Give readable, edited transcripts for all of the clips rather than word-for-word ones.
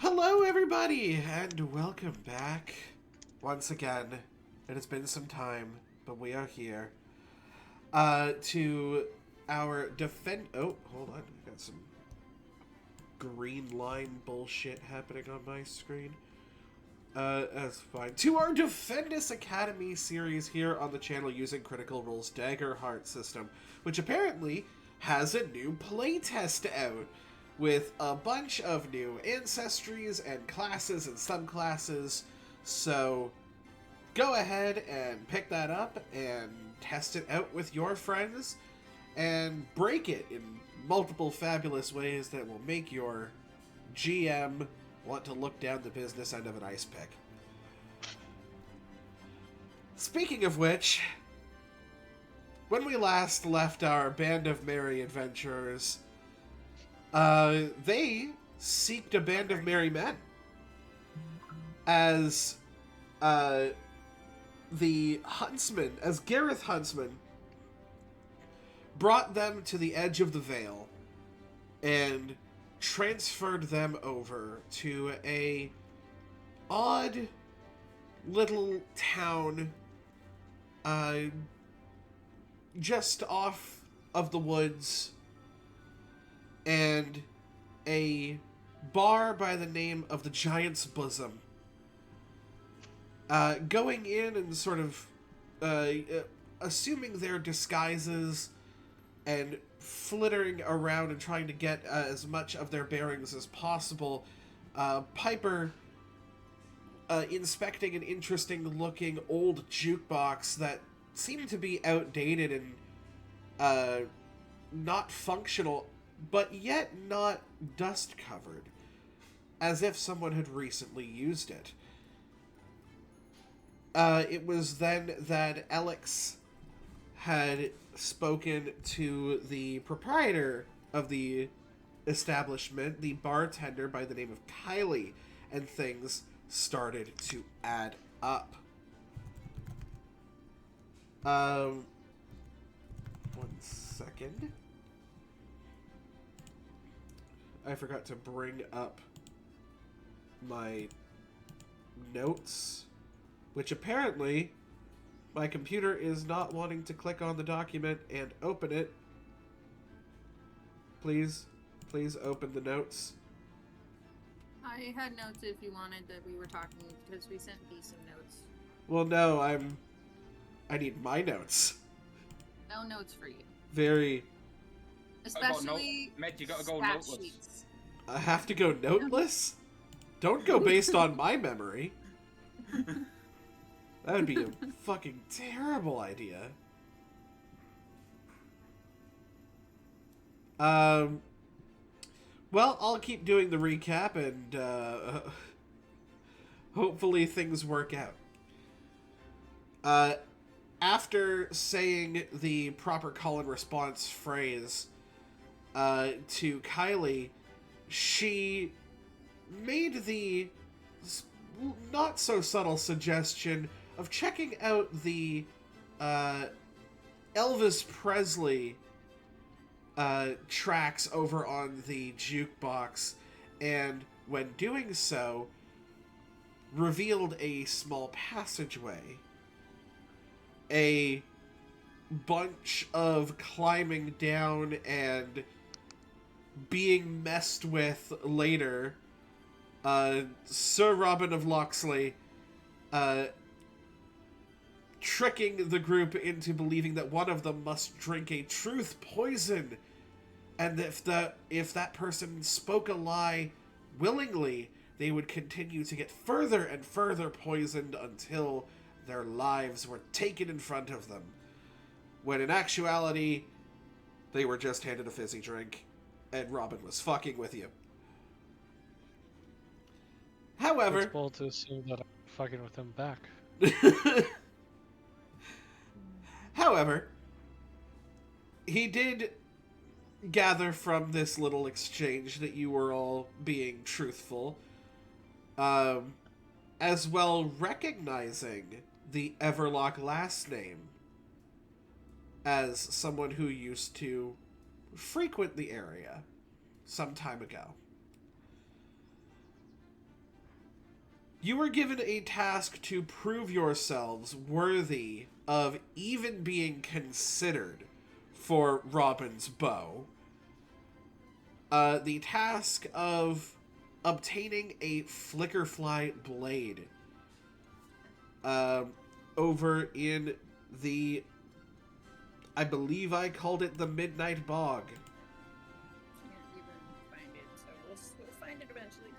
Hello, everybody, and welcome back. Once again, it has been some time, but we are here. To our Oh, hold on. I got some green line bullshit happening on my screen. That's fine. To our Defendus Academy series here on the channel using Critical Role's Dagger Heart system, which apparently has a new playtest out with a bunch of new ancestries and classes and subclasses. So go ahead and pick that up and test it out with your friends and break it in multiple fabulous ways that will make your GM want to look down the business end of an ice pick. Speaking of which, when we last left our band of merry adventurers, they seeked a band of merry men as the huntsman, as Gareth Huntsman, brought them to the edge of the Vale and transferred them over to a odd little town just off of the woods, and a bar by the name of the Giant's Bosom. Going in and sort of assuming their disguises and flittering around and trying to get as much of their bearings as possible, Piper inspecting an interesting looking old jukebox that seemed to be outdated and not functional, but yet not dust covered, as if someone had recently used it. It was then that Alex had spoken to the proprietor of the establishment, the bartender by the name of Kylie, and things started to add up. One second. I forgot to bring up my notes, which apparently my computer is not wanting to click on the document and open it. Please open the notes. I had notes if you wanted that we were talking, because we sent B some notes. Well, no, I need my notes. No notes for you. Very. Especially Matt, you gotta go stat noteless. sheets. I have to go noteless? Don't go based on my memory. That would be a fucking terrible idea. Well, I'll keep doing the recap and hopefully things work out. After saying the proper call and response phrase to Kylie, she made the not so subtle suggestion of checking out the Elvis Presley tracks over on the jukebox, and when doing so, revealed a small passageway. A bunch of climbing down and being messed with later. Sir Robin of Locksley tricking the group into believing that one of them must drink a truth poison, and if that person spoke a lie willingly, they would continue to get further and further poisoned until their lives were taken in front of them, when in actuality they were just handed a fizzy drink and Robin was fucking with you. However, It's bold to assume that I'm fucking with him back. However, he did gather from this little exchange that you were all being truthful, as well recognizing the Everlock last name as someone who used to frequent the area some time ago. You were given a task to prove yourselves worthy of even being considered for Robin's bow. The task of obtaining a Flickerfly blade over in the, I believe I called it the Midnight Bog. Can't even find it, so we'll find it eventually.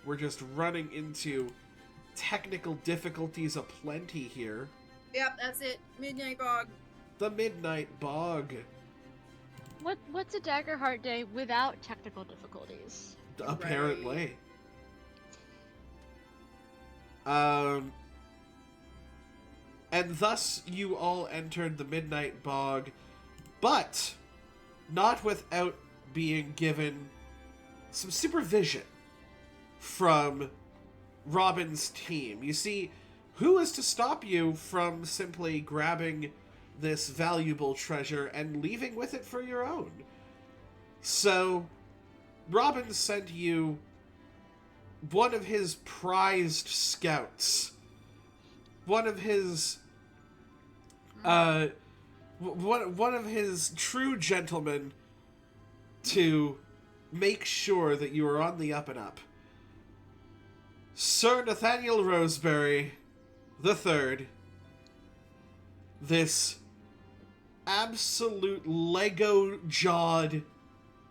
We're just running into technical difficulties aplenty here. Yep, that's it. Midnight Bog. The Midnight Bog. What's a Daggerheart day without technical difficulties? Apparently. And thus you all entered the Midnight Bog, but not without being given some supervision from Robin's team. You see, who is to stop you from simply grabbing this valuable treasure and leaving with it for your own? So, Robin sent you one of his prized scouts. One of his... one of his true gentlemen to make sure that you are on the up and up. Sir Nathaniel Roseberry the Third, this absolute Lego-jawed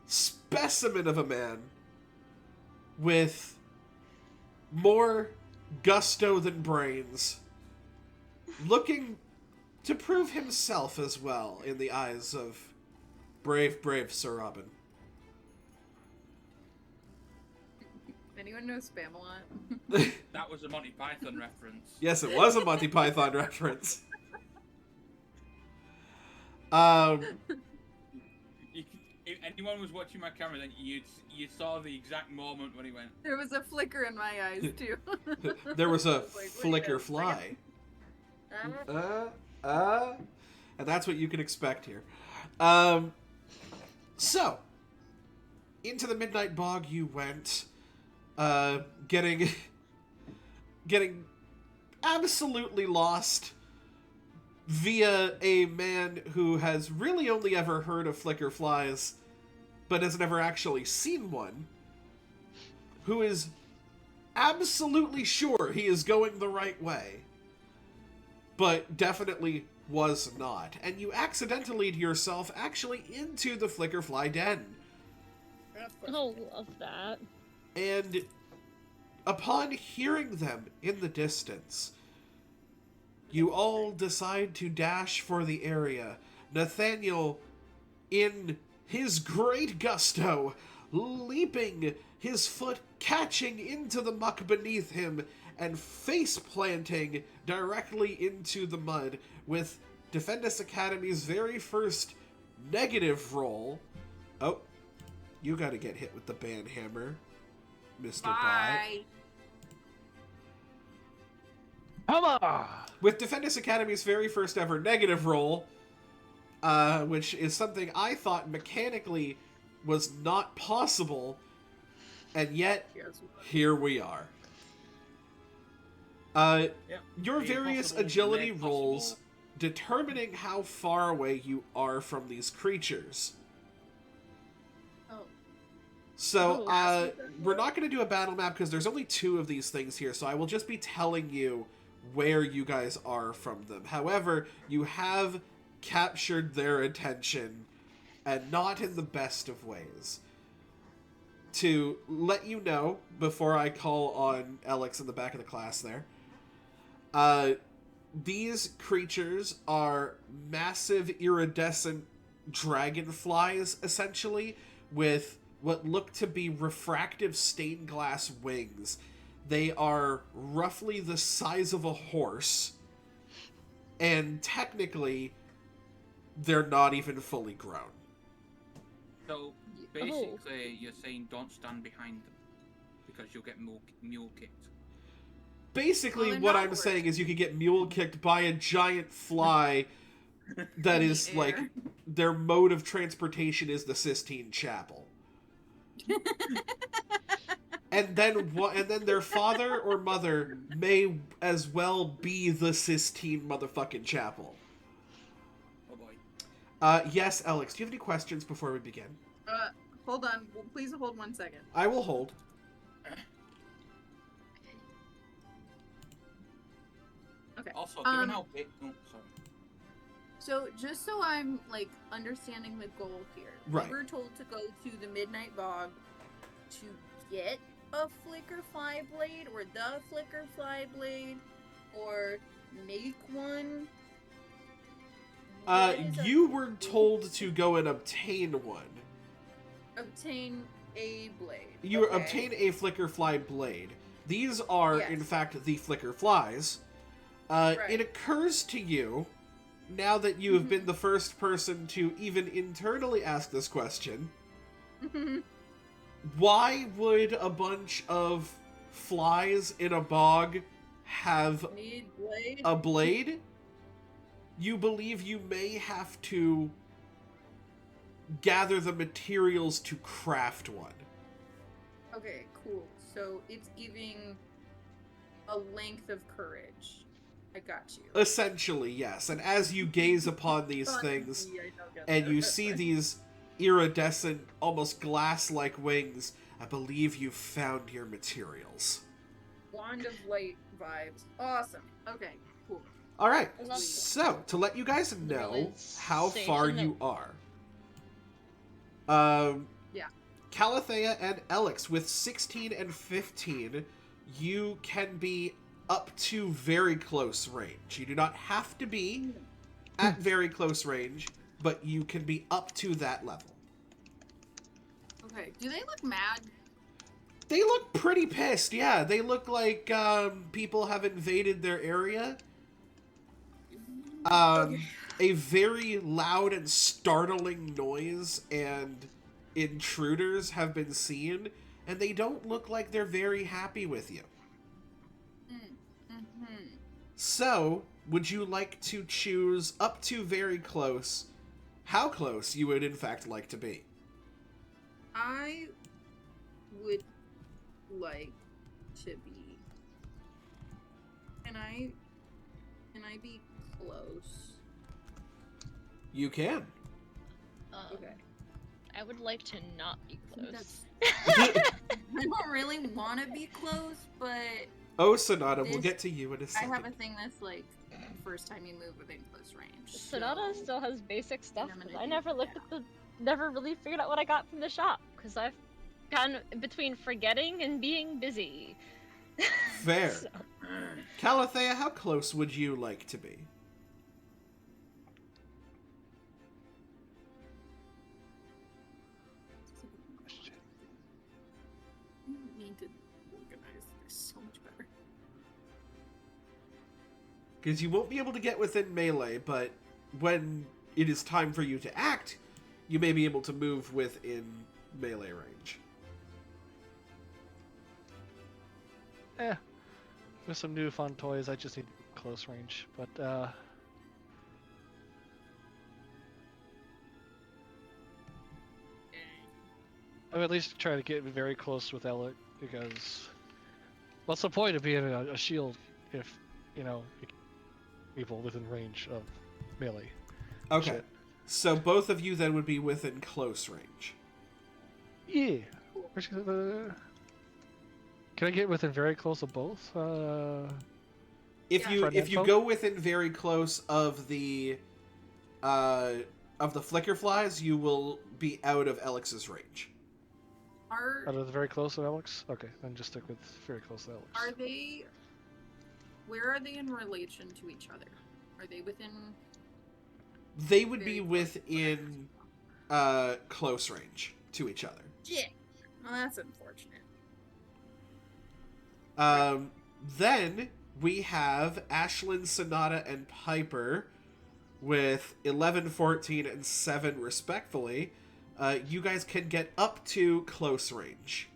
specimen of a man with more gusto than brains, looking to prove himself as well in the eyes of brave Sir Robin. Anyone know Spamalot? That was a Monty Python reference. Yes, it was a Monty Python reference. If anyone was watching my camera, then you saw the exact moment when he went. There was a flicker in my eyes, too. There was a Wait, Flickerfly. And that's what you can expect here. So, into the Midnight Bog you went, getting absolutely lost via a man who has really only ever heard of Flickerflies, but has never actually seen one, who is absolutely sure he is going the right way, but definitely was not. And you accidentally yourself actually into the Flickerfly den. Oh, love that. And upon hearing them in the distance, you all decide to dash for the area. Nathaniel, in his great gusto, leaping, his foot catching into the muck beneath him, and face-planting directly into the mud with Defendus Academy's very first negative roll. Oh, you gotta get hit with the banhammer, Mr. Bye. Come on! With Defendus Academy's very first ever negative roll, which is something I thought mechanically was not possible, and yet, here we are. Your various agility rolls determining how far away you are from these creatures. So, we're not going to do a battle map because there's only 2 of these things here, so I will just be telling you where you guys are from them. However, you have captured their attention, and not in the best of ways. To let you know, before I call on Alex in the back of the class there, these creatures are massive iridescent dragonflies, essentially, with what look to be refractive stained glass wings. They are roughly the size of a horse, and technically, they're not even fully grown. So, basically, you're saying don't stand behind them, because you'll get mule kicked. Basically, what I'm saying is you could get mule kicked by a giant fly that In is the like air. their mode of transportation is the Sistine Chapel. And then their father or mother may as well be the Sistine motherfucking Chapel. Oh boy. Yes, Alex, do you have any questions before we begin? Hold on. Well, please hold 1 second. I will hold. Okay. Also, given how big. Oh, sorry. So, just so I'm, like, understanding the goal here. Right. We were told to go to the Midnight Bog to get a Flickerfly blade, or the Flickerfly blade, or make one. What is You were told to go and obtain one. obtain a blade. You Okay. obtain a Flickerfly blade. These are, Yes. in fact, the Flickerflies. Right. It occurs to you, now that you have been the first person to even internally ask this question, why would a bunch of flies in a bog have Need blade? a blade? You believe you may have to gather the materials to craft one. Okay, cool. So it's giving a length of courage. I got you. Essentially, yes. And as you gaze upon these things, Yeah, I don't get and that. you That's see fine. these iridescent, almost glass-like wings, I believe you've found your materials. Wand of light vibes. Awesome. Okay, cool. All right, Is that- so to let you guys know Realization how far that- you are, Yeah. Calathea and Alex with 16 and 15, you can be up to very close range. You do not have to be at very close range, but you can be up to that level. Okay. Do they look mad? They look pretty pissed, yeah. They look like people have invaded their area. A very loud and startling noise and intruders have been seen, and they don't look like they're very happy with you. So, would you like to choose up to very close, how close you would in fact like to be? I would like to be. Can I be close? You can. Okay. I would like to not be I think close. I don't really want to be close, but Oh, Sonata, we'll This- get to you in a I second. have a thing that's like first time you move within close range. Sonata so- still has basic stuff. I'm 'Cause gonna I do never looked at never really figured out what I got from the shop because I've gotten between forgetting and being busy. Fair. So, Calathea, how close would you like to be? You need to organize this so much better. Because you won't be able to get within melee, but when it is time for you to act, you may be able to move within melee range. With some new fun toys, I just need close range. But I would at least try to get very close with Elliot because what's the point of being a shield if people within range of melee? Okay. Shit. So both of you then would be within close range. Yeah. Can I get within very close of both? If Yeah. you Front if you info? go within very close of the Flickerflies, you will be out of Alex's range. Out of the very close of Alex? Okay, then just stick with very close to Alex. Are they? Where are they in relation to each other? Are they within? They would be Very close. within close range to each other. Shit. Well, that's unfortunate. Then we have Ashlyn, Sonata, and Piper with 11, 14, and 7 respectfully. You guys can get up to close range.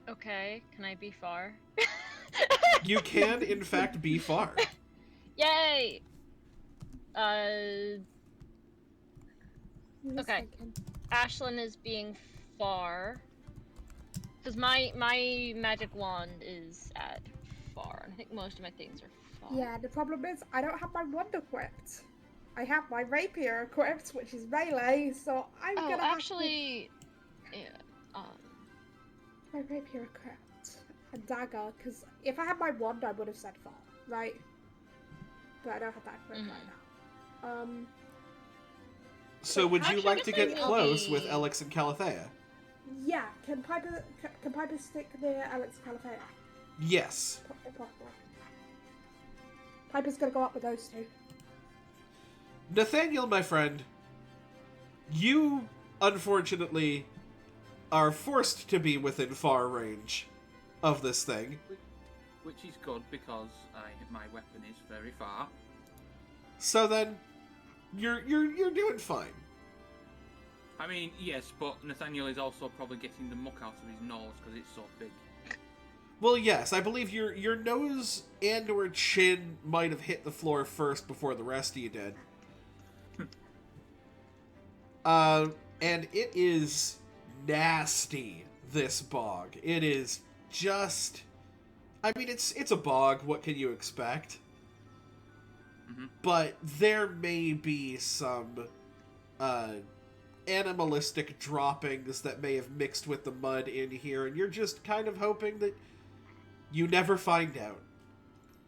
okay, can I be far? You can, in fact, be far. Yay! Okay. Thinking. Ashlyn is being far. Because my magic wand is at far. And I think most of my things are far. Yeah, the problem is I don't have my wand equipped. I have my rapier equipped, which is melee, so I'm Oh, gonna actually, yeah, have my rapier equipped. A dagger, because if I had my wand, I would have said far, right? But I don't have that equipped right now. So would you Actually, like I to guess I get will close be- with Alex and Calathea? Yeah, can Piper stick near Alex Calafea? Yes. Piper's gonna go up with those two. Nathaniel, my friend, you, unfortunately, are forced to be within far range of this thing. Which is good because my weapon is very far. So then, you're doing fine. I mean, yes, but Nathaniel is also probably getting the muck out of his nose because it's so big. Well, yes, I believe your nose and or chin might have hit the floor first before the rest of you did. And it is nasty, this bog. It is just... I mean, it's a bog, what can you expect? Mm-hmm. But there may be some, animalistic droppings that may have mixed with the mud in here, and you're just kind of hoping that you never find out.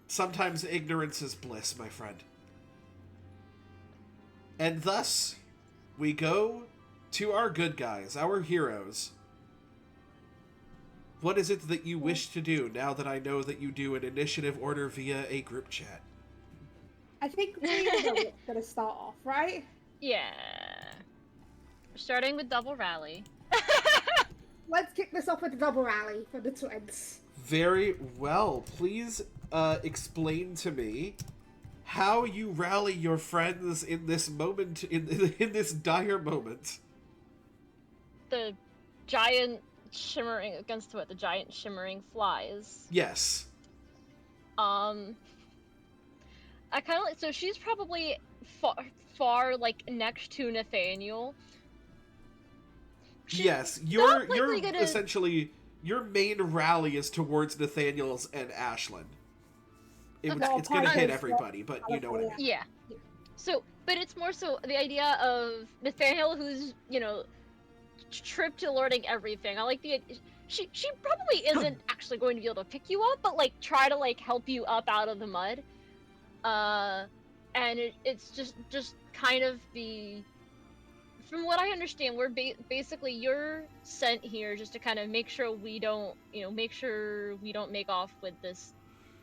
Sometimes ignorance is bliss, my friend. And thus, we go to our good guys, our heroes. What is it that you wish to do now that I know that you do an initiative order via a group chat? I think we know what's gonna start off, right? Yeah. We're starting with double rally. Let's kick this off with a double rally for the twins. Very well. Please explain to me how you rally your friends in this moment, in this dire moment. The giant shimmering against what? The giant shimmering flies. Yes. I kind of like, so she's probably far like next to Nathaniel. She's Yes, not you're likely gonna- essentially, your main rally is towards Nathaniel's and Ashlyn. Okay. It's gonna hit Partners, everybody, but you know what I mean. Yeah. So, but it's more so the idea of Nathaniel, who's, you know, tripped to learning everything. I like the she probably isn't actually going to be able to pick you up, but like try to like help you up out of the mud. And it's just kind of the, from what I understand, we're basically you're sent here just to kind of make sure we don't, make sure we don't make off with this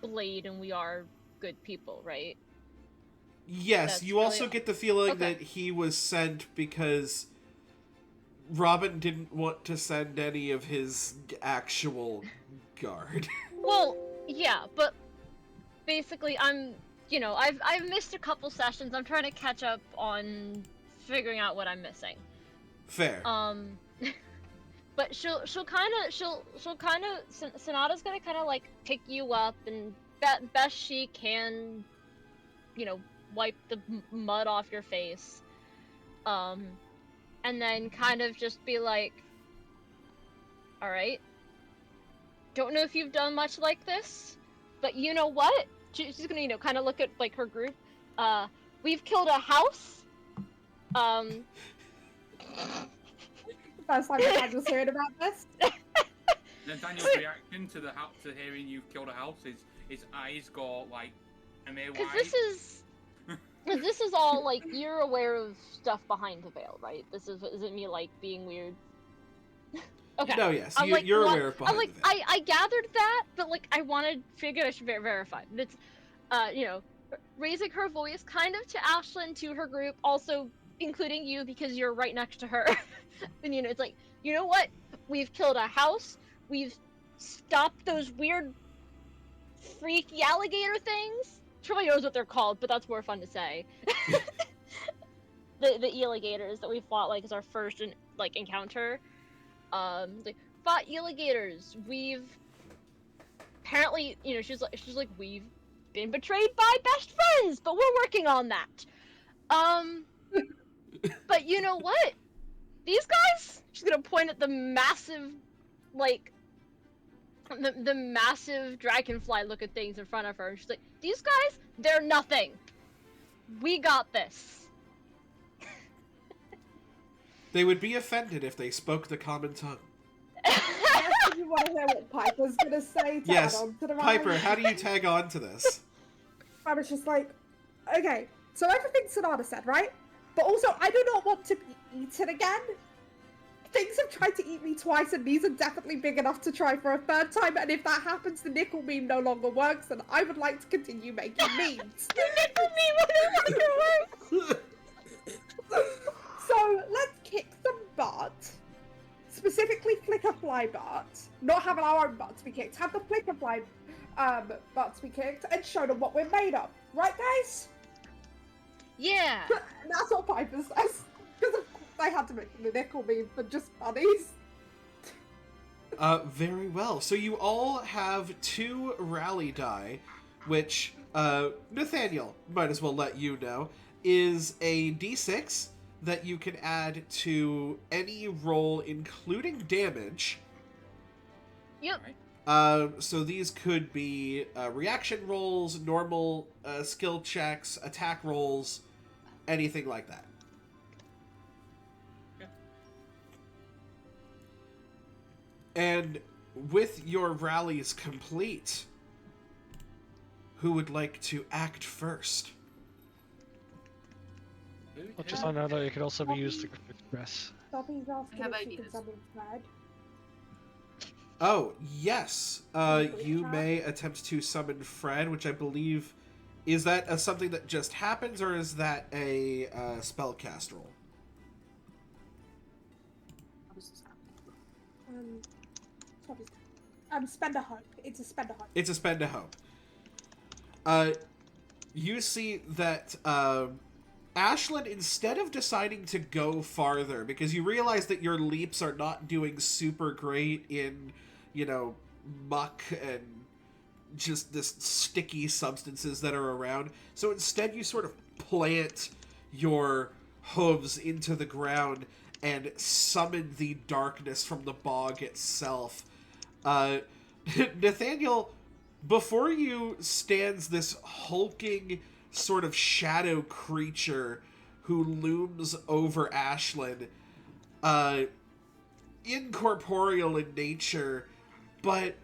blade, and we are good people, right? Yes, That's you really also get the feeling okay. that he was sent because Robin didn't want to send any of his actual guard. Well, yeah, but basically I've missed a couple sessions. I'm trying to catch up on figuring out what I'm missing. Fair. But she'll kind of Sonata's gonna kind of like pick you up and best she can, wipe the mud off your face, and then kind of just be like, all right, don't know if you've done much like this, but you know what? She's gonna, kind of look at like her group. We've killed a house. First time I just heard about this. Nathaniel's reaction to to hearing you've killed a house is his eyes go like wide. Because this is all like you're aware of stuff behind the veil, right? This isn't me like being weird. Okay. No, yes, I'm you're aware of behind I'm like, the veil. I gathered that, but like I figured I should verify. It's raising her voice kind of to Ashlyn, to her group, also including you because you're right next to her. And it's like, you know what? We've killed a house. We've stopped those weird freaky alligator things. She probably knows what they're called, but that's more fun to say. the alligators that we fought like as our first encounter. Fought alligators. We've apparently, she's like we've been betrayed by best friends, but we're working on that. But you know what? These guys. She's gonna point at the massive, like, the massive dragonfly looking things in front of her. And she's like, these guys, they're nothing. We got this. They would be offended if they spoke the common tongue. Yes, you want to hear what Piper's gonna say to Yes, add on to the Piper, rhyme? how do you tag on to this? I was just like, okay, so everything Sonata said, right? But also, I do not want to be eaten again. Things have tried to eat me twice, and these are definitely big enough to try for a third time, and if that happens, the nickel meme no longer works, and I would like to continue making memes. The nickel meme no longer works! So, let's kick some butt. Specifically Flickerfly butt. Not having our own butts be kicked. Have the Flickerfly butts be kicked, and show them what we're made of. Right, guys? Yeah. And that's what Piper says. Because of course I had to make the nickel meme for just bunnies. Very well. So you all have 2 rally die, which, Nathaniel, might as well let you know, is a d6 that you can add to any roll, including damage. Yep. So these could be reaction rolls, normal skill checks, attack rolls, anything like that. And with your rallies complete, who would like to act first? Well, just on that, it could also be used to express. Dobby's asking have if she ideas. can summon Fred. Oh, yes. You may attempt to summon Fred, which I believe... Is that something that just happens, or is that a spellcast roll? Spend a hope. It's a spend a hope. It's a spend a hope. You see that Ashlyn, instead of deciding to go farther, because you realize that your leaps are not doing super great in, you know, muck and just this sticky substances that are around, so instead you sort of plant your hooves into the ground and summon the darkness from the bog itself. Nathaniel, before you stands this hulking sort of shadow creature who looms over Ashlyn, incorporeal in nature, but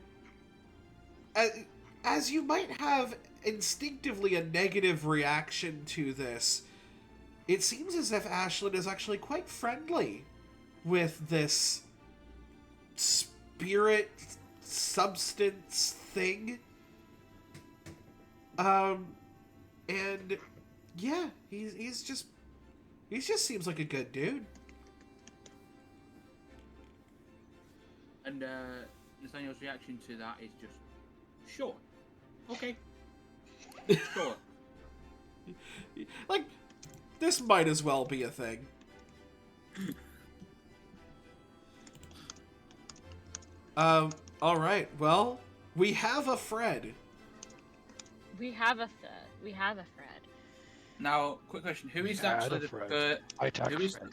as you might have instinctively a negative reaction to this, it seems as if Ashlyn is actually quite friendly with this spirit substance thing. And yeah, he's just seems like a good dude. And Nathaniel's reaction to that is just, sure. Okay. Sure. Like, this might as well be a thing. Alright, well, we have a Fred. We have a Fred. Now, quick question: who is Yeah, actually the the Fred. I attack who is Fred.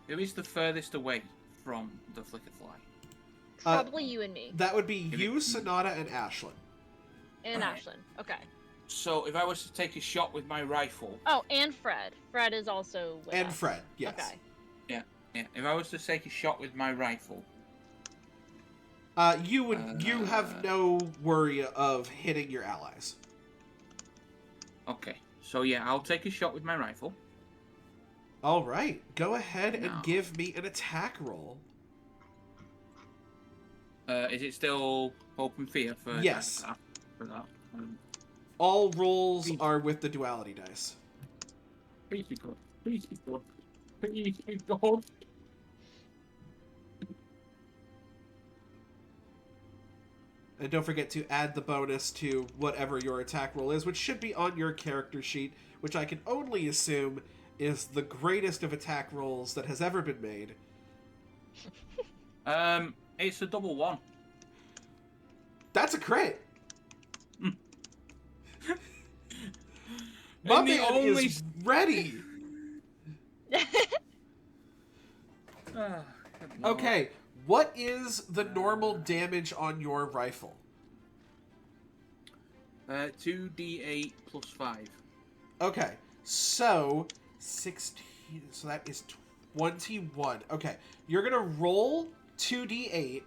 who is the furthest away from the Flickerfly? Probably you and me. That would be you, Sonata, and Ashlyn. And Alright. Ashlyn. Okay. So, if I was to take a shot with my rifle, Oh, and Fred. Fred is also with And us. Fred, yes. Okay. yeah, if I was to take a shot with my rifle, You have no worry of hitting your allies. okay. So yeah, I'll take a shot with my rifle. Alright, go ahead and No. give me an attack roll. Is it still hope and fear for Yes. that? For that? All rolls are with the duality dice. Please be good. Please be good. Please be good. And don't forget to add the bonus to whatever your attack roll is, which should be on your character sheet, which I can only assume is the greatest of attack rolls that has ever been made. It's a double one. That's a crit! And My the man only is ready. Ah, good lord. Okay, what is the normal damage on your rifle? 2d8 plus 5. Okay, so 16, so that is 21. Okay, you're gonna roll 2d8,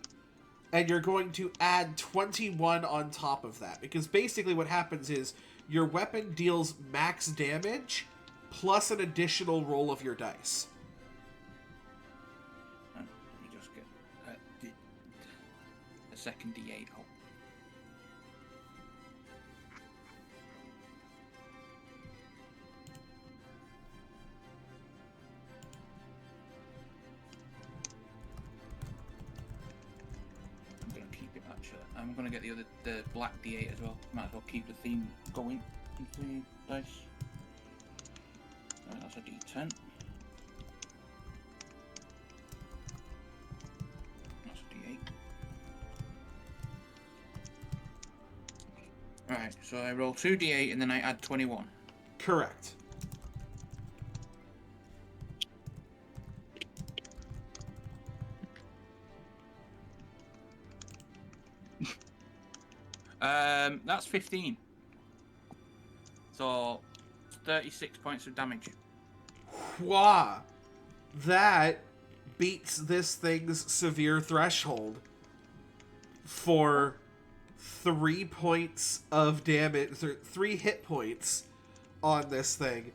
and you're going to add 21 on top of that, because basically what happens is your weapon deals max damage plus an additional roll of your dice. Let me just get a second d8 out. I'm gonna keep it actually. I'm gonna get the black d8 as well. Might as well keep the theme going into the dice. Right, that's a d10. That's a d8. Right, so I roll 2d8 and then I add 21. Correct. That's 15. So 36 points of damage. Wah! That beats this thing's severe threshold for 3 points of damage, or 3 hit points on this thing.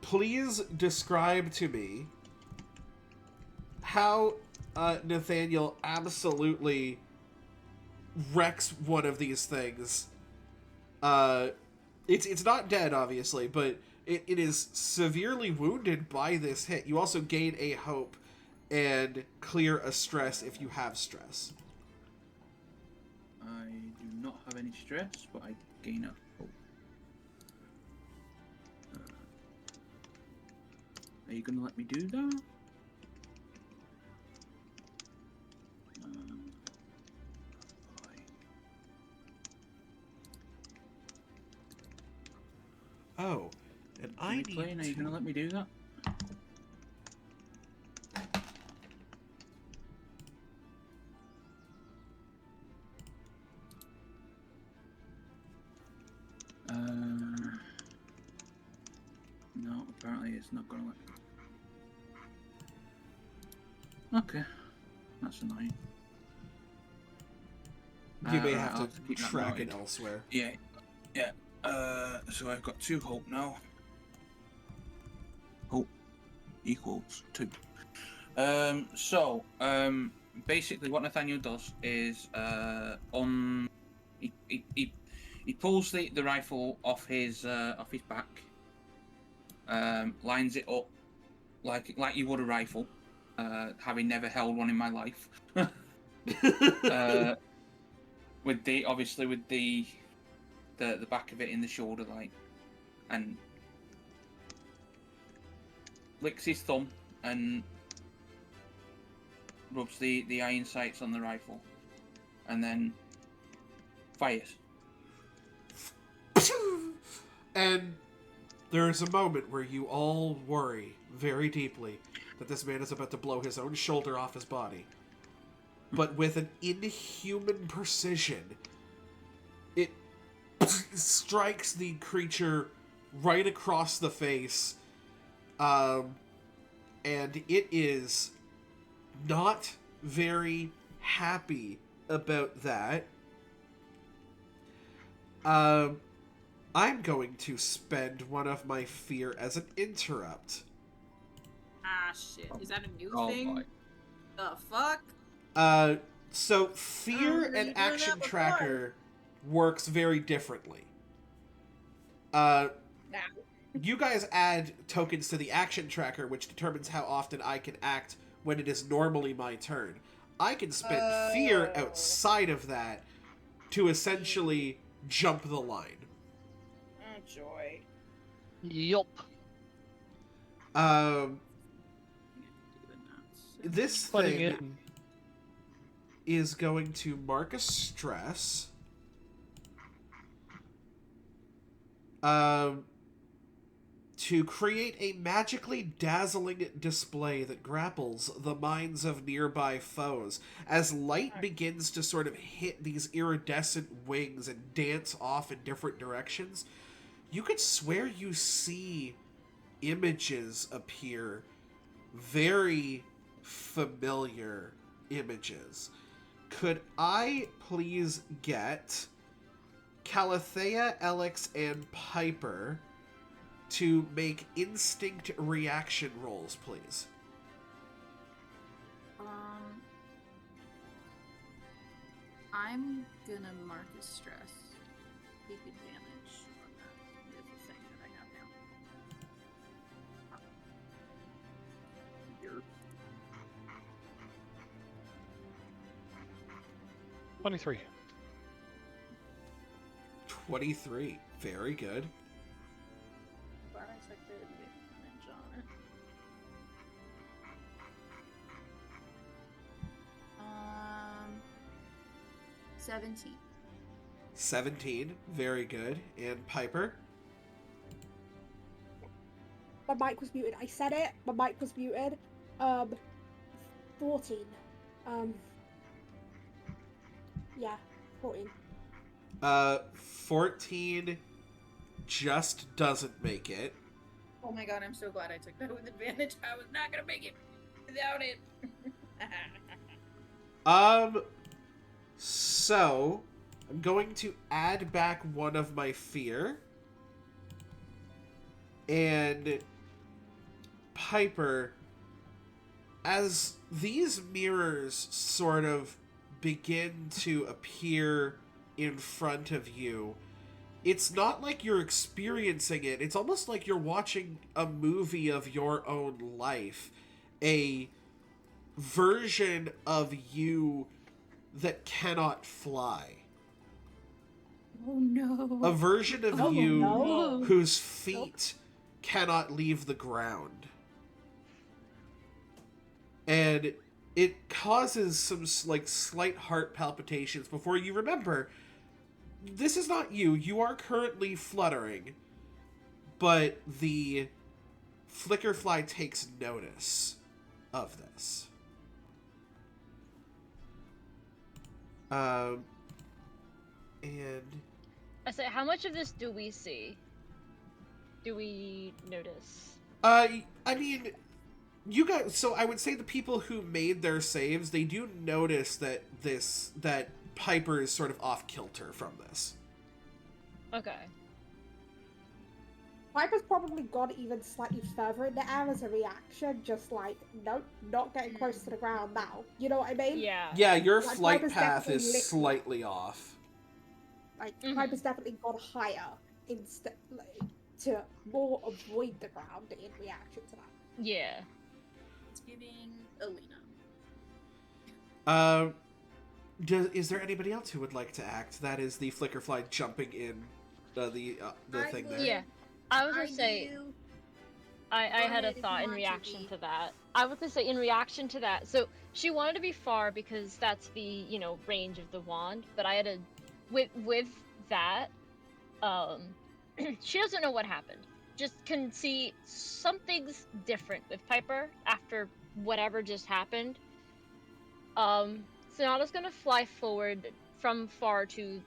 Please describe to me how Nathaniel absolutely wrecks one of these things. It's not dead, obviously, but it is severely wounded by this hit. You also gain a hope and clear a stress if you have stress. I do not have any stress, but I gain a hope. Are you gonna let me do that? Oh, and I need Are you gonna let me do that? No, apparently it's not gonna let me. Okay, that's annoying. You may Right, I'll have to keep that track it noted. elsewhere. Yeah. So I've got 2 hope now. Hope equals 2. Basically what Nathaniel does is he pulls the rifle off his back, lines it up like you would a rifle, having never held one in my life. With the back of it in the shoulder light, and licks his thumb and rubs the iron sights on the rifle, and then fires. And there is a moment where you all worry very deeply that this man is about to blow his own shoulder off his body. But with an inhuman precision, it strikes the creature right across the face, and it is not very happy about that. I'm going to spend one of my fear as an interrupt. Ah, shit. Is that a new Oh, thing? boy. The fuck? So fear remember you and doing action that before. tracker works very differently. Nah. You guys add tokens to the action tracker, which determines how often I can act when it is normally my turn. I can spend fear Oh. outside of that to essentially jump the line. Oh, joy. Yup. This Putting thing it in. is going to mark a stress. Um, to create a magically dazzling display that grapples the minds of nearby foes. As light begins to sort of hit these iridescent wings and dance off in different directions, you could swear you see images appear, very familiar images. Could I please get Calathea, Alex, and Piper to make instinct reaction rolls, please? I'm gonna mark a stress. Take advantage on that. Is the thing that I have now. Here. 23. 23. Very good. Far as I could with advantage on it. 17. 17. Very good. And Piper? My mic was muted. I said it. My mic was muted. 14. Yeah, 14. 14 just doesn't make it. Oh my god, I'm so glad I took that with advantage. I was not gonna make it without it. So I'm going to add back one of my fear. And Piper, as these mirrors sort of begin to appear in front of you, it's not like you're experiencing it. It's almost like you're watching a movie of your own life. A version of you that cannot fly. Oh no. A version of Oh, you no. whose feet cannot leave the ground. And it causes some like slight heart palpitations before you remember, this is not you. You are currently fluttering, but the Flickerfly takes notice of this. And I say, how much of this do we see? Do we notice? I mean, you guys. So I would say the people who made their saves, they do notice that that Piper is sort of off kilter from this. Okay. Piper's probably gone even slightly further in the air as a reaction, just like, nope, not getting close to the ground now. You know what I mean? Yeah. Yeah, your Like, flight Piper's path definitely is lit- slightly off. Like, Mhm. Piper's definitely gone higher instead, like, to more avoid the ground in reaction to that. Yeah. It's giving Alina. Is there anybody else who would like to act? That is the Flickerfly jumping in the I thing would- there. Yeah. I was gonna I say, do. I Go had ahead a if you thought in want to reaction be. to that. I was gonna say in reaction to that. So she wanted to be far because that's the, you know, range of the wand. But I had a, with that, she doesn't know what happened. Just can see something's different with Piper after whatever just happened. Sonata's gonna fly forward from far to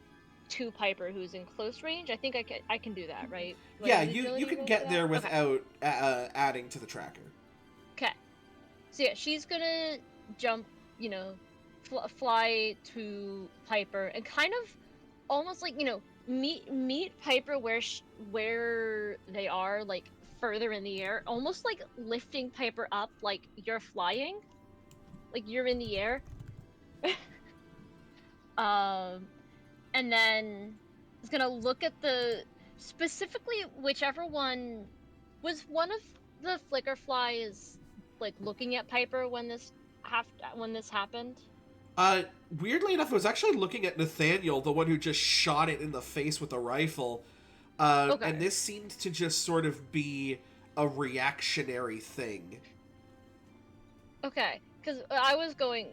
Piper, who's in close range. I think I can do that, right? Do I Yeah, use you agility can roll get for there that? Okay. without adding to the tracker. Okay. So yeah, she's gonna jump, you know, fly to Piper and kind of almost like, you know, meet Piper where they are, like further in the air, almost like lifting Piper up like you're flying, like you're in the air. And then is gonna look at the specifically whichever one was one of the Flickerflies like looking at Piper when this happened. Weirdly enough, I was actually looking at Nathaniel, the one who just shot it in the face with a rifle. Okay. And this seemed to just sort of be a reactionary thing. Okay, because I was going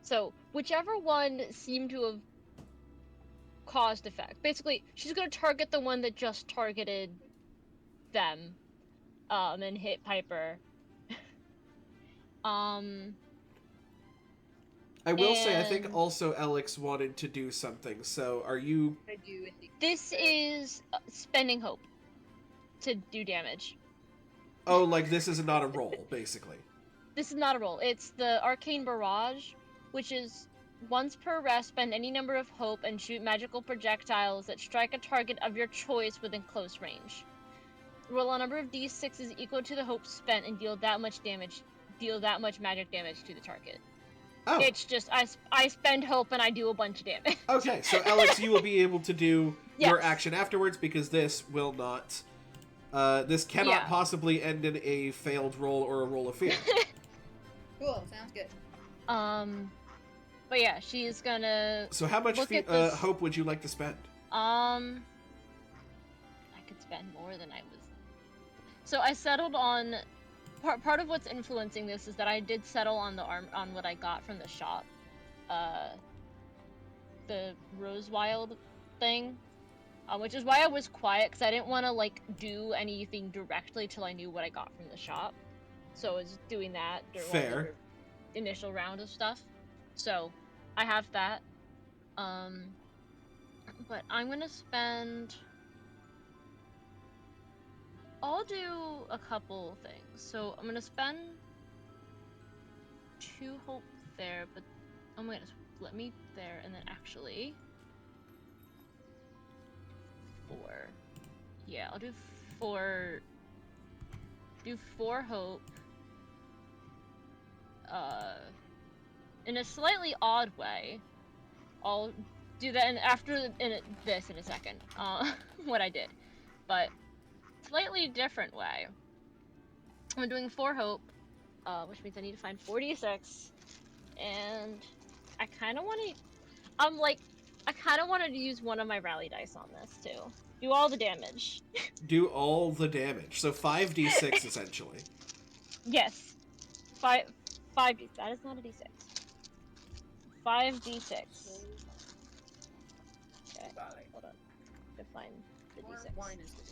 so whichever one seemed to have caused effect. Basically, she's gonna target the one that just targeted them, and hit Piper. I will say, I think And- also Alex wanted to do something, so are you... I do indeed. This is spending hope to do damage. Oh, like this is not a roll, basically. This is not a roll. It's the Arcane Barrage, which is once per rest, spend any number of hope and shoot magical projectiles that strike a target of your choice within close range. Roll a number of d6s equal to the hope spent and deal that much damage. Deal that much magic damage to the target. Oh, It's just I spend hope and I do a bunch of damage. okay, so Alex, you will be able to do your Yes. action afterwards, because this will not... this cannot Yeah. possibly end in a failed roll or a roll of fear. Cool, sounds good. But yeah, she's gonna So how much Look at this. hope would you like to spend? I could spend more than I was. So I settled on part of what's influencing this is that I did settle on on what I got from the shop, the Rosewild thing, which is why I was quiet, because I didn't want to like do anything directly till I knew what I got from the shop. So I was doing that during one of Fair. the initial round of stuff. So I have that. But I'm gonna spend. I'll do a couple things. So I'm gonna spend 2 hope there, but oh my goodness, let me there, and then actually 4. Yeah, I'll do 4. Do 4 hope. In a slightly odd way, I'll do that this in a second. What I did, but slightly different way. I'm doing 4 hope, which means I need to find 46, and I kind of want to. I kind of wanted to use one of my rally dice on this too. Do all the damage. Do all the damage. So 5d6 essentially. Yes. 5d. That is not a d6. 5d6. Okay. Hold on. To find the Or d6. one is the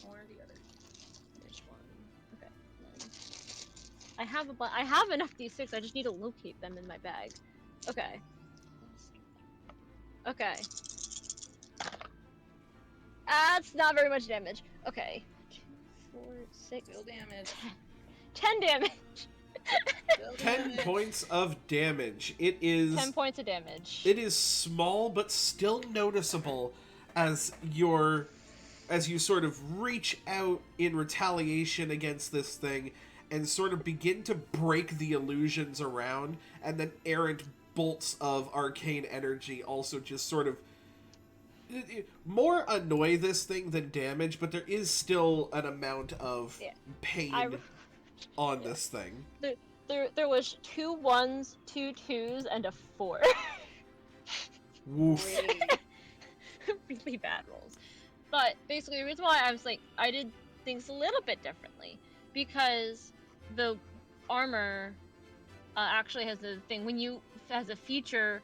one or the other. Which one? Okay. I have enough d6. I just need to locate them in my bag. Okay. Okay. That's not very much damage. Okay. 2, 4, 6. Still damage. 10 damage. Still 10 damage. points of damage. It is... 10 points of damage. It is small, but still noticeable as you sort of reach out in retaliation against this thing and sort of begin to break the illusions around, and then errant bolts of arcane energy also just sort of more annoy this thing than damage, but there is still an amount of pain on this thing. There was 2 1s, 2 2s, and a 4. Woof. Great. Really bad rolls. But basically, the reason why I was like, I did things a little bit differently, because the armor actually has a thing has a feature.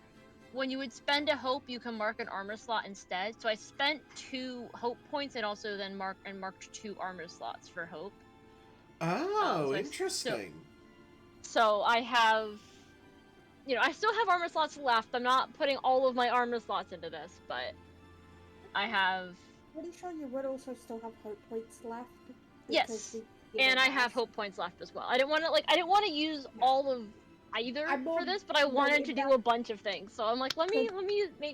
When you would spend a hope, you can mark an armor slot instead. So I spent 2 hope points and also then marked 2 armor slots for hope. Oh, so interesting. So I have, I still have armor slots left. I'm not putting all of my armor slots into this, but I have. Pretty sure you would also still have hope points left. Yes, because we did and it I have last. hope points left as well. I didn't want to use all of either I'm for more- this, but I more wanted in to do that- a bunch of things. So I'm like, let me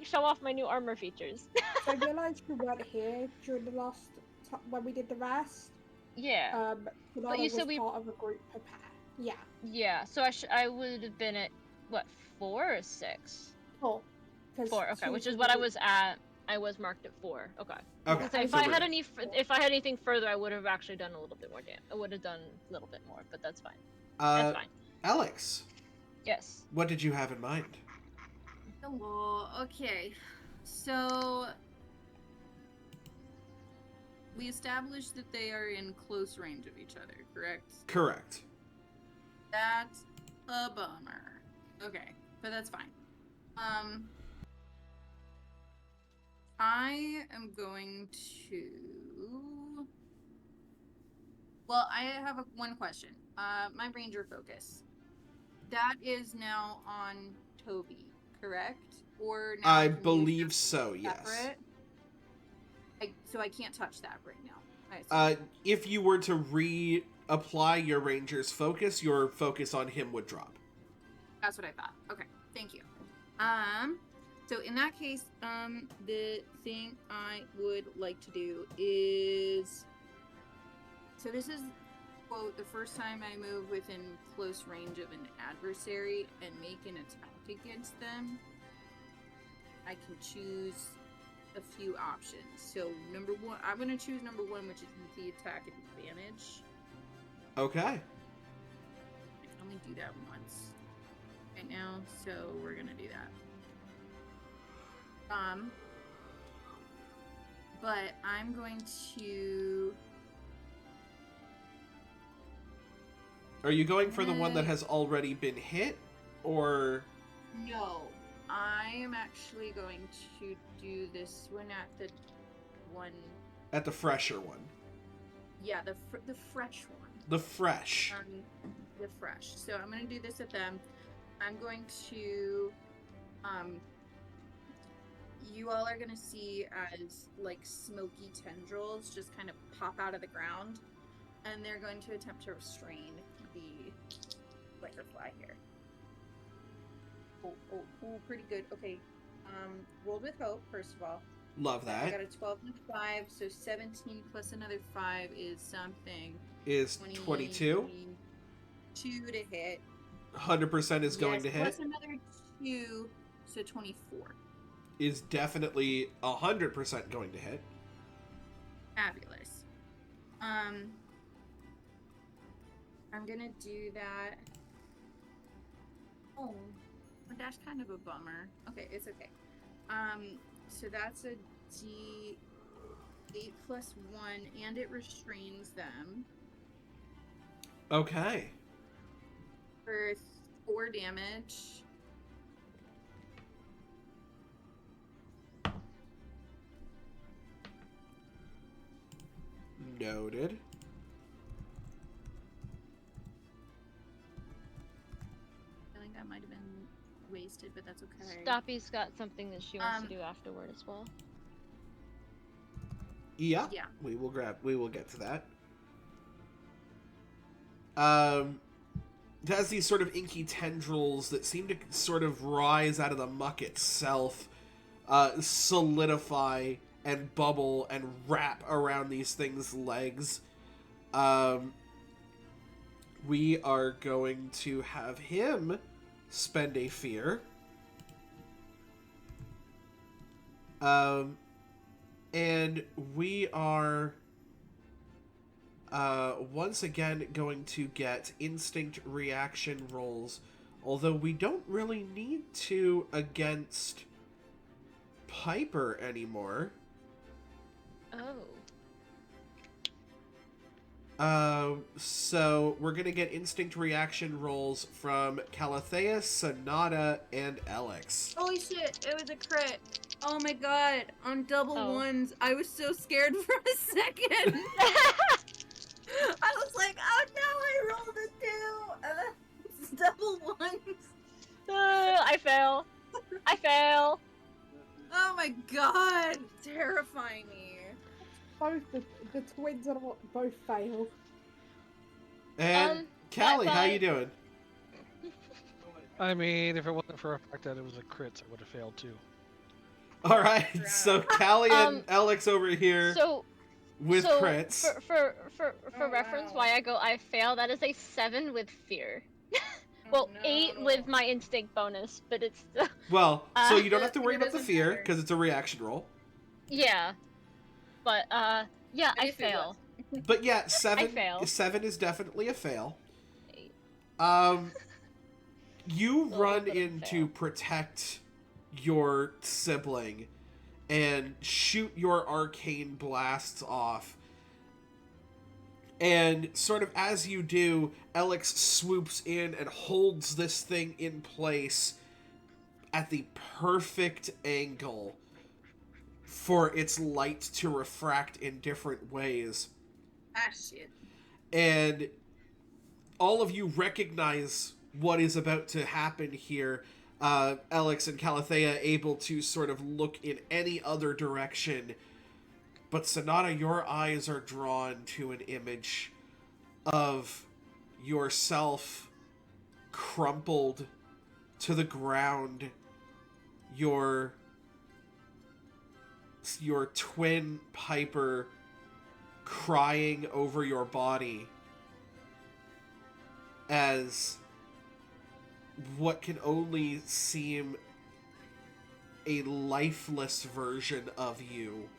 show off my new armor features. So I realised you weren't here during the last when we did the rest. Yeah. Sonata you was said we- part of a group prepare. Yeah. Yeah, so I would have been at, what, 4 or 6? 4. 4, okay, which is what I was at. I was marked at 4, okay. Okay. So if so I we're had good. if I had anything further, I would have actually done a little bit more damage. I would have done a little bit more, but that's fine. That's fine. Alex, Yes. what did you have in mind? Hello. Okay. So we established that they are in close range of each other, correct? Correct. That's a bummer. Okay, but that's fine. I am going to. Well, I have one question. My ranger focus. That is now on Toby, correct? Or now I can use believe that so, yes. separate? So I can't touch that right now. I assume. If you were to reapply your ranger's focus, your focus on him would drop. That's what I thought. Okay, thank you. So in that case, the thing I would like to do is, so this is, quote, the first time I move within close range of an adversary and make an attack against them, I can choose a few options. So number one, I'm going to choose number one, which is the attack advantage. Okay. I can only do that once right now, so we're going to do that. But I'm going to... Are you going for the one that has already been hit, or... No, I am actually going to do this one at the one... At the fresher one? Yeah, the fresh one. The fresh. The fresh. So I'm going to do this at them. I'm going to... You all are going to see as, like, smoky tendrils just kind of pop out of the ground. And they're going to attempt to restrain the Flickerfly here. Oh, pretty good. Okay. Rolled with hope, first of all. Love that. I got a 12 and a 5, so 17 plus another 5 is something. Is 22? 2 to hit. 100% is going to hit. Plus another 2, so 24. Is definitely 100% going to hit. Fabulous. I'm gonna do that. Oh, that's kind of a bummer. Okay, it's okay. So that's a D8 plus 1, and it restrains them. Okay. For 4 damage. Noted. I think that might have been wasted, but that's okay. Stoppy's got something that she wants to do afterward as well. Yeah. Yeah. We will get to that. It has these sort of inky tendrils that seem to sort of rise out of the muck itself, solidify and bubble and wrap around these things' legs. We are going to have him spend a fear. And we are once again going to get instinct reaction rolls, although we don't really need to against Piper anymore. So we're gonna get instinct reaction rolls from Calathea, Sonata, and Alex. Holy shit, it was a crit. Oh my god, on double ones, I was so scared for a second. I was like, oh no, I rolled a 2. It's double ones. I fail. I fail. Oh my god, terrifying me. Both the twins are both failed. And Callie, how you doing? I mean, if it wasn't for the fact that it was a crit, I would have failed too. All right, so Callie and Alex over here with crits. For reference, why I fail, that is a 7 with fear. Well, no. 8 with my instinct bonus, but it's still... Well, so you don't have to worry It about the doesn't fear, matter. because it's a reaction roll. Yeah. But, yeah, I If it fail. But yeah, 7 fail. 7 is definitely a fail. 8. You Little run bit of in fail. to protect your sibling and shoot your arcane blasts off. And sort of as you do, Alex swoops in and holds this thing in place at the perfect angle for its light to refract in different ways. Ah, shit. And all of you recognize what is about to happen here. Alex and Calathea able to sort of look in any other direction. But Sonata, your eyes are drawn to an image of yourself crumpled to the ground, your twin Piper crying over your body as what can only seem a lifeless version of you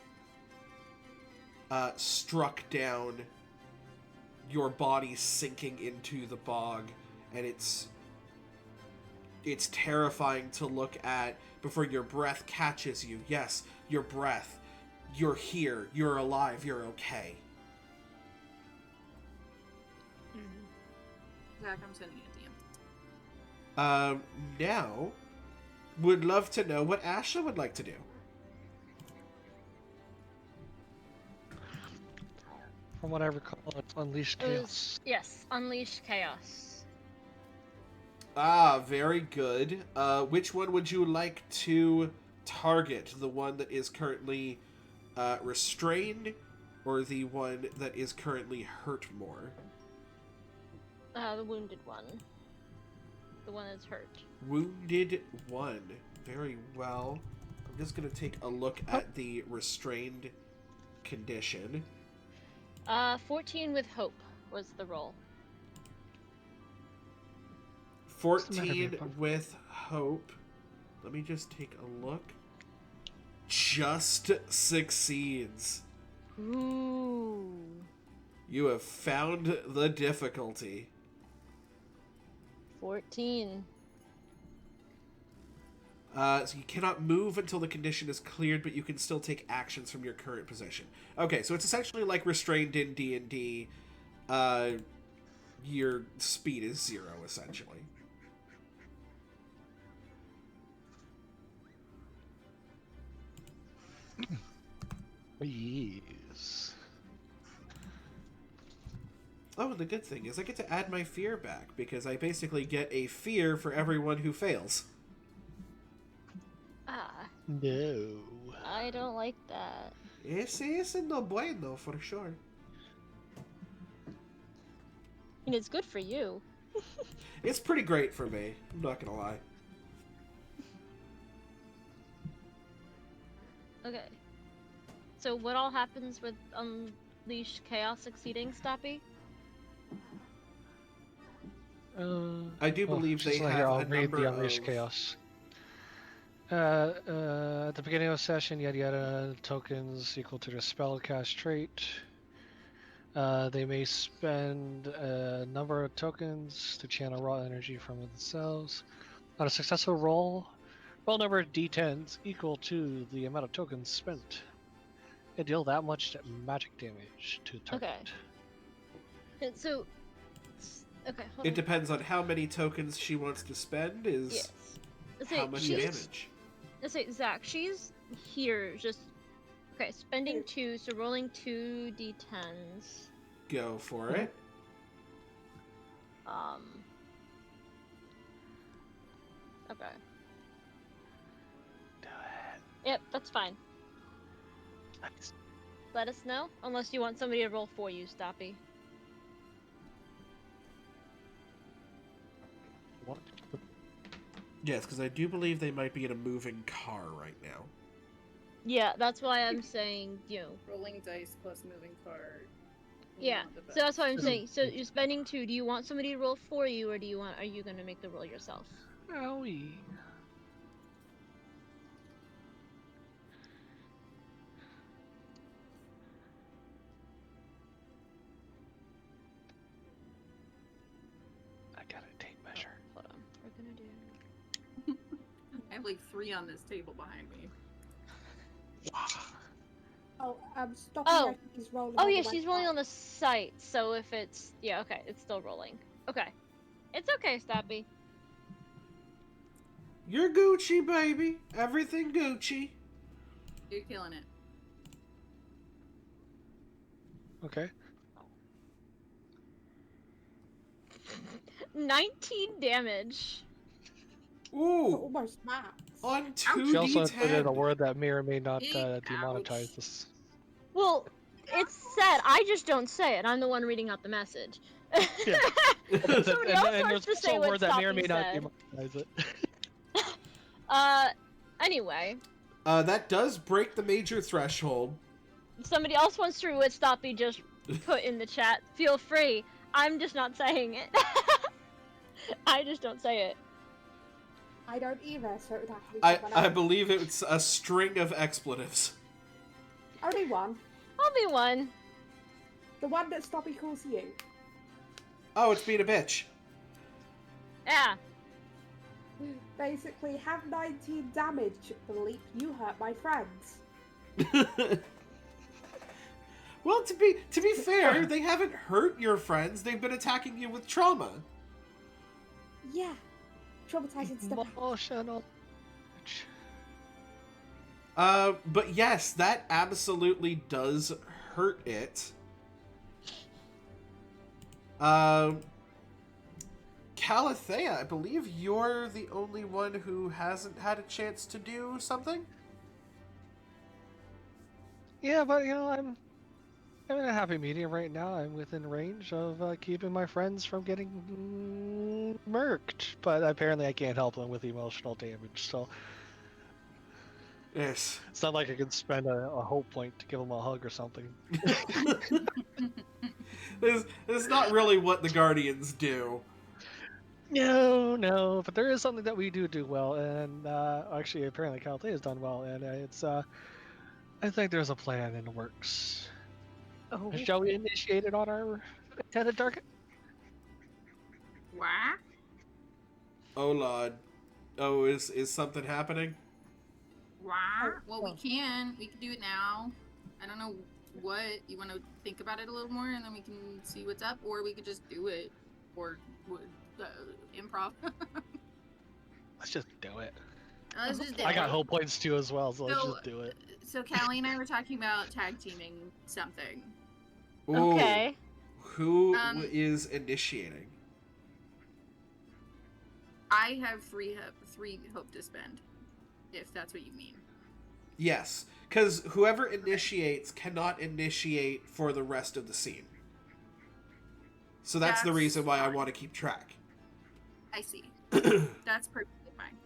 struck down, your body sinking into the bog, and it's terrifying to look at before your breath catches you. Yes, your breath. You're here. You're alive. You're okay. Zach, I'm sending it to you. Now, would love to know what Asha would like to do. From what I recall, it's Unleash Chaos. Yes, Unleash Chaos. Ah, very good. Which one would you like to target? The one that is currently restrained, or the one that is currently hurt more? The wounded one. The one that's hurt. Wounded one. Very well. I'm just going to take a look at the restrained condition. 14 with hope was the roll. 14 with hope. Let me just take a look. Just succeeds. Ooh. You have found the difficulty. 14. So you cannot move until the condition is cleared, but you can still take actions from your current position. Okay, so it's essentially like restrained in D&D. Your speed is 0, essentially. Yes. Oh, the good thing is I get to add my fear back, because I basically get a fear for everyone who fails. Ah, No. I don't like that. Ese no bueno, for sure. And it's good for you. It's pretty great for me, I'm not gonna lie. Okay. So what all happens with Unleash Chaos succeeding, Stoppy? I do believe they have I'll a read number the Unleash of... Chaos. At the beginning of the session, yada yada, tokens equal to the spell cast trait. They may spend a number of tokens to channel raw energy from themselves. On a successful roll number of d10s equal to the amount of tokens spent. They deal that much magic damage to the target. Okay. And so... Okay, hold It on. depends on how many tokens she wants to spend, is Yes. how much damage. Let's say, Zach, she's here just... Okay, spending 2, so rolling 2 d10s. Go for it. Okay. Do it. Yep, that's fine. Nice. Let us know, unless you want somebody to roll for you, Stoppy. What? Yes, because I do believe they might be in a moving car right now. Yeah, that's why I'm saying, you know. Rolling dice plus moving card. Yeah, so that's what I'm saying. So you're spending 2. Do you want somebody to roll for you, or are you gonna make the roll yourself? Owie. I got a tape measure. Hold on. We're gonna do... I have like 3 on this table behind me. Oh, stop. Oh. She's rolling. Oh on the yeah, she's rolling website. on the site, so if it's... Yeah, okay, it's still rolling. Okay. It's okay, Stoppy. You're Gucci, baby. Everything Gucci. You're killing it. Okay. 19 damage. Ooh, Almost max. on She also included a 2d10. word that may or may not Big demonetize ouch. this. Well, it's said. I just don't say it. I'm the one reading out the message. Yeah. Somebody else and wants there's to say also a what word that may or Sophie may not said. demonetize it. Anyway, That does break the major threshold. somebody else wants to read what Stoppy just put in the chat. Feel free. I'm just not saying it. I just don't say it. I don't either, so it would have to be I someone else. believe it's a string of expletives. Only one. Only one. The one that Stoppy calls you. Oh, it's being a bitch. Yeah. Basically, have 19 damage. Bleep, you hurt my friends. Well, to be fair, they haven't hurt your friends. They've been attacking you with trauma. Yeah. Traumatizing stuff. Emotional. But yes, that absolutely does hurt it. Calathea, I believe you're the only one who hasn't had a chance to do something? Yeah, but you know, I'm in a happy medium right now. I'm within range of keeping my friends from getting murked, but apparently I can't help them with emotional damage. So Yes. it's not like I can spend a hope point to give them a hug or something. This is not really what the Guardians do. No, but there is something that we do well, and actually, apparently, Calathea has done well, and it's I think there's a plan in the works. Oh. Shall we initiate it on our intended target? What? Oh, Lord. Oh, is something happening? What? Well, we can do it now. I don't know what you want to think about it a little more, and then we can see what's up, or we could just do it, or improv. Let's just do it. Let's just do I it. got hope points too as well, so let's So- just do it. So Callie and I were talking about tag teaming something. Ooh, Okay. Who Um, is initiating? I have three hope to spend, if that's what you mean. Yes, because whoever initiates cannot initiate for the rest of the scene. So that's the That's reason why I fine. want to keep track. I see. That's perfectly fine.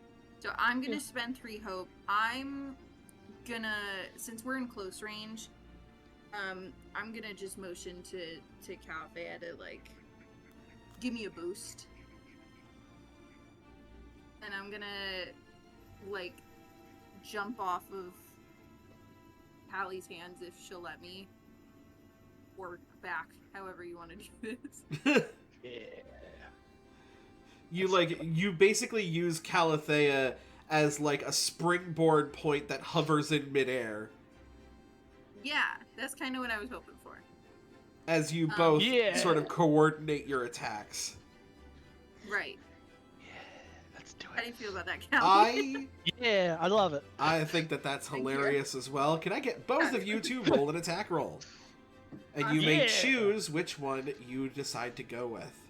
So I'm gonna spend 3 hope. I'm gonna, since we're in close range, I'm gonna just motion to Calfea to like give me a boost, and I'm gonna like jump off of Hallie's hands if she'll let me, or back, however you want to do this. Yeah. You basically use Calathea as like a springboard point that hovers in midair Yeah, that's kind of what I was hoping for. as you both Yeah. sort of coordinate your attacks. Right. Yeah, let's do How do you it. feel about that, Callie? Yeah, I love it. I think that that's Thank you. hilarious as well. Can I get both of you to roll an attack roll? And you may Yeah. choose which one you decide to go with.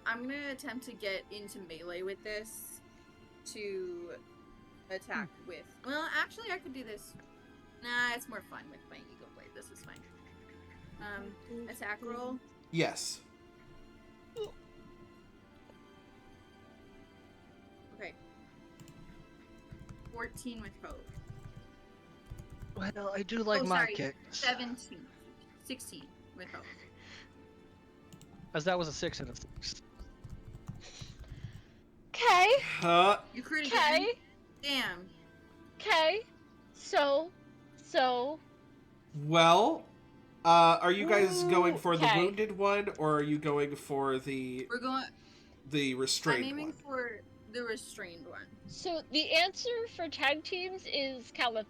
I'm gonna attempt to get into melee with this to attack with. Well, actually, I could do this. Nah, it's more fun with my Eagle Blade. This is fine. Attack roll. Yes. Okay. 14 with hope. Well, I do like Oh, my sorry. kicks. 17. 16 with hope. As that was a 6 and a 6. Okay. You crit again? Okay. Damn. Okay. So. Well, are you guys going for the Okay. wounded one, or are you going for the We're going. I'm restrained aiming one? for the restrained one. So the answer for tag teams is Calathea.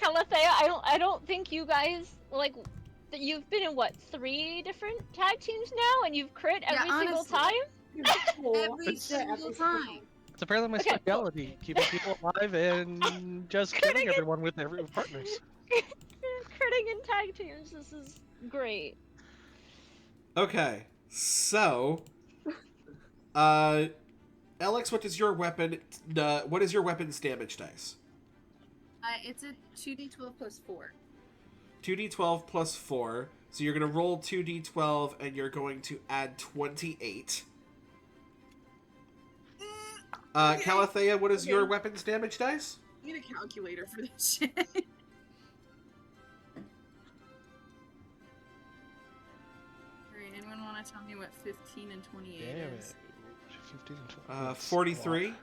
I don't think you guys like. You've been in what 3 different tag teams now, and you've crit Yeah, every single honestly. time. Every single time. It's apparently my Okay, cool. specialty, keeping people alive and just killing everyone with every partners. Critting in tag teams. This is great. Okay, so, Alex, what is your weapon's damage dice? It's a 2d12 plus 4. 2d12 plus 4. So you're going to roll 2d12 and you're going to add 28. Okay. Calathea, what is your Okay. weapon's damage dice? I need a calculator for this shit. Alright, anyone want to tell me what 15 and 28 Damn is? it. 15 and 20. 43.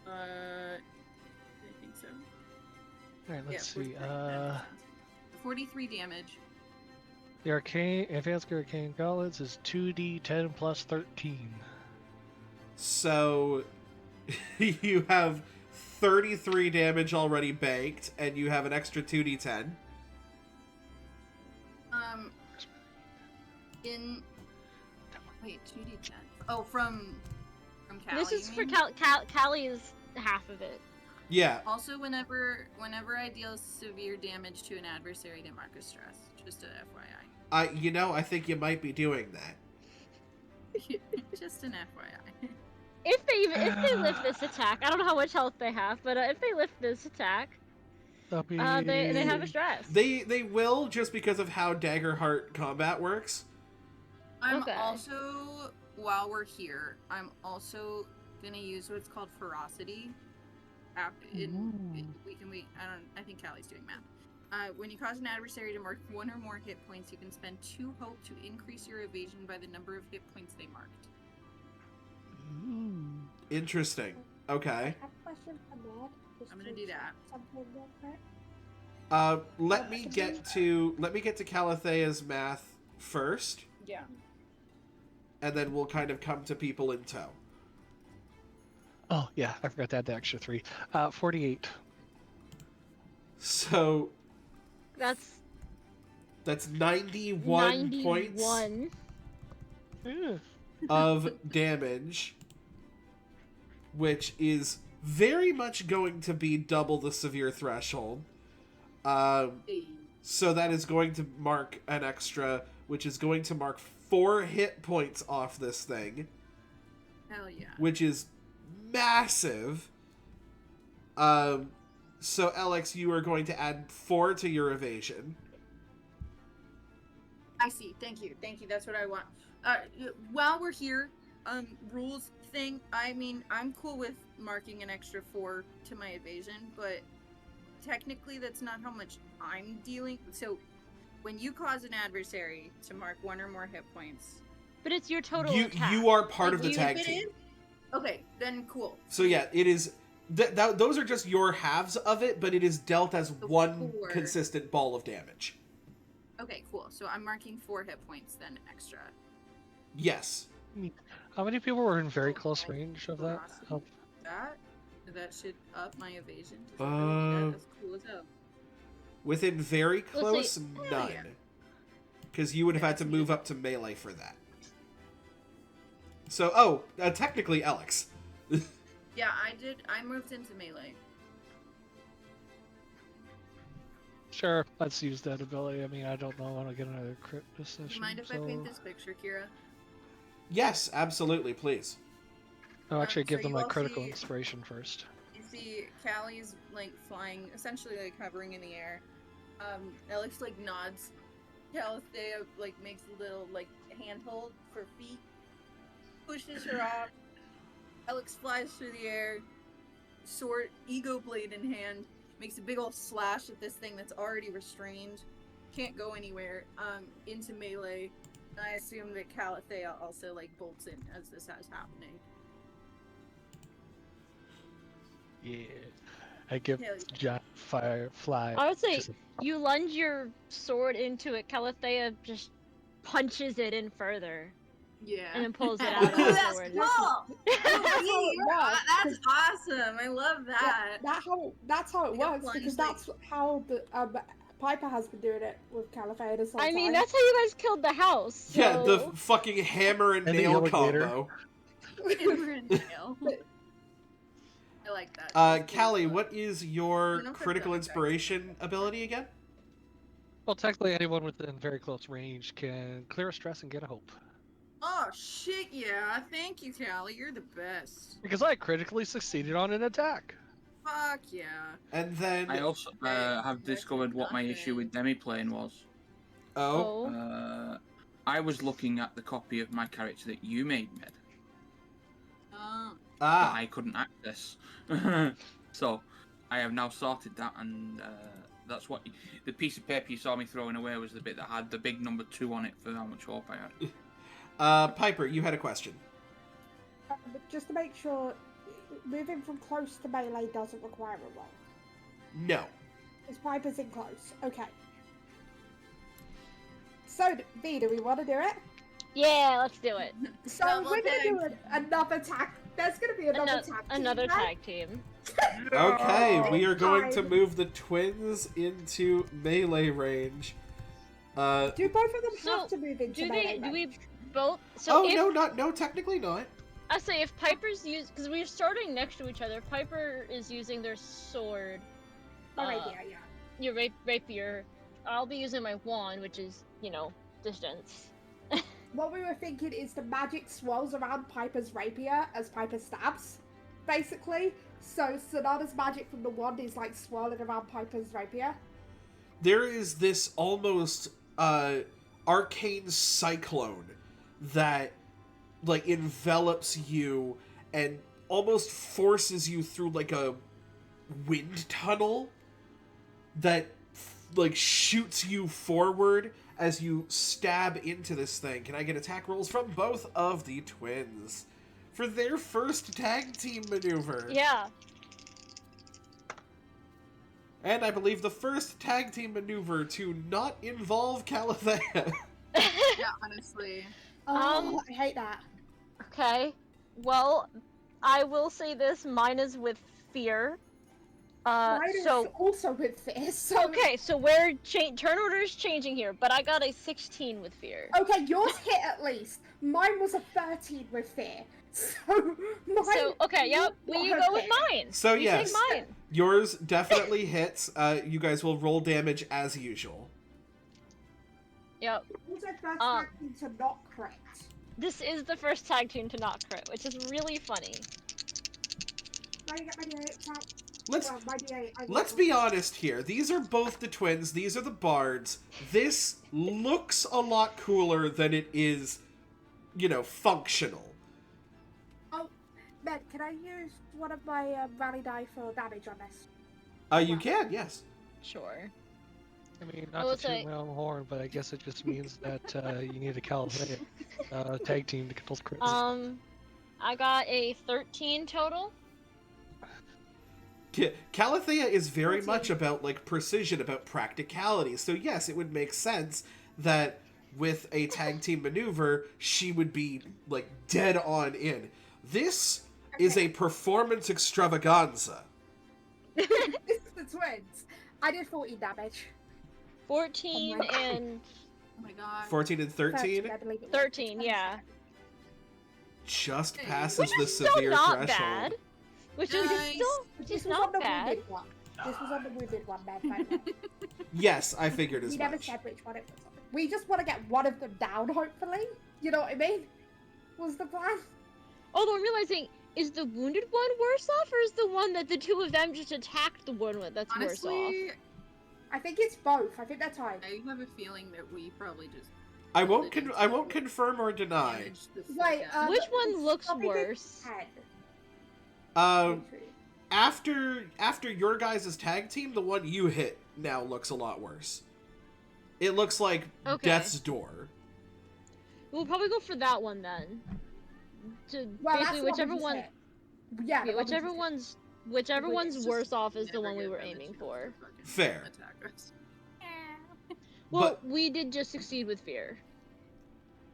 I think so. Alright, let's see. 43 damage. The advanced arcane gauntlets is 2d10 plus 13. So you have 33 damage already banked, and you have an extra 2d10. Wait, 2d10. Oh, from Callie. This is you for mean? Callie's half of it. Yeah. Also, whenever I deal severe damage to an adversary, they mark a stress. Just a FYI. I think you might be doing that. Just an FYI. If they lift this attack, I don't know how much health they have, but if they lift this attack, they have a stress. They will, just because of how Daggerheart combat works. I'm Okay. also, while we're here, I'm also gonna use what's called ferocity. I think Callie's doing math. When you cause an adversary to mark 1 or more hit points, you can spend 2 hope to increase your evasion by the number of hit points they marked. Interesting. Okay. I have a question for Ned. Just I'm gonna to do that. check something real quick. Let me get to Calathea's math first, Yeah. and then we'll kind of come to people in tow. Oh, yeah, I forgot to add the extra 3. 48. So That's 91 points 91. of damage, which is very much going to be double the severe threshold. So that is going to mark an extra, which is going to mark 4 hit points off this thing, Hell yeah. which is massive. So Alex, you are going to add 4 to your evasion. I see. Thank you. That's what I want. While we're here, rules thing. I mean, I'm cool with marking an extra 4 to my evasion, but technically that's not how much I'm dealing. So, when you cause an adversary to mark 1 or more hit points, But it's your total You attack. you are part Like, of the you- tag if it team. is, okay, then cool. So yeah, it is. Those are just your halves of it, but it is dealt as So one 4. consistent ball of damage. Okay, cool. So I'm marking 4 hit points then extra. Yes. How many people were in very close range of that? Ferocity. That should up my evasion. Uh, That's cool as hell. Within very Let's close, see. none. yeah. Because you would have had to move up to melee for that. So, technically, Alex. Yeah, I did. I moved into melee. Sure, let's use that ability. I mean, I don't know when I'll get another crit this Do session. you mind if I paint this picture, Kira? Yes, absolutely, please. I'll actually so give them you my all critical see- inspiration first. You see Callie's like flying, essentially like hovering in the air. Alex like nods. Calathea like makes a little like handhold for feet, pushes her off. Alex flies through the air, sword, ego blade in hand, makes a big old slash at this thing that's already restrained, can't go anywhere. Into melee. I assume that Calathea also like bolts in as this is happening. Yeah. I give Hell yeah. giant firefly. I would say just a- you lunge your sword into it. Calathea just punches it in further Yeah. and then pulls it Ooh, out of the that's sword. cool! works, That's awesome! I love that. That's how it Like a works, because plunge, that's how the Piper has been doing it with Calathea this whole I mean, time. that's how you guys killed the house. Yeah, the so- fucking hammer and And the nail alligator. combo. Hammer and nail. I like that. That's cool. Callie, what is your Enough of critical that, inspiration ability again? Well, technically, anyone within very close range can clear a stress and get a hope. Oh shit, yeah. Thank you, Callie. You're the best. Because I critically succeeded on an attack. Fuck yeah. And then I also have discovered what my issue with Demiplane was. oh, I was looking at the copy of my character that you made, Med. Oh. ah, I couldn't access. So, I have now sorted that, and that's what the piece of paper you saw me throwing away was the bit that had the big number 2 on it for how much hope I had. Piper, you had a question. But just to make sure, moving from close to melee doesn't require a roll. No. Because Piper's in close. Okay. So, V, do we want to do it? Yeah, let's do it. So Double we're going to do tag. another tag. There's going to be another tag team, Another right? tag team. Okay, we are going to Fine. move the twins into melee range. Do both of them So, have to move into Do melee we range? both? So Oh if no, technically not. I say if Piper's because we're starting next to each other, Piper is using their sword. Oh, rapier, yeah. Your rapier. I'll be using my wand, which is distance. What we were thinking is the magic swirls around Piper's rapier as Piper stabs, basically. So Sonata's magic from the wand is like swirling around Piper's rapier. There is this almost arcane cyclone that like envelops you and almost forces you through like a wind tunnel that like shoots you forward as you stab into this thing. Can I get attack rolls from both of the twins for their first tag team maneuver? Yeah. And I believe the first tag team maneuver to not involve Calathea. Yeah, honestly. Oh, I hate that. Okay. Well, I will say this. Mine is with fear. Mine is So also with fear, so... okay. So we're turn order is changing here, but I got a 16 with fear. Okay, yours hit at least. Mine was a 13 with fear. So, mine... So okay, yep. Well, you go with mine. So You yes, take mine. yours definitely hits. You guys will roll damage as usual. Yep. Also first tag team to not crit. This is the first tag team to not crit, which is really funny. Now you get my D8 out. Let's Well, my D8, I let's be honest here. These are both the twins. These are the bards. This looks a lot cooler than it is, functional. Ben, can I use one of my rally die for damage on this? You can, yes. Sure. I mean, I not would to say- toot my own horn, but I guess it just means that you need a Calathea tag team to kill crits. I got a 13 total. Calathea is very 14. much about like precision, about practicality. So yes, it would make sense that with a tag team maneuver, she would be like dead on in. This is a performance extravaganza. This is the twins. I did 14 damage. 14 Oh my God. and Oh my god. 14 and 13 I believe it was. 13, yeah. just Which passes Which the is still severe not threshold. bad. Which is Nice. still This just was on not the bad. wounded one. This was on the wounded one, man. Yes, I figured as We never much. said which one it was on. We just want to get one of them down, hopefully. You know what I mean? Was the plan. Although I'm realizing, is the wounded one worse off, or is the one that the two of them just attacked the one with that's worse off? Honestly, I think it's both. I think they're tied. I have a feeling that we probably just I won't confirm or deny. damaged the fuck Wait, out. Which it's one looks probably the worse? 10. After your guys' tag team, the one you hit now looks a lot worse. It looks like Okay. Death's Door. We'll probably go for that one then. To Well, basically that's the whichever we just one, hit. Yeah, the one we whichever just hit. whichever Wait, one's It's worse just off is the never one we get were them to aiming choose for. to fucking Fair. attack us. Well, we did just succeed with fear.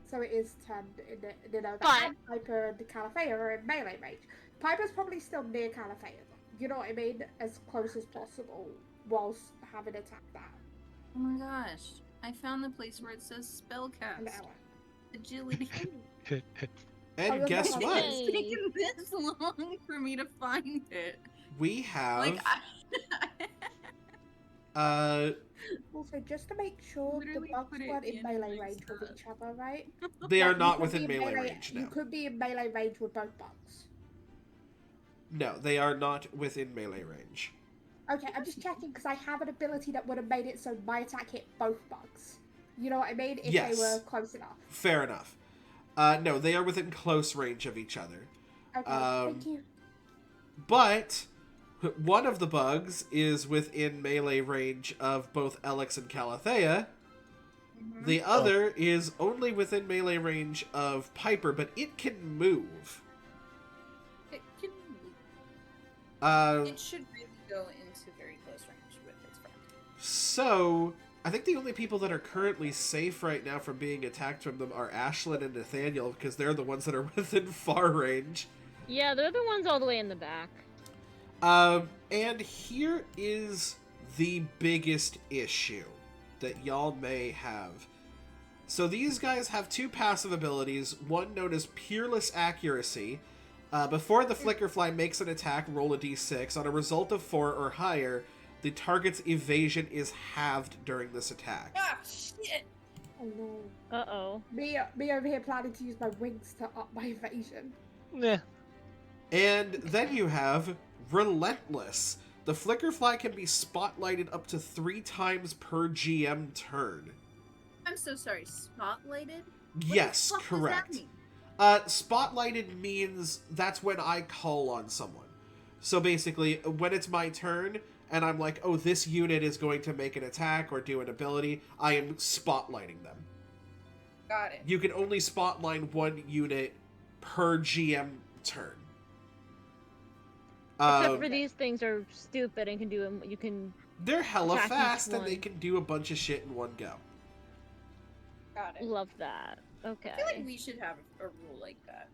So it is turned in the But- Piper and Calathea are in melee range. Piper's probably still near Calathea. You know what I mean? As close as possible whilst having attacked that. Oh my gosh. I found the place where it says spellcast. Hello. Agility. And Oh, guess that's what? nice. It's taken this long for me to find it. We have Like, Also, just to make sure, the Literally bugs put it weren't in in melee my range with stuff. each other, right? they are Like, you not could within be in melee range You now. could be in melee range with both bugs. No, they are not within melee range. Okay, I'm just checking because I have an ability that would have made it so my attack hit both bugs. You know what I mean? If Yes. they were close enough. Fair enough. No, they are within close range of each other. Okay, thank you. But one of the bugs is within melee range of both Alex and Calathea. Mhm. The other is only within melee range of Piper, but it can move. It can. Uh, It should really go into very close range with its friend. so, I think the only people that are currently safe right now from being attacked from them are Ashlyn and Nathaniel, because they're the ones that are within far range. Yeah, they're the ones all the way in the back. And here is the biggest issue that y'all may have. So these guys have two passive abilities, one known as Peerless Accuracy. Before the Flickerfly makes an attack, roll a d6. On a result of 4 or higher, the target's evasion is halved during this attack. Ah, shit! Oh no. Uh-oh. Me over here planning to use my wings to up my evasion. Nah. And then you have Relentless. The Flickerfly can be spotlighted up to 3 times per GM turn. I'm so sorry. Spotlighted? Yes, What the fuck correct. Does that mean? Spotlighted means that's when I call on someone. So basically, when it's my turn, and I'm like, oh, this unit is going to make an attack or do an ability, I am spotlighting them. Got it. You can only spotlight one unit per GM turn. Except for these things are stupid and can do them. You can. They're hella attack each fast, and they one. can do a bunch of shit in one go. Got it. Love that. Okay. I feel like we should have a rule like that.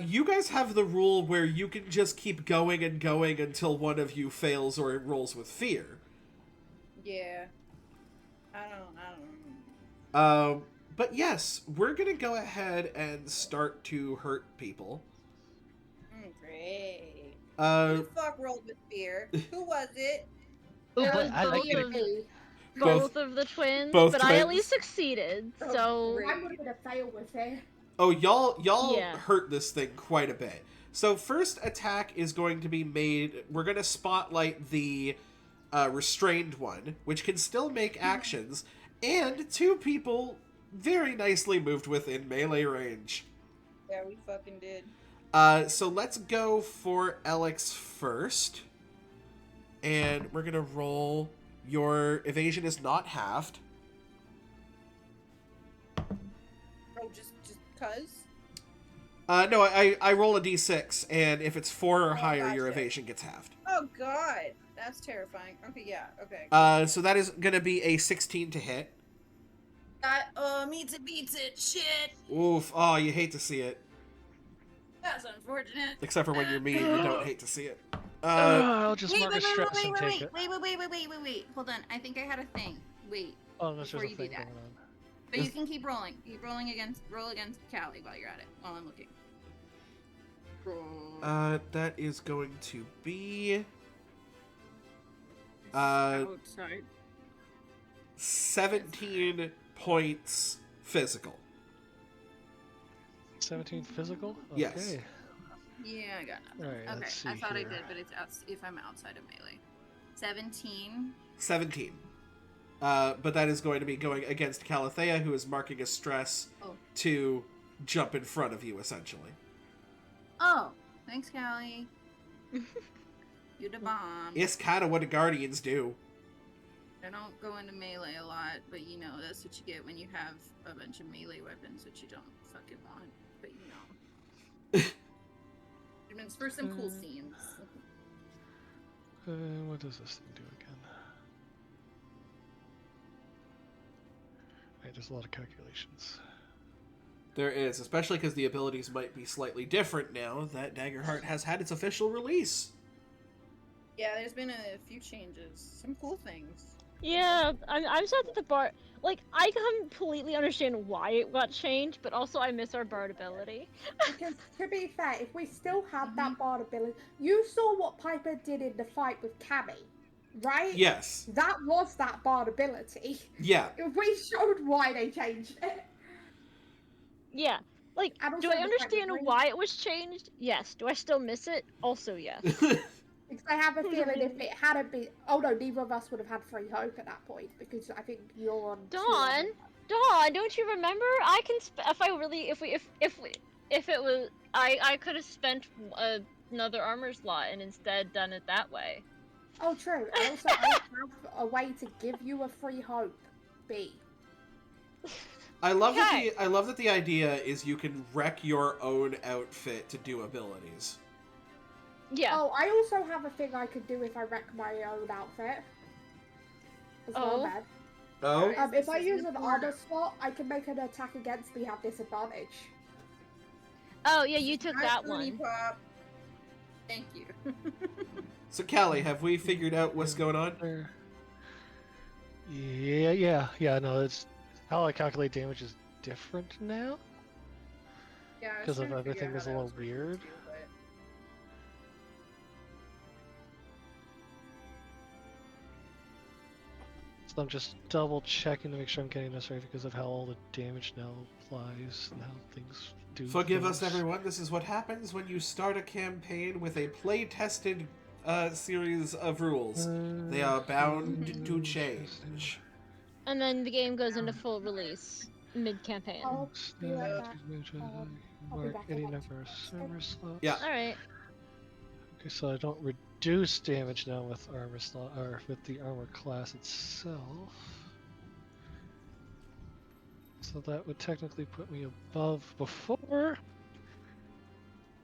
You guys have the rule where you can just keep going and going until one of you fails or rolls with fear. Yeah. I don't. But yes, we're gonna go ahead and start to hurt people. Great. Uh, Who the fuck rolled with fear? Who was it? Oh, It but was I like both it. of- Me. Both of the twins, both but I at twins. least succeeded. So great. I would have been a fail with it. Oh, y'all Yeah. hurt this thing quite a bit. So first attack is going to be made. We're gonna spotlight the restrained one, which can still make actions, and 2 people very nicely moved within melee range. Yeah, we fucking did. So let's go for Alex first, and we're gonna roll. Your evasion is not halved. Oh, just cuz? No, I roll a d6, and if it's 4 or Oh, higher, your gotcha. evasion gets halved. Oh god, that's terrifying. Okay, yeah, okay. So that is gonna be a 16 to hit. That meets it. Shit. Oof! Oh, you hate to see it. That's unfortunate. Except for when you're me, you don't hate to see it. I'll just mark a stress and take it. Wait. Hold on. I think I had a thing. Wait. Oh, that's Before just a you do thing that. going on. But Is- you can keep rolling. Roll against Callie while you're at it. While I'm looking. Roll. That is going to be Outside. 17 points physical. 17 physical? Yes. Okay. Yeah, I got nothing. Alright, Okay, let's see I thought here. I did, but it's if I'm outside of melee. 17. 17. But that is going to be going against Calathea, who is marking a stress Oh. to jump in front of you, essentially. Oh, thanks, Callie. You the bomb. It's kind of what the Guardians do. I don't go into melee a lot, but you know, that's what you get when you have a bunch of melee weapons that you don't fucking want. But you know. It's for some cool scenes. What does this thing do again? Right, there's a lot of calculations. There is, especially because the abilities might be slightly different now that Daggerheart has had its official release. Yeah, there's been a few changes. Some cool things. Yeah, I'm sad that the bar. Like, I completely understand why it got changed, but also I miss our bard ability. Because to be fair, if we still had Mm-hmm. that bard ability, you saw what Piper did in the fight with Cammy, right? Yes. That was that bard ability. Yeah. We showed why they changed it. Yeah. Like, And do also I the fact that understand why it was changed? Yes. Do I still miss it? Also, yes. Because I have a feeling if it hadn't been, oh no, neither of us would have had free hope at that point because I think you're on. Dawn, Dawn, don't you remember? I can if I really, if it was, I could have spent another armor slot and instead done it that way. Oh, true. And also, I have a way to give you a free hope. B. I love that Okay. I love that the idea is you can wreck your own outfit to do abilities. Yeah. Oh, I also have a thing I could do if I wreck my own outfit. As well, Oh. man. Oh? If I This use isn't an a armor porno. slot, I can make an attack against me have disadvantage. Oh yeah, you This is took not that Booty one. Pop. Thank you. So, Callie, have we figured out what's going on? Yeah. No, it's how I calculate damage is different now. Yeah, I was Because of trying to figure everything out is how a that little was working weird. too, but- So I'm just double checking to make sure I'm getting this right because of how all the damage now applies and how things do. Forgive us, things. everyone. This is what happens when you start a campaign with a play-tested series of rules. They are bound to change. And then the game goes into full release mid-campaign. Oh, be right back. I'll be Mark back in any like number of 2 armor seconds. slots. Yeah. All right. Okay, so I don't reduce damage now with armor slot or with the armor class itself. So that would technically put me above before.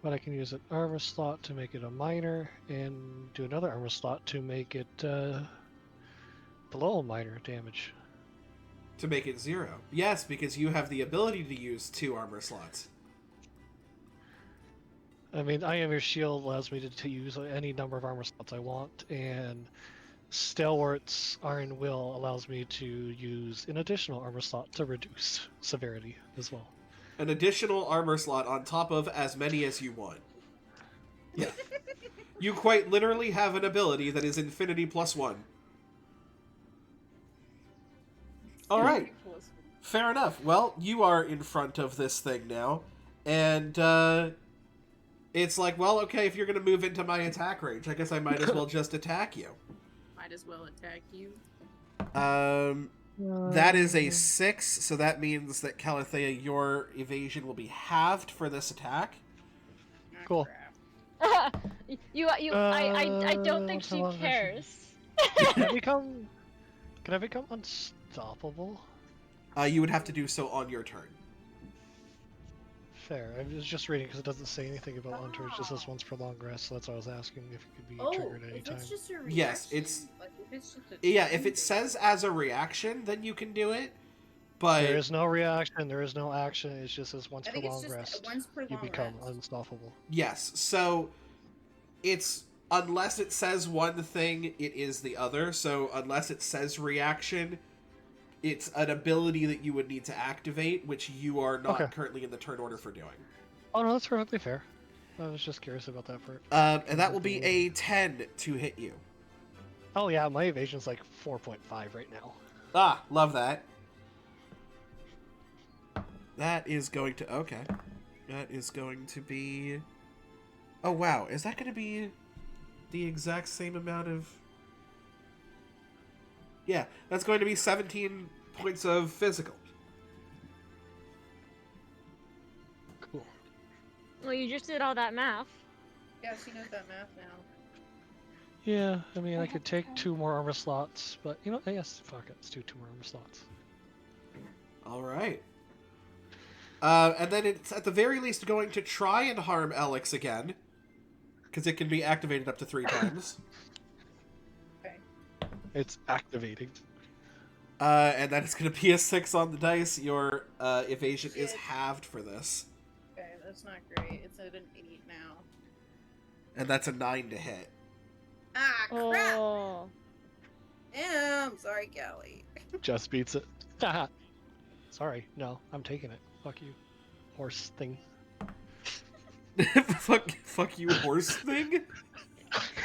But I can use an armor slot to make it a minor and do another armor slot to make it below minor damage. To make it 0. Yes, because you have the ability to use 2 armor slots. I mean, I Am Your Shield allows me to use any number of armor slots I want, and Stalwart's Iron Will allows me to use an additional armor slot to reduce severity as well. An additional armor slot on top of as many as you want. Yeah. You quite literally have an ability that is infinity +1. Alright. Fair enough. Well, you are in front of this thing now. And, it's like, well, okay, if you're going to move into my attack range, I guess I might as well just attack you. Might as well attack you. That is a 6, so that means that, Calathea, your evasion will be halved for this attack. Ah, Cool. crap. I don't think she how long is she? cares. Can I become unstoppable? You would have to do so on your turn. Fair. I was just reading because it doesn't say anything about on turn. It just says once per long rest, so that's why I was asking if it could be Oh, triggered at any if time. it's just a reaction, Yes, it's- like if it's just a Yeah, if it says as a reaction, then you can do it. But There is no reaction, there is no action, it just says once I per think it's long just rest. once per You long become rest. unstoppable. yes, so it's unless it says one thing, it is the other. So unless it says reaction, it's an ability that you would need to activate, which you are not Okay. currently in the turn order for doing. Oh no, that's perfectly fair. I was just curious about that part. And that will be a 10 to hit you. Oh yeah, my evasion's like 4.5 right now. Ah, love that. That is going to... Okay. That is going to be... Oh, wow. Is that going to be the exact same amount of... Yeah, that's going to be 17 points of physical. Cool. Well, you just did all that math. Yeah, she knows that math now. Yeah, I mean I could take 2 more armor slots, but you know, yes, fuck it, let's do 2 more armor slots. All right. And then it's at the very least going to try and harm Alex again. Because it can be activated up to 3 times. Okay. It's activating. And then it's going to be a 6 on the dice. Your evasion is Shit. halved for this. Okay, that's not great. It's at an 8 now. And that's a 9 to hit. Ah, crap! Oh. Yeah, I'm sorry, Callie. Just beats it. Sorry, no, I'm taking it. Fuck you, horse thing. fuck you, horse thing.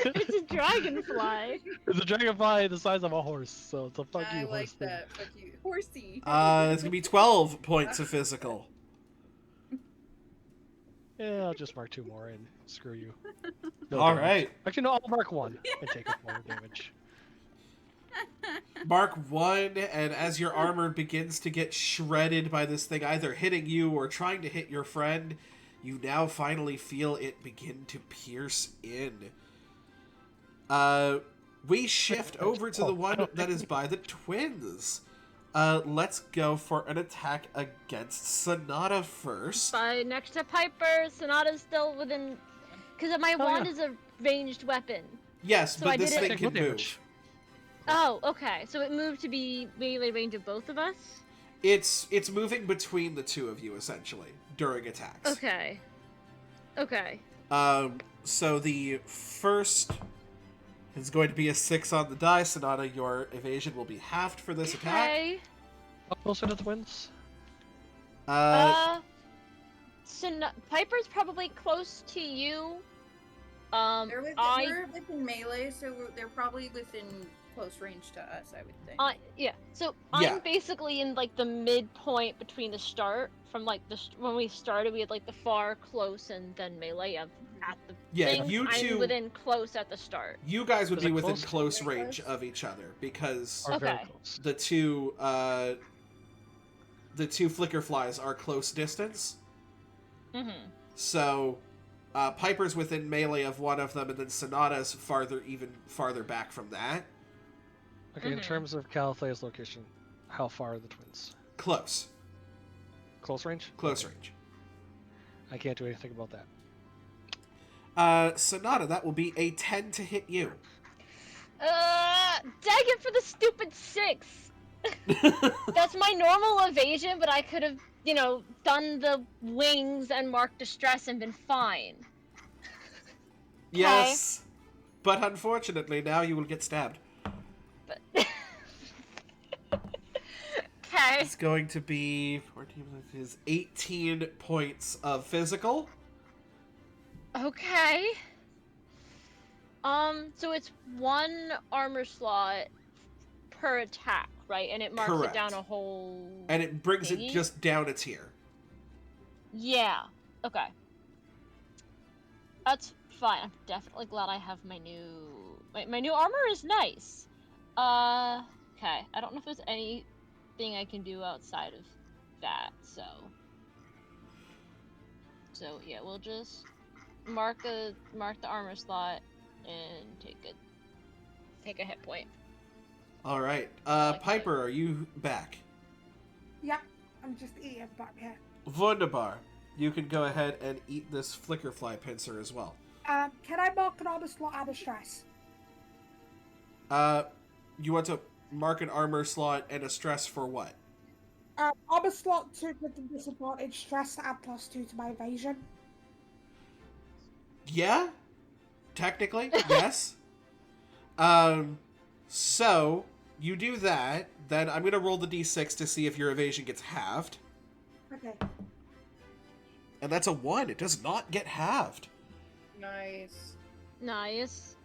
It's a dragonfly. It's a dragonfly the size of a horse, so it's a fuck I you, horse like thing. that. Fuck you, horsey. It's gonna be 12 points of physical. Yeah, I'll just mark 2 more and screw you. No All damage. right, Actually, no, I'll mark 1 and take a 4 damage. mark 1, and as your armor begins to get shredded by this thing either hitting you or trying to hit your friend, you now finally feel it begin to pierce in. We shift over to the one that is by the twins. Let's go for an attack against Sonata first. By next to Piper, Sonata's still within. Because my wand is a ranged weapon. Yes, So but I this did it- thing can move. Damage. Oh, okay. So it moved to be melee range of both of us? It's moving between the two of you essentially during attacks. Okay. Okay. So the first is going to be a 6 on the die. Sonata, your evasion will be halved for this attack. Okay. How close are the twins? Piper's probably close to you. They're we're within melee, so they're probably within close range to us, I would think. Yeah. So Yeah. I'm basically in like the midpoint between the start from like when we started, we had like the far, close, and then melee at the Yeah, thing. you two- I'm within close at the start. You guys would Is be it within close? close Very range close? of each other because Are very Okay. close. the two Flickerflies are close distance. Mm-hmm. So Piper's within melee of one of them, and then Sonata's even farther back from that. Okay, in Mhm. terms of Calithea's location, how far are the twins? Close. Close range? Close Okay. range. I can't do anything about that. Sonata, that will be a 10 to hit you. Dang it for the stupid 6! That's my normal evasion, but I could have, done the wings and marked distress and been fine. Yes. But unfortunately, now you will get stabbed. But... Okay. It's going to be 14 is 18 points of physical. Okay. So it's 1 armor slot per attack, right? And it marks Correct. it down a whole... And it brings it thingy? just down a tier. Yeah. Okay. That's fine. I'm definitely glad I have my new... My new armor is nice. Okay. I don't know if there's anything I can do outside of that, so... So, yeah, we'll just mark the armor slot and take a hit point. All right. Like Piper, are you back? Yeah, I'm just eating back here. Wunderbar. You can go ahead and eat this Flickerfly pincer as well. Can I mark an armor slot and a stress? You want to mark an armor slot and a stress for what? Armor slot 2 with the disadvantage, stress to add +2 to my evasion. Yeah? Technically, yes. So, you do that, then I'm going to roll the d6 to see if your evasion gets halved. Okay. And that's a 1. It does not get halved. Nice. Nice.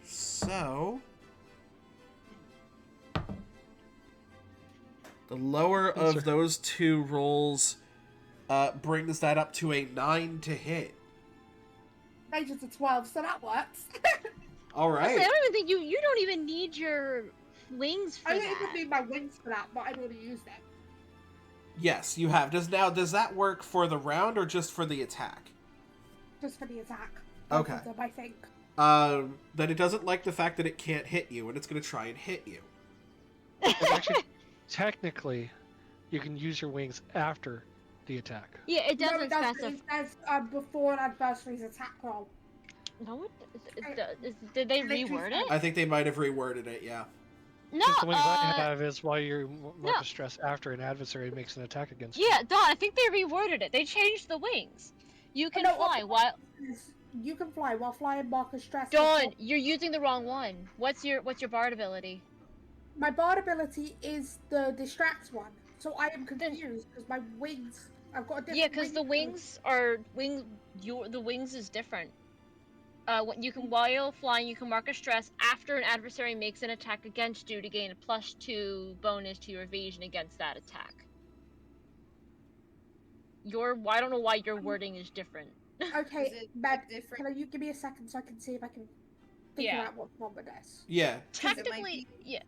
So... the lower of those 2 rolls brings that up to a 9 to hit. Major's a 12, so that works. All I right. don't even think you don't even need your wings for I that. don't even need my wings for that, but I've already used them. Yes, you have. Does that work for the round or just for the attack? Just for the attack. Okay. Both of them, I think. Then it doesn't like the fact that it can't hit you, and it's going to try and hit you. Actually, technically, you can use your wings after the attack. Yeah, it No, doesn't it doesn't. specify. It says before an adversary's attack roll. No, it does. Did they reword it? I think they might have reworded it, yeah. No. The wings I have is while you're mark no. a stress after an adversary makes an attack against you. Yeah, Dawn. I think they reworded it. They changed the wings. You can No, fly while. You can fly while flying marker stress. Dawn, you're using the wrong one. What's your bard ability? my bard ability is the distract one, so I am confused because my wings. I've got a different. Yeah, because the wing wings are the wings is different. While you're flying, you can mark a stress after an adversary makes an attack against you to gain a +2 bonus to your evasion against that attack. I don't know why your wording is different. Okay, Is it Matt, different? can you give me a second so I can see if I can figure Yeah. out what's wrong with this? Yeah. Technically, yeah.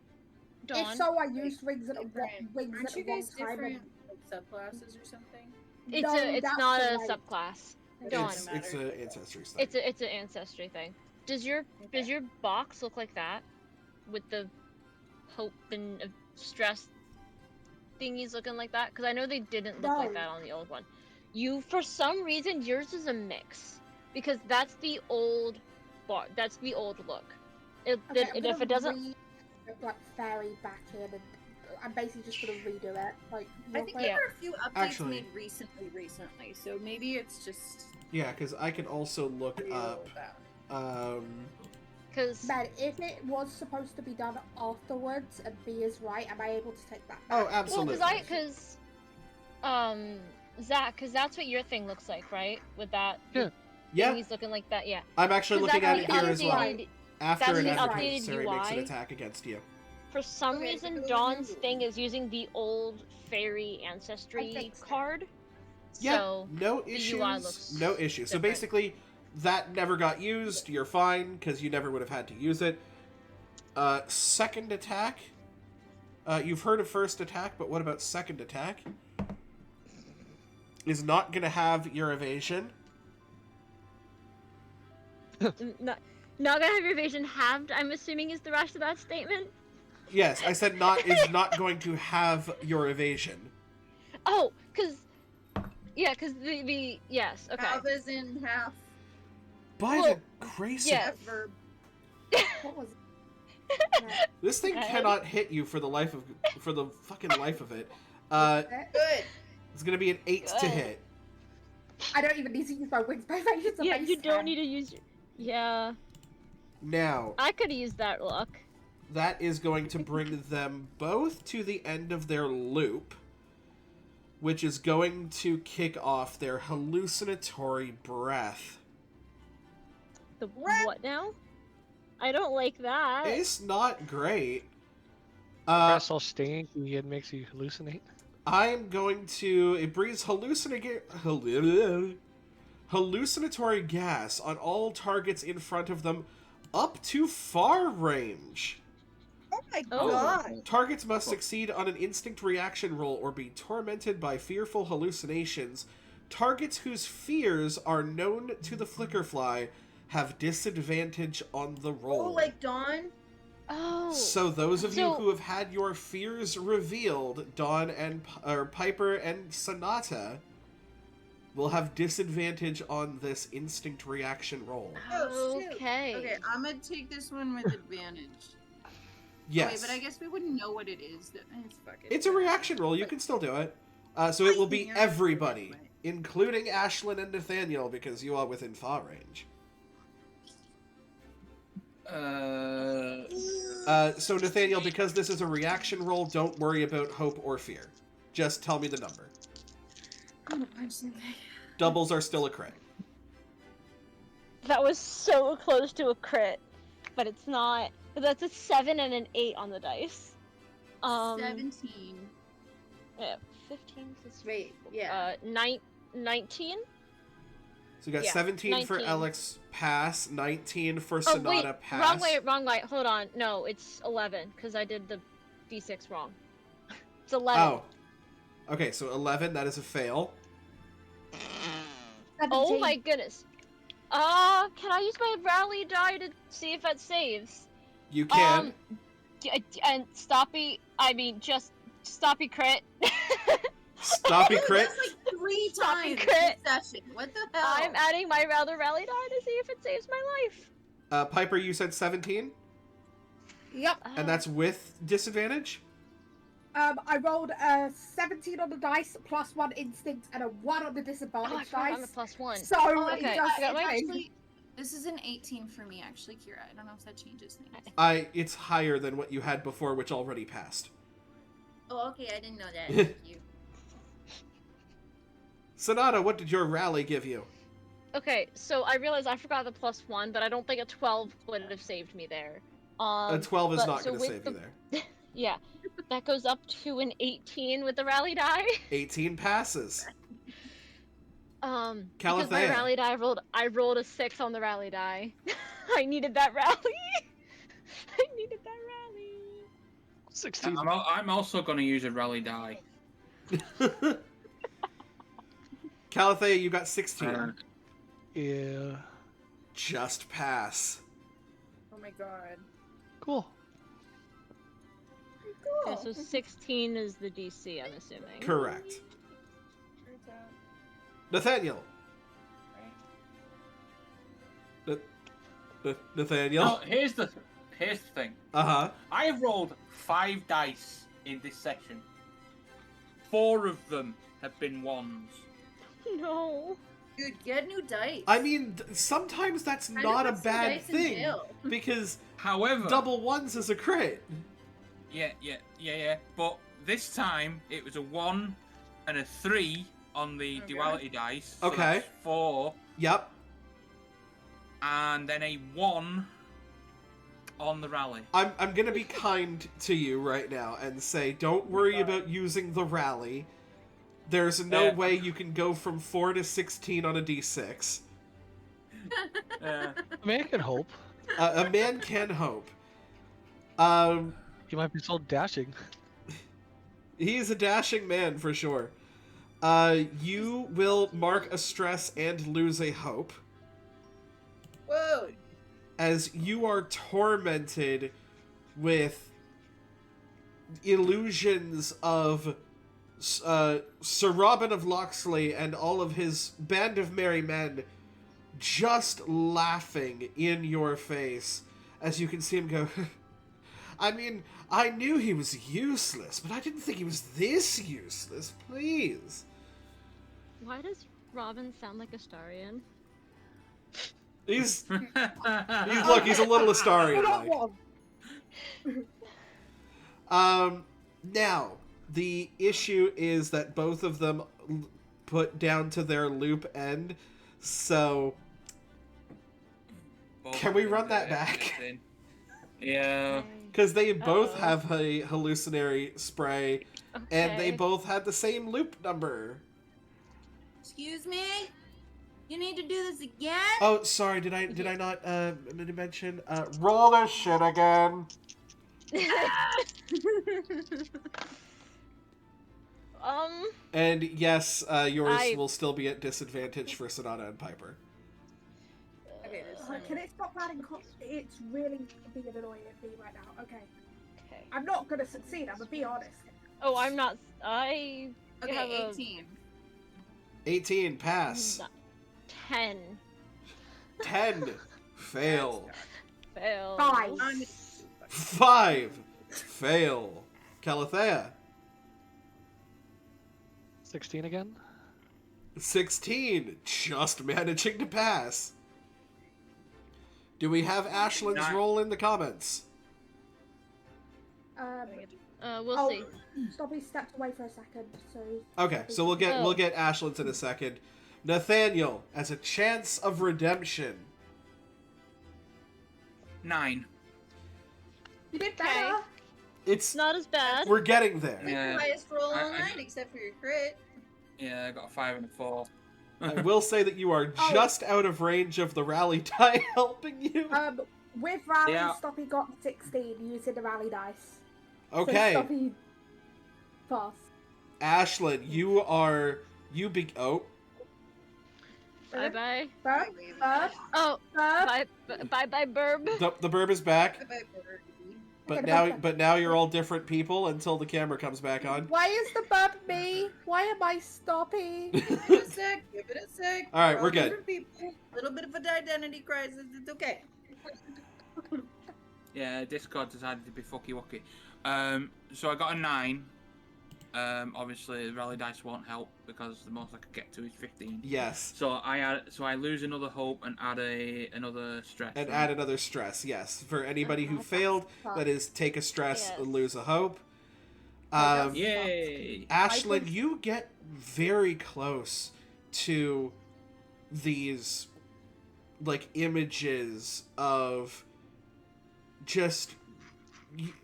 If Dawn. so, I used wings at Different. wings Aren't at you the wrong guys time. different subclasses or something? It's No, it's that's not the a right. subclass. It Dawn. doesn't It's matter. an ancestry thing. It's an ancestry thing. Does your box look like that, with the hope and stress thingies looking like that? Because I know they didn't look like No. that on the old one. For some reason, yours is a mix, because that's the old bar. That's the old look. Okay, And if it doesn't, like fairy back in, and I'm basically just gonna redo it. Like, I think Yeah. there were a few updates Actually- made recently, so maybe it's just Yeah, because I can also look real up. bad. because Man, if it was supposed to be done afterwards and B is right, am I able to take that back? Oh, absolutely. Zach, because that's what your thing looks like, right? With that, Yeah. Yeah, he's looking like that, yeah. I'm actually 'Cause looking that's at it the here as well. updated- After that's an the adversary updated makes an UI. attack against you. For some Okay, reason, so Dawn's remove- thing is using the old fairy I ancestry fixed it. card. Yeah, So no the issues. UI looks No issues. So different. basically, that never got used. You're fine because you never would have had to use it. Second attack. You've heard of first attack, but what about second attack? Is not going to have your evasion. not gonna have your evasion halved, I'm assuming, is the rest of that statement. Yes, I said not is not going to have your evasion. Oh, because the yes, okay. Half is in half. By Well, the grace yeah. of... Verb. What was This thing Okay. cannot hit you for the fucking life of it. it? Good. It's going to be an 8 to Good. hit. I don't even need to use my wings. My wings is a Yeah, base you don't 10. need to use your... Yeah, Now, I could have used that luck. that is going to bring them both to the end of their loop, which is going to kick off their hallucinatory breath. The what now? I don't like that. It's not great. Grass all stinky and makes you hallucinate. I'm going to... It breathes hallucinatory gas on all targets in front of them up to far range. Oh my Oh. god. Targets must succeed on an instinct reaction roll or be tormented by fearful hallucinations. Targets whose fears are known to the Flickerfly have disadvantage on the roll. Oh, like Dawn? Oh. So those of you So- who have had your fears revealed, Dawn and Piper and Sonata, will have disadvantage on this instinct reaction roll. Oh, shoot. Okay. Okay, I'm gonna take this one with advantage. Yes. Oh, wait, but I guess we wouldn't know what it is. It's fuck it. It's a reaction roll. You can still do it. So it will be Yeah. everybody, including Ashlyn and Nathaniel, because you are within far range. So Nathaniel, because this is a reaction roll, don't worry about hope or fear. Just tell me the number. I'm gonna punch something. Doubles are still a crit. That was so close to a crit, but it's not. That's a 7 and an 8 on the dice. 17. Yeah, 15. Wait, yeah. 19. So you got Yeah, 17 for 19. Alex pass, 19 for Oh Sonata wait, pass. wrong way. Hold on. No, it's 11 because I did the d6 wrong. It's 11. Oh. Okay, so 11, that is a fail. Oh 17. my goodness. Can I use my rally die to see if that saves? You can. And Stoppy, just Stoppy crit. Stoppy crit. That's like 3 Stop times crit. this session. What the hell? I'm adding my rather rally die to see if it saves my life. Piper, you said 17? Yep. And that's with disadvantage? I rolled a 17 on the dice, plus 1 instinct, and a 1 on the Oh, I disadvantage forgot I'm a dice. +1. So okay. it does I got my- fine. Actually, This is an 18 for me, actually, Kira. I don't know if that changes things. It's higher than what you had before, which already passed. Oh, okay. I didn't know that. Thank you. Sonata, what did your rally give you? Okay, so I realized I forgot the +1, but I don't think a 12 would have saved me there. A 12 is but- not so going to with save you there. Yeah, that goes up to an 18 with the rally die. 18 passes. Because my Calathea. rally die I rolled a 6 on the rally die. I needed that rally. I needed that rally. 16. I'm also going to use a rally die. Calathea, you got 16. Yeah. Just pass. Oh my god. Cool. Okay, so 16 is the DC, I'm assuming. Correct. Nathaniel. Nathaniel. Now, here's the thing. Uh-huh. I have rolled 5 dice in this session. 4 of them have been 1s. No. Dude, get new dice. I mean, sometimes that's I not know a put some bad dice in thing. jail. Because However, double ones is a crit. yeah. But this time it was a 1 and a 3 on the Okay. duality dice. So Okay. that's 4, Yep. and then a 1 on the rally. I'm gonna be kind to you right now and say, don't worry about using the rally. There's no Yeah. way you can go from 4 to 16 on a d6. Uh, I mean, I can hope. A man can hope. He might be so dashing. He's a dashing man for sure. You will mark a stress and lose a hope, Whoa. as you are tormented with illusions of Sir Robin of Locksley and all of his band of merry men just laughing in your face as you can see him go, I mean, I knew he was useless, but I didn't think he was this useless, please. Why does Robin sound like Astarion? He's look, he's a little Astarion Not like. one. Now, the issue is that both of them put down to their loop end, so can we run that back? Yeah. Because they both Uh-oh. have a hallucinatory spray, and they Okay. both had the same loop number. Excuse me? You need to do this again? Oh, sorry, did I not mention? Roll this shit again. And yes, yours will still be at disadvantage for Sonata and Piper. Okay, this Can it stop adding It's really being annoying at me right now. Okay. Okay. I'm not gonna succeed, I'm gonna be honest. Oh, I'm not. I have Okay, a 18. 18, pass. 10. 10, fail. Fail. 5. 5, fail. Calathea, 16 again? 16, just managing to pass. Do we have Ashland's Nine. roll in the comments? We'll see. Stoppy stepped away for a second, so. Okay, so we'll get Ashland's in a second. Nathaniel, as a chance of redemption. 9. You did Okay. better. It's Not as bad. we're getting there. Yeah. Highest roll all I- night, except for your crit. Yeah, I got a 5 and a 4. I will say that you are just out of range of the rally die helping you. With rally, Yeah. Stoppy got 16 using the rally dice. Okay, So Stoppy fast. Ashland, you be oh Bye bye. Burp, burp, Oh, burp. bye, Burb. the burb is back, Bye-bye, birdie. but now you're all different people until the camera comes back on. Why is the burp me? Why am I Stoppy? Give it a sec. Give it a sec. All right, we're good. Different people. Little bit of an identity crisis. It's okay. Yeah, Discord decided to be fucky wucky. So I got a 9. Obviously, rally dice won't help because the most I could get to is 15. Yes. So I lose another hope and add another stress. And right? add another stress, yes. For anybody who Oh, failed, that's that is take a stress Yes. and lose a hope. that's- Yay! Ashlyn, you get very close to these, like, images of just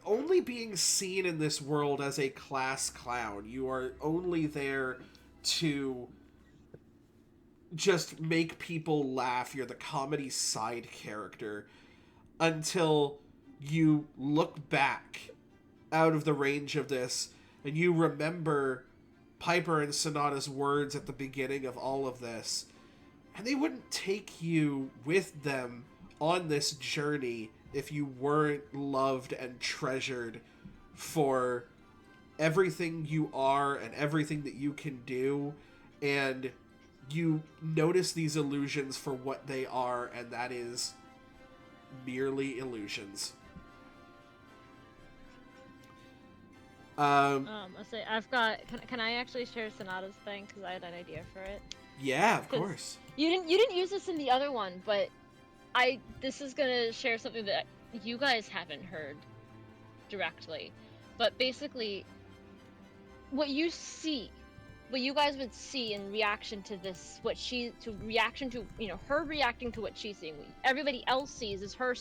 only being seen in this world as a class clown. You are only there to just make people laugh. You're the comedy side character until you look back out of the range of this and you remember Piper and Sonata's words at the beginning of all of this, and they wouldn't take you with them on this journey if you weren't loved and treasured for everything you are and everything that you can do. And you notice these illusions for what they are, and that is merely illusions. I'll say I've got. Can I actually share Sonata's thing because I had an idea for it. Yeah, of 'Cause course. You didn't use this in the other one, but this is gonna share something that you guys haven't heard directly. But basically, what you guys would see in reaction to this, reaction to her reacting to what she's seeing. Everybody else sees is her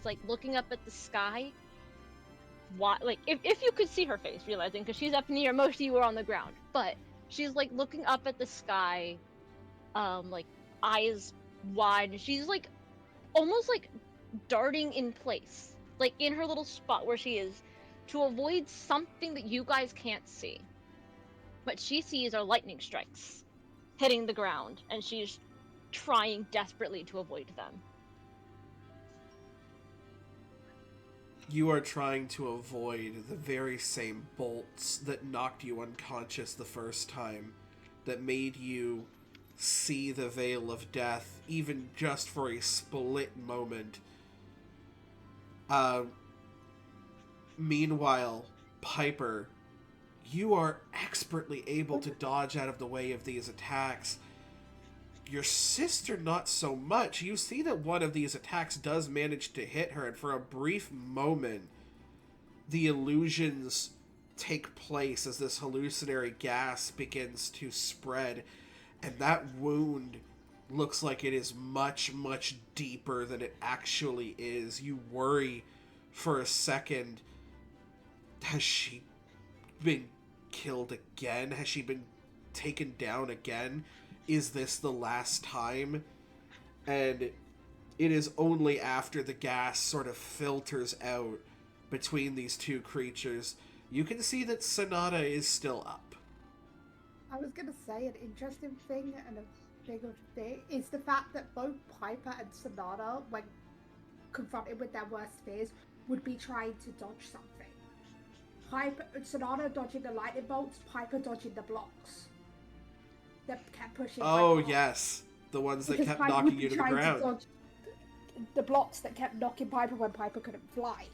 like looking up at the sky. Like if you could see her face, realizing because she's up in the air, most of you are on the ground, but she's like looking up at the sky, like eyes wide, and she's like almost like darting in place, like in her little spot where she is, to avoid something that you guys can't see. What she sees are lightning strikes hitting the ground, and she's trying desperately to avoid them. You are trying to avoid the very same bolts that knocked you unconscious the first time, that made you see the veil of death, even just for a split moment. Meanwhile, Piper, you are expertly able to dodge out of the way of these attacks. Your sister, not so much. You see that one of these attacks does manage to hit her, and for a brief moment, the illusions take place as this hallucinatory gas begins to spread, and that wound looks like it is much, much deeper than it actually is. You worry for a second. Has she been killed again? Has she been taken down again? Is this the last time? And it is only after the gas sort of filters out between these two creatures, you can see that Sonata is still up. I was gonna say an interesting thing and a bigger thing is the fact that both Piper and Sonata, when confronted with their worst fears, would be trying to dodge something. Sonata dodging the lightning bolts, Piper dodging the blocks that kept pushing. Oh, Piper yes. The ones that because kept Piper knocking would you be to the trying ground. dodge the blocks that kept knocking Piper when Piper couldn't fly.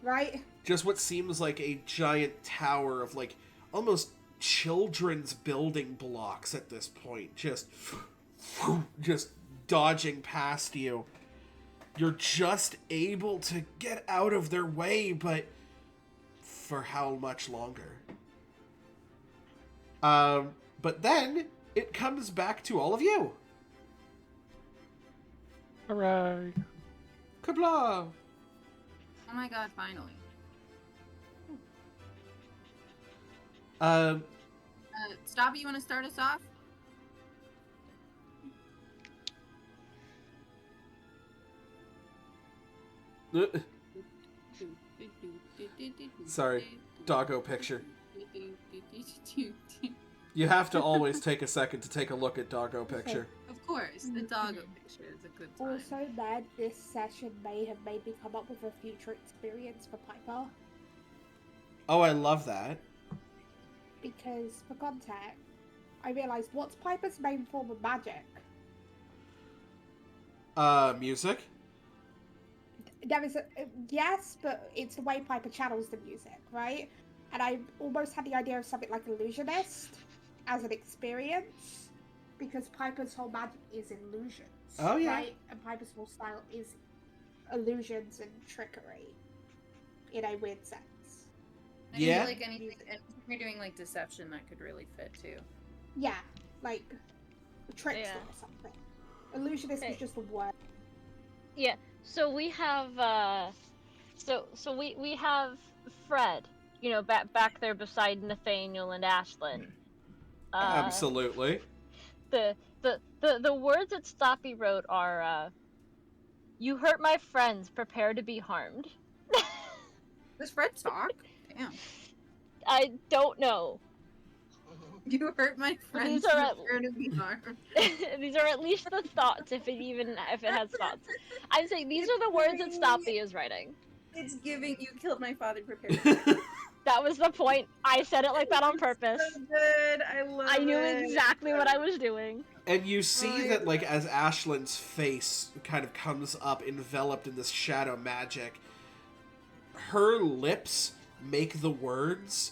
Right? Just what seems like a giant tower of, like, almost children's building blocks at this point. Just dodging past you. You're just able to get out of their way, but for how much longer? But then it comes back to all of you. Hooray! Kabla! Oh my god, finally. Stabby, you want to start us off? Sorry, doggo picture. You have to always take a second to take a look at doggo picture. Of course, the doggo picture is a good time. Also, then, this session may have made me come up with a future experience for Piper. Oh, I love that. Because, for context, I realised what's Piper's main form of magic? Music? There is a... yes, but it's the way Piper channels the music, right? and I almost had the idea of something like illusionist as an experience, because Piper's whole magic is illusions. Oh, yeah. Right? And Piper's whole style is illusions and trickery, in a weird sense. I Yeah. feel like anything, if you're doing like deception, that could really fit too. Yeah, like a trickster Yeah. or something. Illusionist Okay. is just a word. Yeah. So we have we have Fred, you know, back there beside Nathaniel and Ashlyn. Absolutely. The words that Stoppy wrote are "You hurt my friends, prepare to be harmed." Does Fred talk? Damn. I don't know. You hurt my friends. These are at- Prepare to be harmed. These are at least the thoughts, if it has thoughts. I'm saying these are the words that Stoppy is writing. It's giving you killed my father. Prepare to be harmed. That was the point. I said it like that on purpose. So good. I love it. I knew exactly what I was doing. And you see yeah. that, like, as Ashlyn's face kind of comes up, enveloped in this shadow magic, her lips make the words,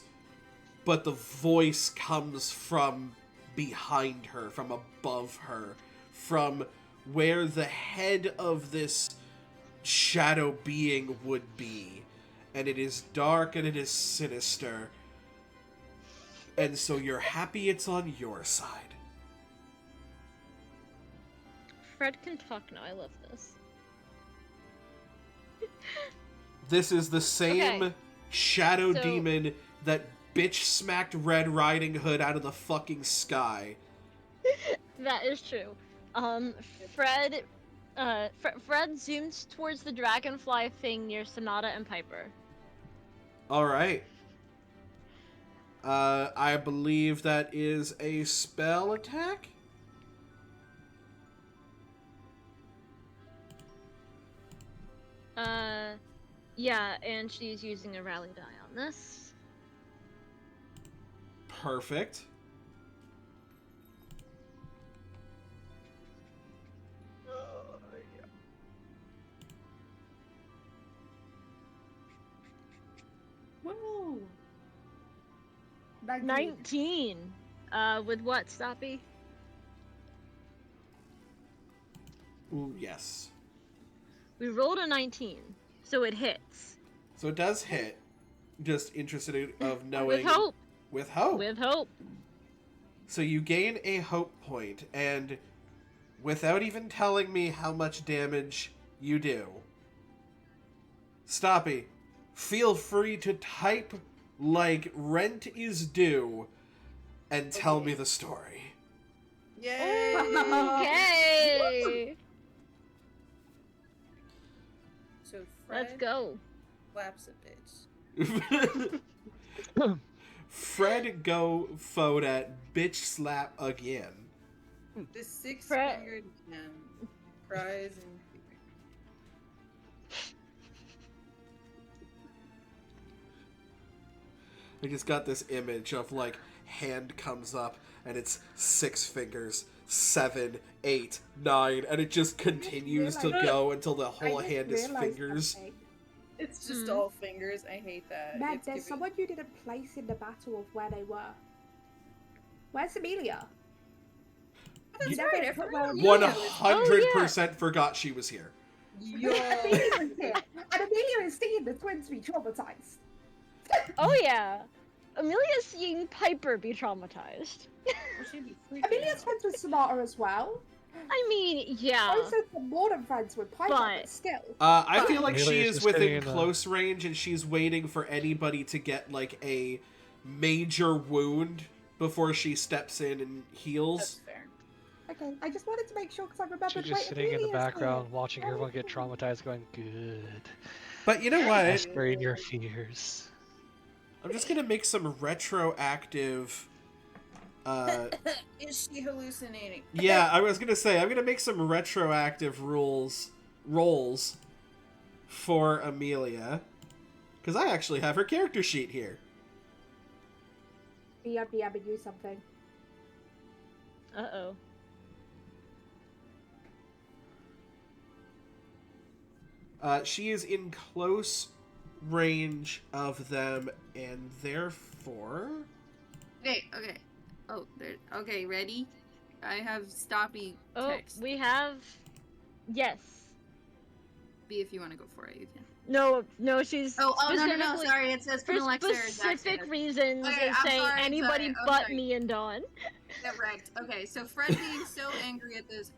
but the voice comes from behind her, from above her, from where the head of this shadow being would be. And it is dark and it is sinister. And so you're happy it's on your side. Fred can talk now. I love this. This is the same Okay. shadow So- demon that bitch smacked Red Riding Hood out of the fucking sky. That is true. Fred zooms towards the dragonfly thing near Sonata and Piper. Alright. I believe that is a spell attack? Yeah, and she's using a rally die on this. Perfect. Woo. 19. With what, Stoppy? Ooh, yes. We rolled a 19, so it hits. So it does hit. Just interested of knowing... With hope. With hope. With hope. So you gain a hope point, and without even telling me how much damage you do, Stoppy, feel free to type like rent is due and tell me the story. Yay! Okay. So Fred Let's go. slaps a bitch. Fred go Fodat bitch slap again. The 6-fingered Fred- man cries and I just got this image of like hand comes up and it's 6 fingers, 7, 8, 9, and it just continues to go until the whole hand is fingers. it's just Hmm. all fingers. I hate that. Meg, It's there's giving- someone you didn't place in the battle of where they were. Where's Amelia? That's You- right. I forgot. Amelia was- 100% forgot she was here. Yo. Amelia's here, and Amelia is seeing the twins be traumatized. Oh yeah. Amelia's seeing Piper be traumatized. She'd be freaking Amelia's out. friends with Sonata as well. I mean, yeah. Also, more than friends with Piper, but But- still. I feel like Really, she it's is just within getting in close range and she's waiting for anybody to get like a major wound before she steps in and That's heals. fair. Okay, I just wanted to make sure because I remembered. She's just wait, sitting in the Amelia's background here. watching everyone get traumatized, going, good. But you know what? Whispering your fears. I'm just gonna make some retroactive. Is she hallucinating? Yeah, I was gonna say I'm gonna make some retroactive rolls for Amelia, because I actually have her character sheet here. BM and do something. Uh-oh. She is in close range of them, and therefore... Okay. Oh, there. Okay, ready? I have Stoppy Oh, text. we have. Yes. B, if you want to go for it, you can. No, she's Oh, no. specifically- Sorry, it says For Alexa or specific Jackson. reasons, Okay, is I'm saying sorry, anybody sorry, but sorry. me and Dawn. Get wrecked. Okay, so Fred being so angry at this.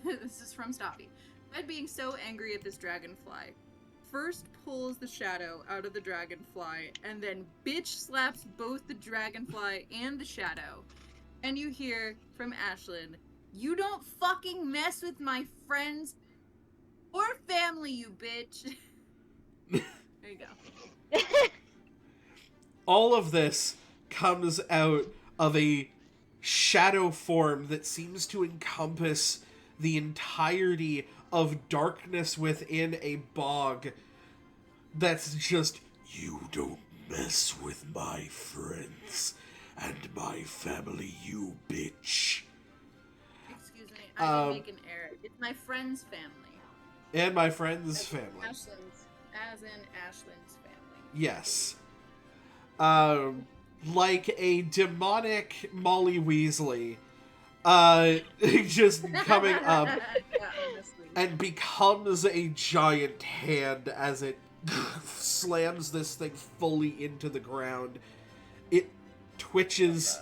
This is from Stoppy. Fred being so angry at this dragonfly, first pulls the shadow out of the dragonfly, and then bitch slaps both the dragonfly and the shadow. And you hear from Ashlyn, "You don't fucking mess with my friends or family, you bitch." There you go. All of this comes out of a shadow form that seems to encompass the entirety of darkness within a bog that's just, "You don't mess with my friends and my family, you bitch." Excuse me, I did make an error. It's my friend's family. And my friend's family. Ashlyn's, as in Ashlyn's family. Yes. Like a demonic Molly Weasley, just coming up Yeah, honestly. and becomes a giant hand as it slams this thing fully into the ground. It twitches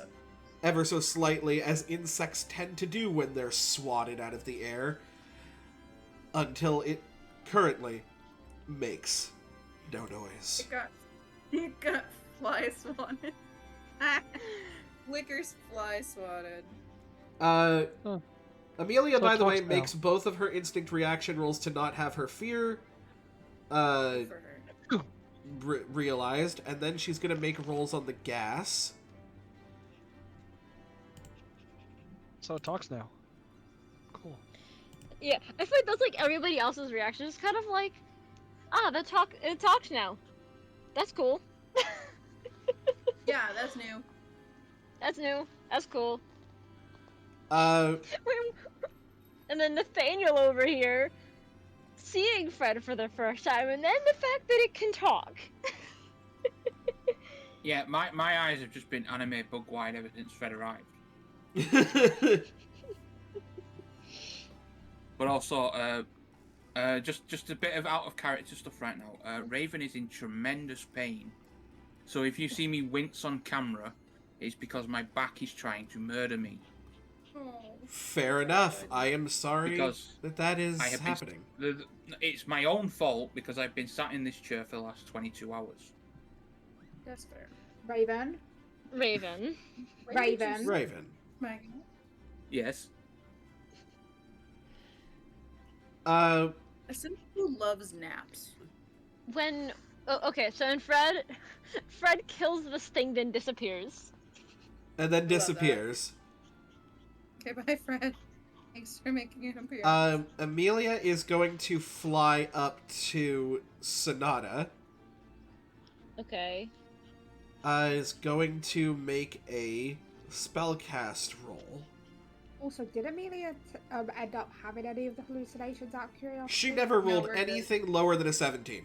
ever so slightly, as insects tend to do when they're swatted out of the air, until it currently makes no noise. It got fly swatted. Flicker's fly swatted. Amelia, So by the way, talks now. makes both of her instinct reaction rolls to not have her fear For her. realized, and then she's gonna make rolls on the gas. So it talks now. Cool. Yeah, I feel like that's like everybody else's reaction. It's kind of like, it talks now. That's cool. Yeah, that's new. That's new. That's cool. Uh, And then Nathaniel over here, seeing Fred for the first time, and then the fact that it can talk. Yeah, my eyes have just been anime bug wide ever since Fred arrived. But also, just a bit of out of character stuff right now. Raven is in tremendous pain, so if you see me wince on camera, it's because my back is trying to murder me. fair enough. I am sorry Because that is I have happening. It's my own fault because I've been sat in this chair for the last 22 hours. That's fair. Raven. Raven. Raven. Raven. Yes. As someone who loves naps. When okay, so when Fred kills this thing, then disappears. And then that. disappears. Okay, bye, Fred. Thanks for making an appearance. Amelia is going to fly up to Sonata. Okay. Is going to make a spellcast roll. Also, did Amelia end up having any of the hallucinations out of curiosity? She never rolled we're good. anything lower than a 17.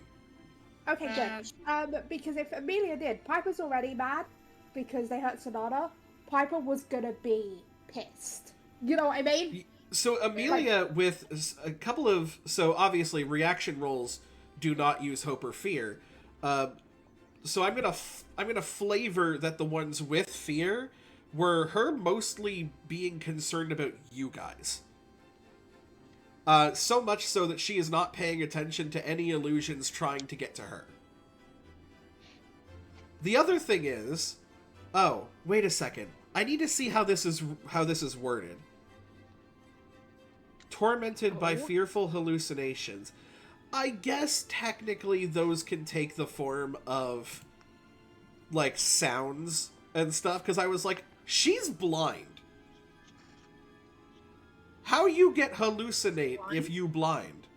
Okay, good. Because if Amelia did, Piper's already mad because they hurt Sonata. Piper was gonna be pissed. You know what I mean? So Amelia, with a couple of... So obviously, reaction rolls do not use hope or fear. So I'm gonna flavor that the ones with fear were her mostly being concerned about you guys. So much so that she is not paying attention to any illusions trying to get to her. The other thing is... Oh, wait a second. I need to see how this is worded. Tormented by fearful hallucinations. I guess technically those can take the form of, like, sounds and stuff, because I was like, she's blind. How you get hallucinate if you blind?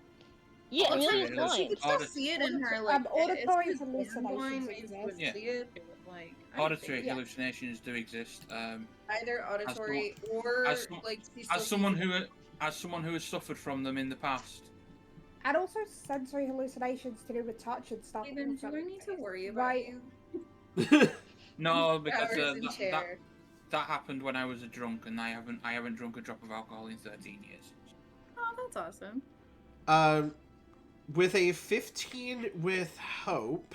Yeah, Oh, Amelia's okay. blind. She could still see it in her, like, auditory it's just hallucinations blind, exist. you wouldn't Yeah. see it, but, like, I Auditory think hallucinations do exist. either auditory or, as some- like, she still As someone sees- who has suffered from them in the past, And also sensory hallucinations to do with touch and stuff. Steven, also do I need to exist. worry about Right. you? No, because Hours in chair. that happened when I was a drunk, and I haven't drunk a drop of alcohol in 13 years. Oh, that's awesome. With a 15 with hope,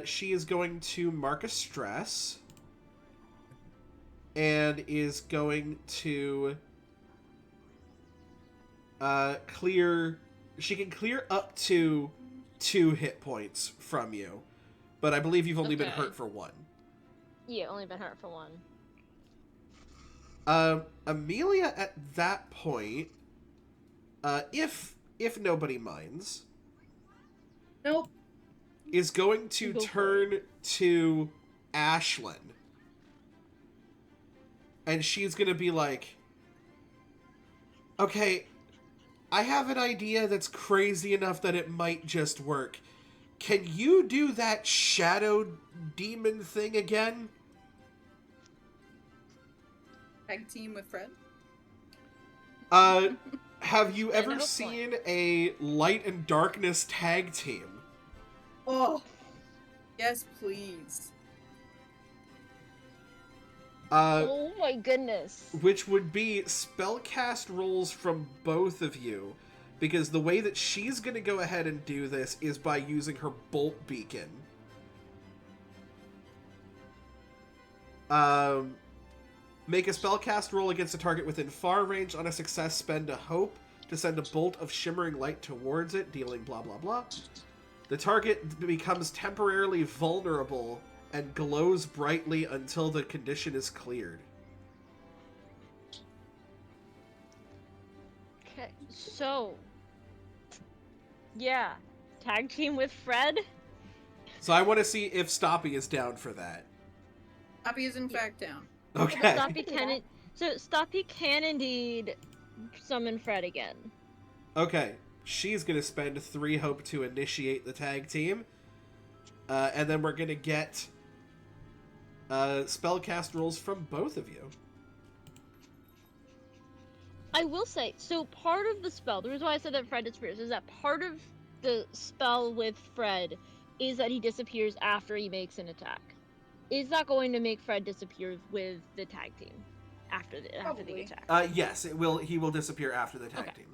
she is going to mark a stress and is going to clear. She can clear up to 2 hit points from you, but I believe you've only been Okay. hurt for 1. Yeah, only been hurt for 1. Amelia at that point, if nobody minds, Nope. is going to Go for turn to Ashlyn. And she's gonna be like, okay, I have an idea that's crazy enough that it might just work. Can you do that shadow demon thing again? Tag team with Fred. Have you And ever a hook seen a light and darkness tag team? Oh. Yes, please. Oh my goodness. Which would be spellcast rolls from both of you, because the way that she's going to go ahead and do this is by using her bolt beacon. Make a spellcast roll against a target within far range. On a success, spend a hope to send a bolt of shimmering light towards it, dealing blah blah blah. The target becomes temporarily vulnerable and glows brightly until the condition is cleared. Okay, so yeah, tag team with Fred. So I want to see if Stoppy is down for that. Poppy is in fact down. Okay. Stoppy can indeed summon Fred again. Okay. She's going to spend 3 hope to initiate the tag team. And then we're going to get spellcast rolls from both of you. I will say, so part of the spell, the reason why I said that Fred disappears is that part of the spell with Fred is that he disappears after he makes an attack. Is that going to make Fred disappear with the tag team after the Probably. attack? Yes, it will. He will disappear after the tag Okay. team.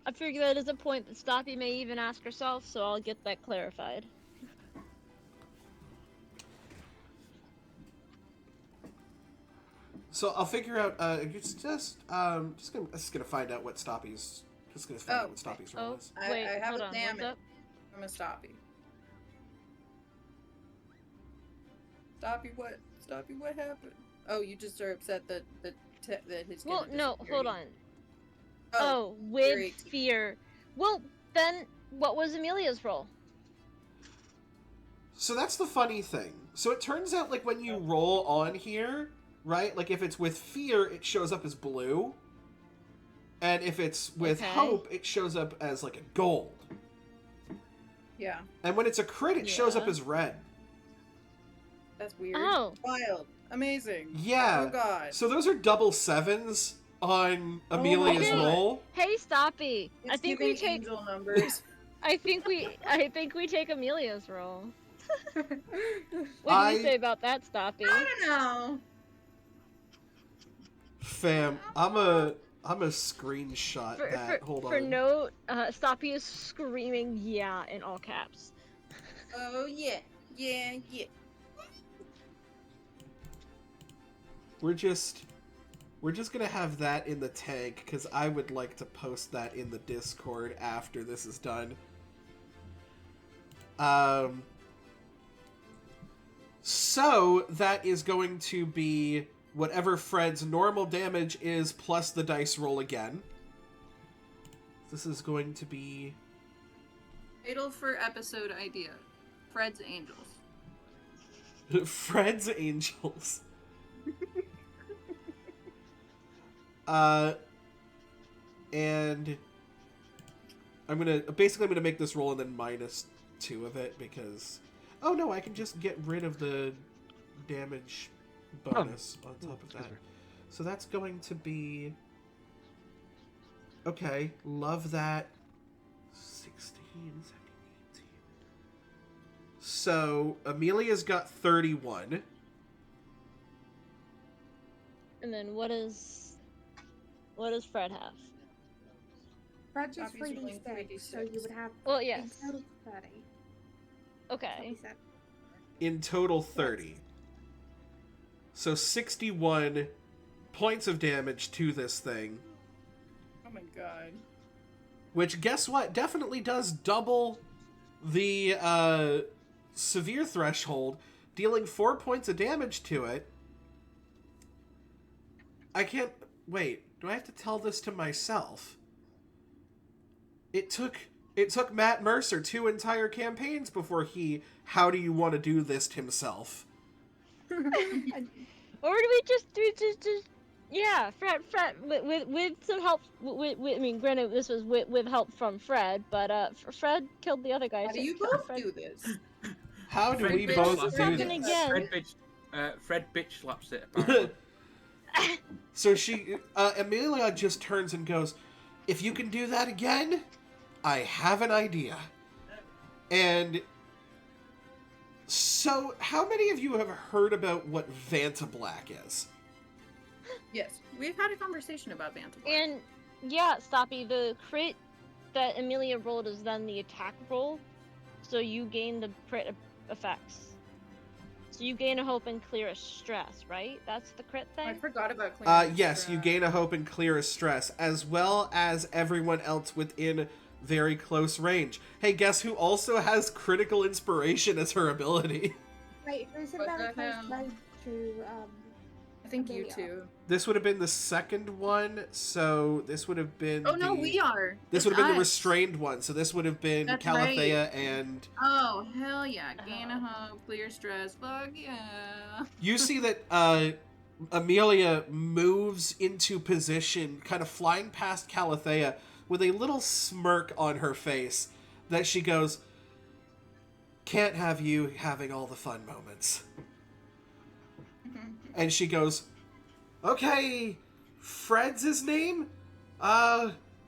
I figure that is a point that Stoppy may even ask herself, so I'll get that clarified. So I'll figure out. It's just gonna find out what Stoppy's. Just gonna find out what Stoppy's roll Oh, is. wait, I have hold a on, damage. what's up? I'm a Stoppy. Stoppy, what? Stoppy, what happened? Oh, you just are upset that his. Well, kid no, disappeared. hold on. Oh, Oh, with 18. fear. Well, then, what was Amelia's role? So that's the funny thing. So it turns out, like, when you roll on here, right? Like, if it's with fear, it shows up as blue. And if it's with Okay. hope, it shows up as, like, a gold. Yeah, And when it's a crit, it shows up Yeah. as red. that's weird. Oh. Wild, amazing. Yeah. Oh God. So those are double 7s on Amelia's Okay. roll. Hey, Stoppy. It's I think we giving take. angel numbers. I think we take Amelia's role. What do I- you say about that, Stoppy? I don't know. Fam, I'm a screenshot For, that. for, Hold for on. note, Stoppy is screaming "yeah" in all caps. Oh yeah, yeah, yeah. We're just gonna have that in the tank because I would like to post that in the Discord after this is done. So that is going to be whatever Fred's normal damage is plus the dice roll again. This is going to be Fatal for episode idea. Fred's Angels. Fred's Angels. And I'm gonna make this roll and then -2 of it because, oh no, I can just get rid of the damage bonus on top of that. Excuse me. So that's going to be Okay, love that. 16, 17, 18. So, Amelia's got 31. And then what does Fred have? Fred just Obviously 3d6, so you would have Well, yes. in total 30. Okay. In total, 30. So 61 points of damage to this thing. Oh my god. Which, guess what? Definitely does double the severe threshold, dealing 4 points of damage to it. I can't... Wait, do I have to tell this to myself? It took Matt Mercer 2 entire campaigns before he how do you want to do this himself. Or do we just yeah, Fred with some help with I mean, granted this was with help from Fred, but Fred killed the other guy. How do so you both Fred... do this? How do Fred we bitch both slaps do it. Fucking this? again. Fred bitch slaps it, apparently. So she, Amelia just turns and goes, "If you can do that again, I have an idea." And so, how many of you have heard about what Vanta Black is? Yes, we've had a conversation about Vanta. And yeah, Stoppy, the crit that Amelia rolled is then the attack roll, so you gain the crit effects. So you gain a hope and clear a stress, right? That's the crit thing? I forgot about clearing. Yes, you gain a hope and clear a stress, as well as everyone else within very close range. Hey, guess who also has critical inspiration as her ability? Wait, who's in What very the close hell? range to, I think you Amelia? two. This would have been the second one, so this would have been Oh no, the... we are. This It's would have been the us. restrained one, so this would have been That's Calathea and... Oh hell yeah! Gain a hope, clear stress. Fuck yeah! You see that Amelia moves into position, kind of flying past Calathea, with a little smirk on her face, that she goes, "Can't have you having all the fun moments." And she goes, "Okay, Fred's his name?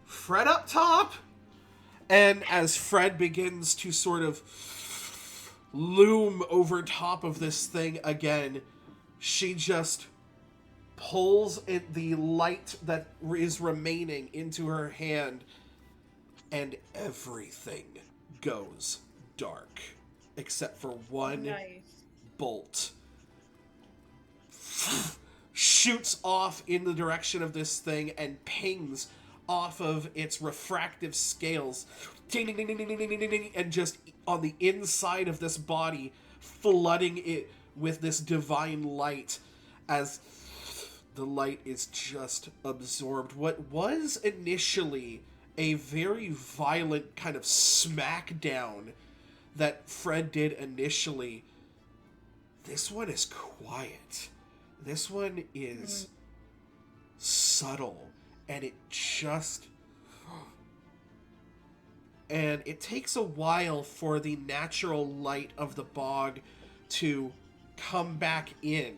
Fred up top?" And as Fred begins to sort of loom over top of this thing again, she just pulls the light that is remaining into her hand, and everything goes dark, except for one Nice. bolt. Shoots off in the direction of this thing and pings off of its refractive scales, ding, ding, ding, ding, ding, ding, ding, ding, and just on the inside of this body, flooding it with this divine light as the light is just absorbed. What was initially a very violent kind of smackdown that Fred did initially, this one is quiet. This one is subtle, and it just... And it takes a while for the natural light of the bog to come back in.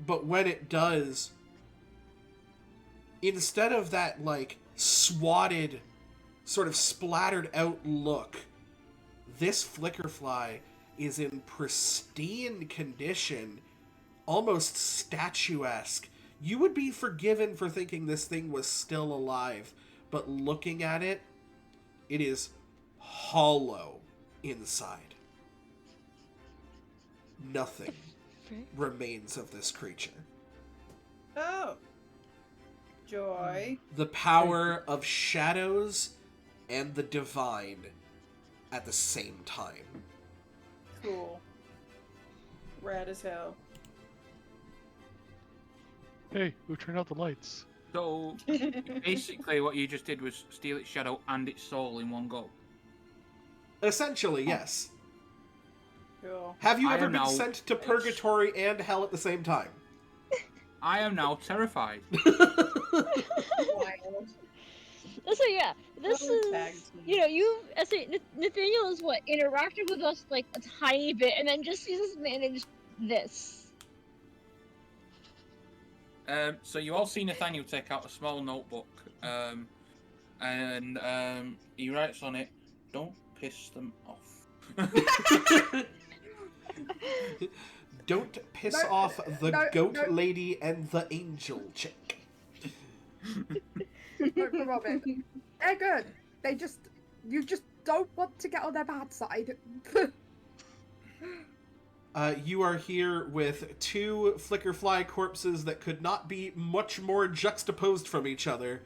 But when it does, instead of that, like, swatted, sort of splattered out look, this Flickerfly is in pristine condition, almost statuesque. You would be forgiven for thinking this thing was still alive, but looking at it, it is hollow inside. Nothing remains of this creature. Oh. Joy. The power of shadows and the divine at the same time. Cool. Rad as hell. Hey, who turned out the lights? So, basically what you just did was steal its shadow and its soul in one go. Essentially, yes. Cool. Have you I ever am been now- sent to purgatory and hell at the same time? I am now terrified. Wild. So yeah, this Well, tag is, team. you know, you, I say, Nathaniel is what, interacted with us like a tiny bit and then just sees us manage this. So you all see Nathaniel take out a small notebook, and he writes on it, "Don't piss them off." Don't piss No, off the goat no. lady and the angel chick. No, come on, man. They're good. You just don't want to get on their bad side. You are here with 2 Flickerfly corpses that could not be much more juxtaposed from each other.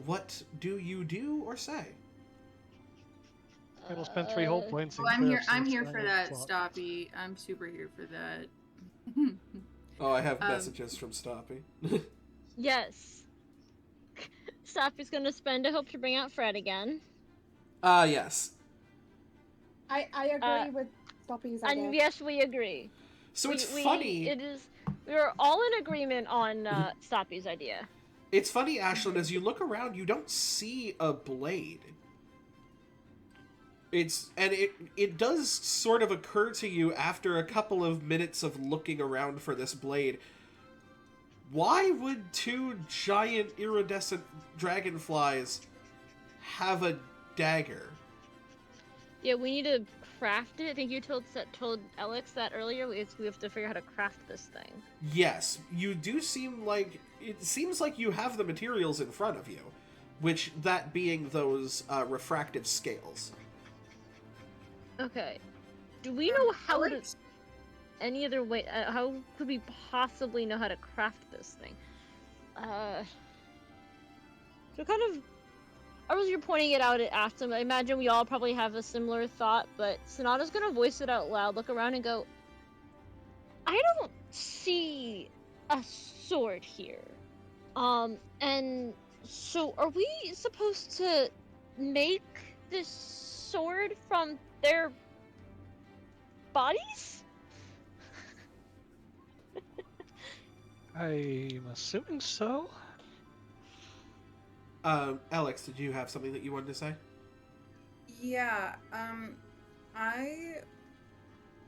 What do you do or say? It'll spend 3 whole points. Oh, and I'm clear here. up some I'm here for standard that, plot. Stoppy. I'm super here for that. Oh, I have messages from Stoppy. Yes. Stoppy's gonna spend a hope to bring out Fred again. Yes. I agree with Stoppy's idea. And yes, we agree. So it's funny. We are all in agreement on Stoppy's idea. It's funny, Ashlyn, as you look around, you don't see a blade. It does sort of occur to you after a couple of minutes of looking around for this blade. Why would 2 giant iridescent dragonflies have a dagger? Yeah, we need to craft it. I think you told Alex that earlier. We have to figure out how to craft this thing. Yes, you do seem like... It seems like you have the materials in front of you. Which, that being those refractive scales. Okay. Do we know how to... Alex? Any other way... how could we possibly know how to craft this thing? So kind of... As you're pointing it out at Afton, I imagine we all probably have a similar thought, but Sonata's gonna voice it out loud, look around and go, I don't see a sword here. And so are we supposed to make this sword from their bodies? I'm assuming so. Alex, did you have something that you wanted to say? Yeah.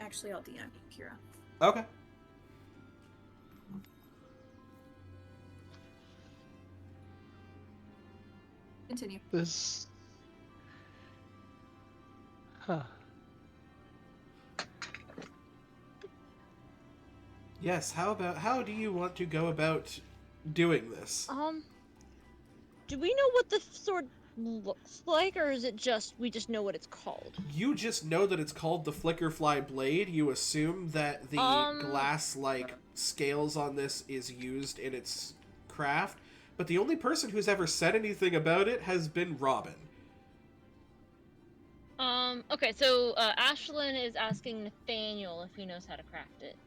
Actually, I'll DM you, Kira. Okay. Continue. This... Huh. Yes, how do you want to go about doing this? Do we know what the sword looks like, or is it just we just know what it's called? You just know that it's called the Flickerfly blade. You assume that the glass-like scales on this is used in its craft, but the only person who's ever said anything about it has been Robin. Okay, so Ashlyn is asking Nathaniel if he knows how to craft it.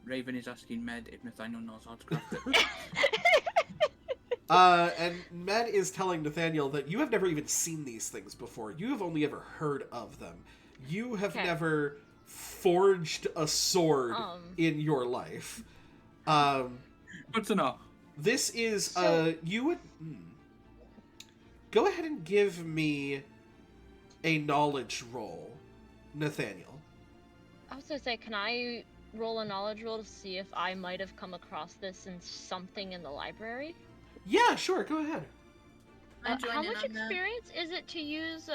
Raven is asking Med if Nathaniel knows how to craft it. And Med is telling Nathaniel that you have never even seen these things before. You have only ever heard of them. You have never forged a sword in your life. Good to know. This is, you would... Go ahead and give me a knowledge roll, Nathaniel. I was gonna say, can I roll a knowledge roll to see if I might have come across this in something in the library? Yeah, sure, go ahead. How much experience is it to use,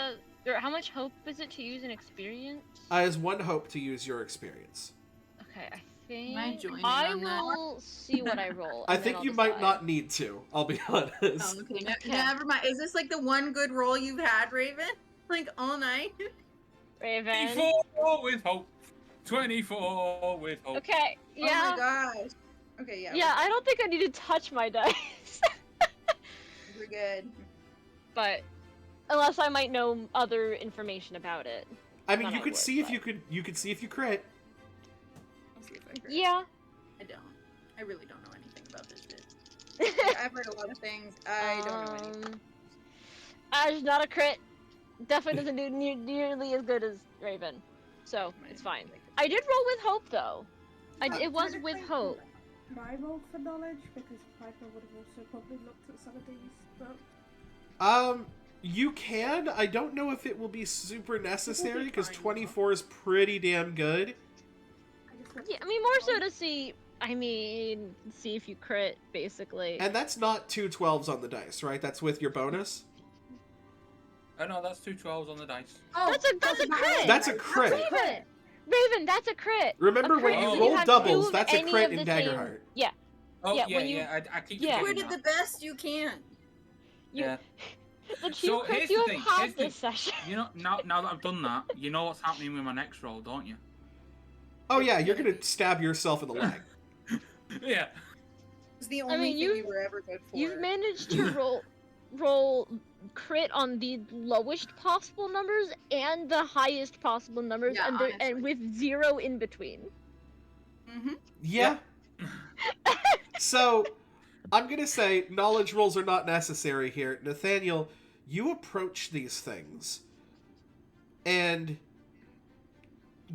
or how much hope is it to use an experience? As 1 hope to use your experience. Okay, I think Am I joining I on that? will see what I roll. I and then think I'll you might decide. not need to, I'll be honest. Oh, okay. Never mind. Is this like the one good roll you've had, Raven? Like all night? Raven. 24 with hope. 24 with hope. Okay, yeah. Oh my gosh. Okay, yeah. Yeah, I don't think I need to touch my dice. We're good. But unless I might know other information about it. I mean, Then you I could would, see if but- you could see if you crit. I'll see if I agree. Yeah. I don't. I really don't know anything about this bit. I've heard a lot of things. I don't know anything. Ash, not a crit. Definitely doesn't do nearly as good as Raven. So, it's fine. I did roll with hope, though. It was with hope. Could I roll for knowledge? Because Piper would have also probably looked at some of these, but... You can. I don't know if it will be super necessary, because fine, 24 is pretty damn good. I just went, Yeah, I mean, more so to see I mean, see if you crit, basically. And that's not 2 12s on the dice, right? That's with your bonus? Oh no, that's 2 12s on the dice. Oh, That's a doesn't matter crit! anyway. That's a crit. Raven! Raven, that's a crit! Remember, A crit when is you if roll have doubles, two of that's a any crit of in the same- Daggerheart. Yeah. Oh Yeah, yeah, when you- I keep yeah. You forgetting critted the that. best you can. You, Yeah. The two So, here's crits the you thing, have had here's the this session. You know, now that I've done that, you know what's happening with my next roll, don't you? Oh yeah, you're gonna stab yourself in the leg. Yeah. It's the I only mean, thing you- you were ever good for. You've managed to roll crit on the lowest possible numbers and the highest possible numbers, Yeah, and honestly. with 0 in between. Mm-hmm. Yeah. So, I'm gonna say knowledge rolls are not necessary here. Nathaniel, you approach these things, and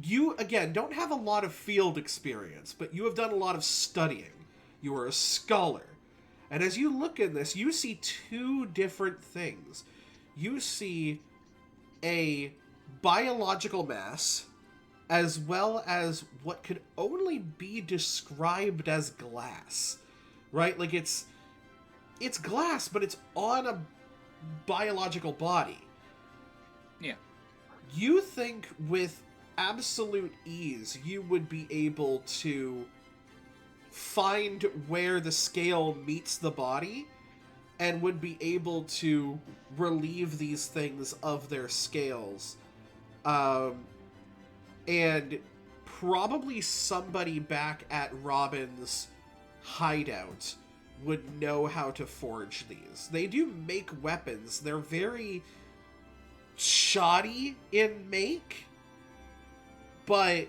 you, again, don't have a lot of field experience, but you have done a lot of studying. You are a scholar. And as you look in this, you see 2 different things. You see a biological mass, as well as what could only be described as glass. Right? Like, it's glass, but it's on a biological body. Yeah. You think with absolute ease you would be able to find where the scale meets the body and would be able to relieve these things of their scales. And probably somebody back at Robin's hideout would know how to forge these. They do make weapons. They're very shoddy in make, but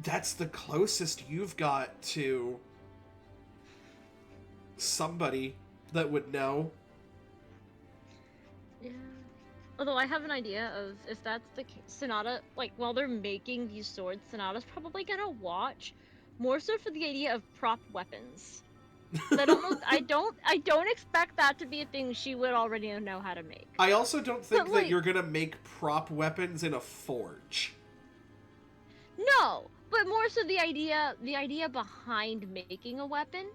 that's the closest you've got to somebody that would know. Yeah. Although I have an idea of if that's the case, Sonata, like while they're making these swords, Sonata's probably gonna watch more so for the idea of prop weapons. I don't expect that to be a thing she would already know how to make. I also don't think But, that like- you're gonna make prop weapons in a forge. No, but more so the idea behind making a weapon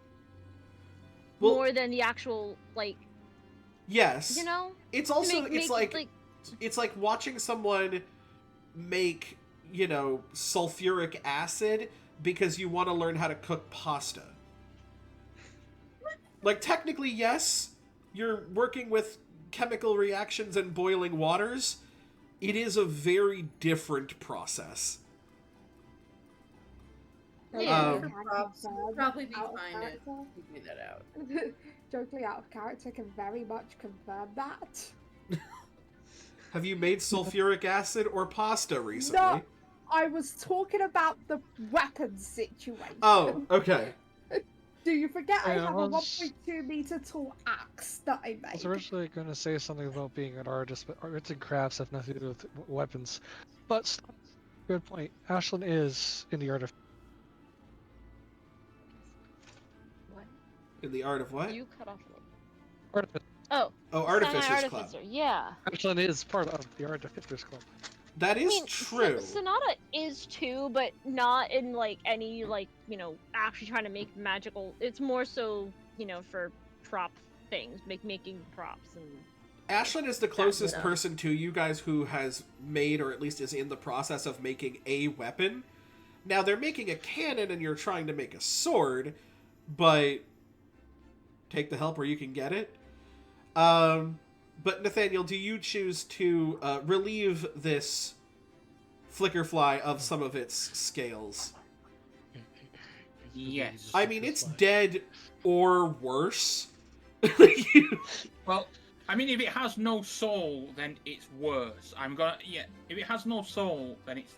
Well, more than the actual, like, yes. you know? It's also Make- it's make, like it's like watching someone make, you know, sulfuric acid because you want to learn how to cook pasta. Like, technically, yes, you're working with chemical reactions and boiling waters. It is a very different process. Yeah. Probably be Out of fine character. to figure that out. Jokingly out of character can very much confirm that. Have you made sulfuric acid or pasta recently? No. I was talking about the weapons situation. Oh, okay. Do you forget I Yeah, have I a was- 1.2 meter tall axe that I I was made? originally going to say something about being an artist, but arts and crafts have nothing to do with weapons. But good point. Ashlyn is in the art of. What? In the art of what? You cut off a little. Artificer. Oh, Oh, Artificers Club. Artificer, yeah. Ashlyn is part of the Artificers Club. That is I mean, true. Sonata is too, but not in like any like, you know, actually trying to make magical. It's more so, you know, for prop things, making props and. Ashlyn is the closest enough. person to you guys who has made, or at least is in the process of making, a weapon. Now, they're making a cannon and you're trying to make a sword, but take the help where you can get it. But Nathaniel, do you choose to relieve this Flickerfly of some of its scales? Yes. I mean, it's dead or worse. Well, I mean, if it has no soul, then it's worse. If it has no soul, then it's.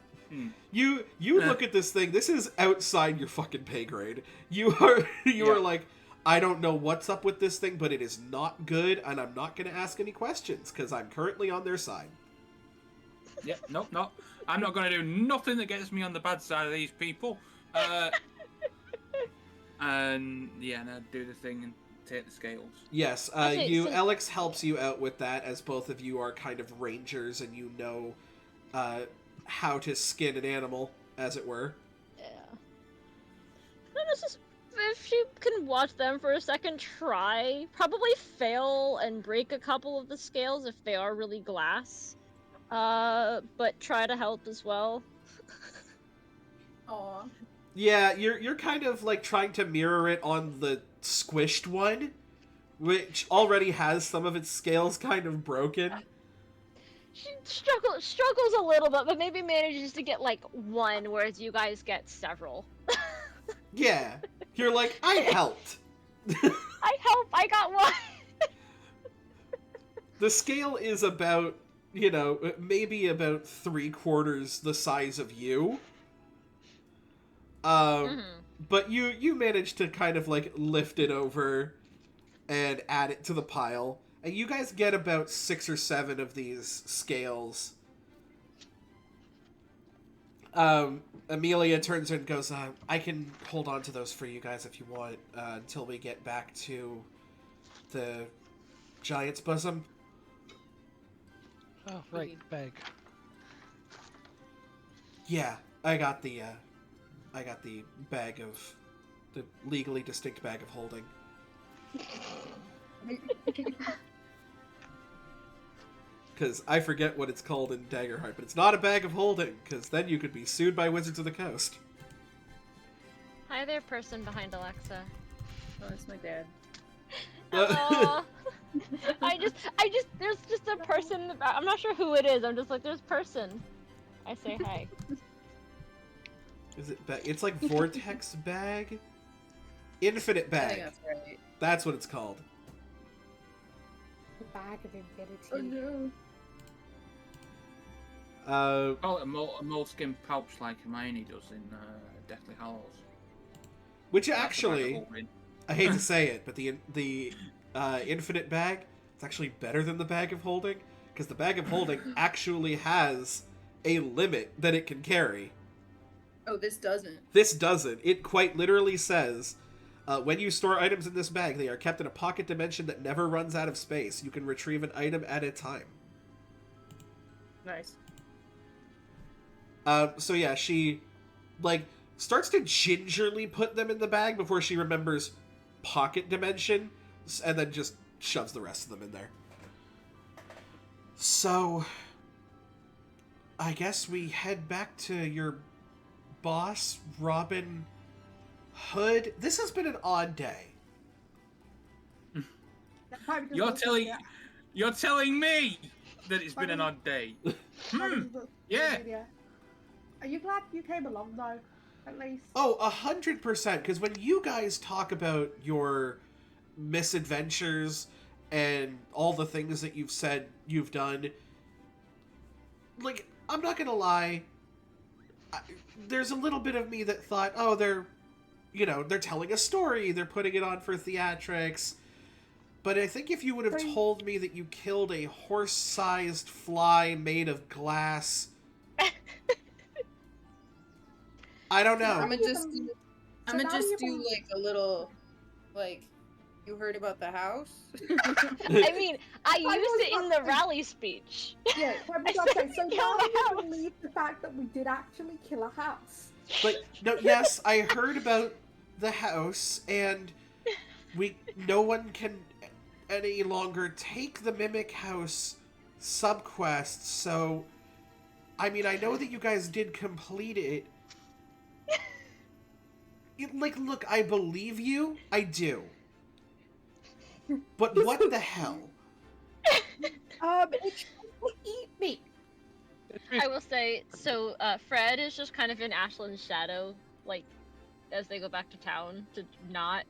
You look at this thing. This is outside your fucking pay grade. You are like, I don't know what's up with this thing, but it is not good, and I'm not going to ask any questions because I'm currently on their side. Yeah, no. I'm not going to do nothing that gets me on the bad side of these people. And yeah, no, do the thing and take the scales. Yes, Okay, so- Alex helps you out with that, as both of you are kind of rangers and you know how to skin an animal, as it were. Yeah. if she can watch them for a second, try. Probably fail and break a couple of the scales if they are really glass. But try to help as well. Aw. Yeah, you're kind of like trying to mirror it on the squished one, which already has some of its scales kind of broken. She struggles a little bit, but maybe manages to get like one, whereas you guys get several. Yeah, you're like, I helped. I got one. The scale is about, maybe about 3/4 the size of you. But you managed to kind of like lift it over and add it to the pile. And you guys get about 6 or 7 of these scales. Amelia turns and goes, I can hold on to those for you guys if you want, until we get back to the giant's bosom. Oh, right, bag. Yeah, I got the bag of... the legally distinct bag of holding. Because I forget what it's called in Daggerheart, but it's not a bag of holding, because then you could be sued by Wizards of the Coast. Hi there, person behind Alexa. Oh, that's my dad. Hello. There's just a person in the back. I'm not sure who it is. I'm just like, there's a person. I say hi. Is it it's like Vortex Bag? Infinite I Bag. think that's right. That's what it's called. The bag of infinity. Oh no. Oh, a moleskin pouch like Hermione does in Deathly Hallows. Which That's the actually, bag of holding. I hate to say it, but the Infinite Bag is actually better than the Bag of Holding, because the Bag of Holding actually has a limit that it can carry. Oh, this doesn't. This doesn't. It quite literally says, when you store items in this bag, they are kept in a pocket dimension that never runs out of space. You can retrieve an item at a time. Nice. So yeah, she, starts to gingerly put them in the bag before she remembers pocket dimension, and then just shoves the rest of them in there. So, I guess we head back to your boss, Robin Hood. This has been an odd day. You're telling me that it's been an odd day. Yeah. Are you glad you came along though? At least. Oh, 100%. Because when you guys talk about your misadventures and all the things that you've said you've done, I'm not gonna lie. There's a little bit of me that thought, oh, they're telling a story. They're putting it on for theatrics. But I think if you would have told me that you killed a horse-sized fly made of glass, I don't know. I'm gonna just do like a little, you heard about the house? I mean, I used it in the rally speech. Yeah, so now you believe the fact that we did actually kill a house. No, yes, I heard about the house, and no one can any longer take the Mimic House subquest, so, I mean, I know that you guys did complete it. Look, I believe you. I do. But what the hell? It tried to eat me. I will say, so Fred is just kind of in Ashland's shadow, as they go back to town, to not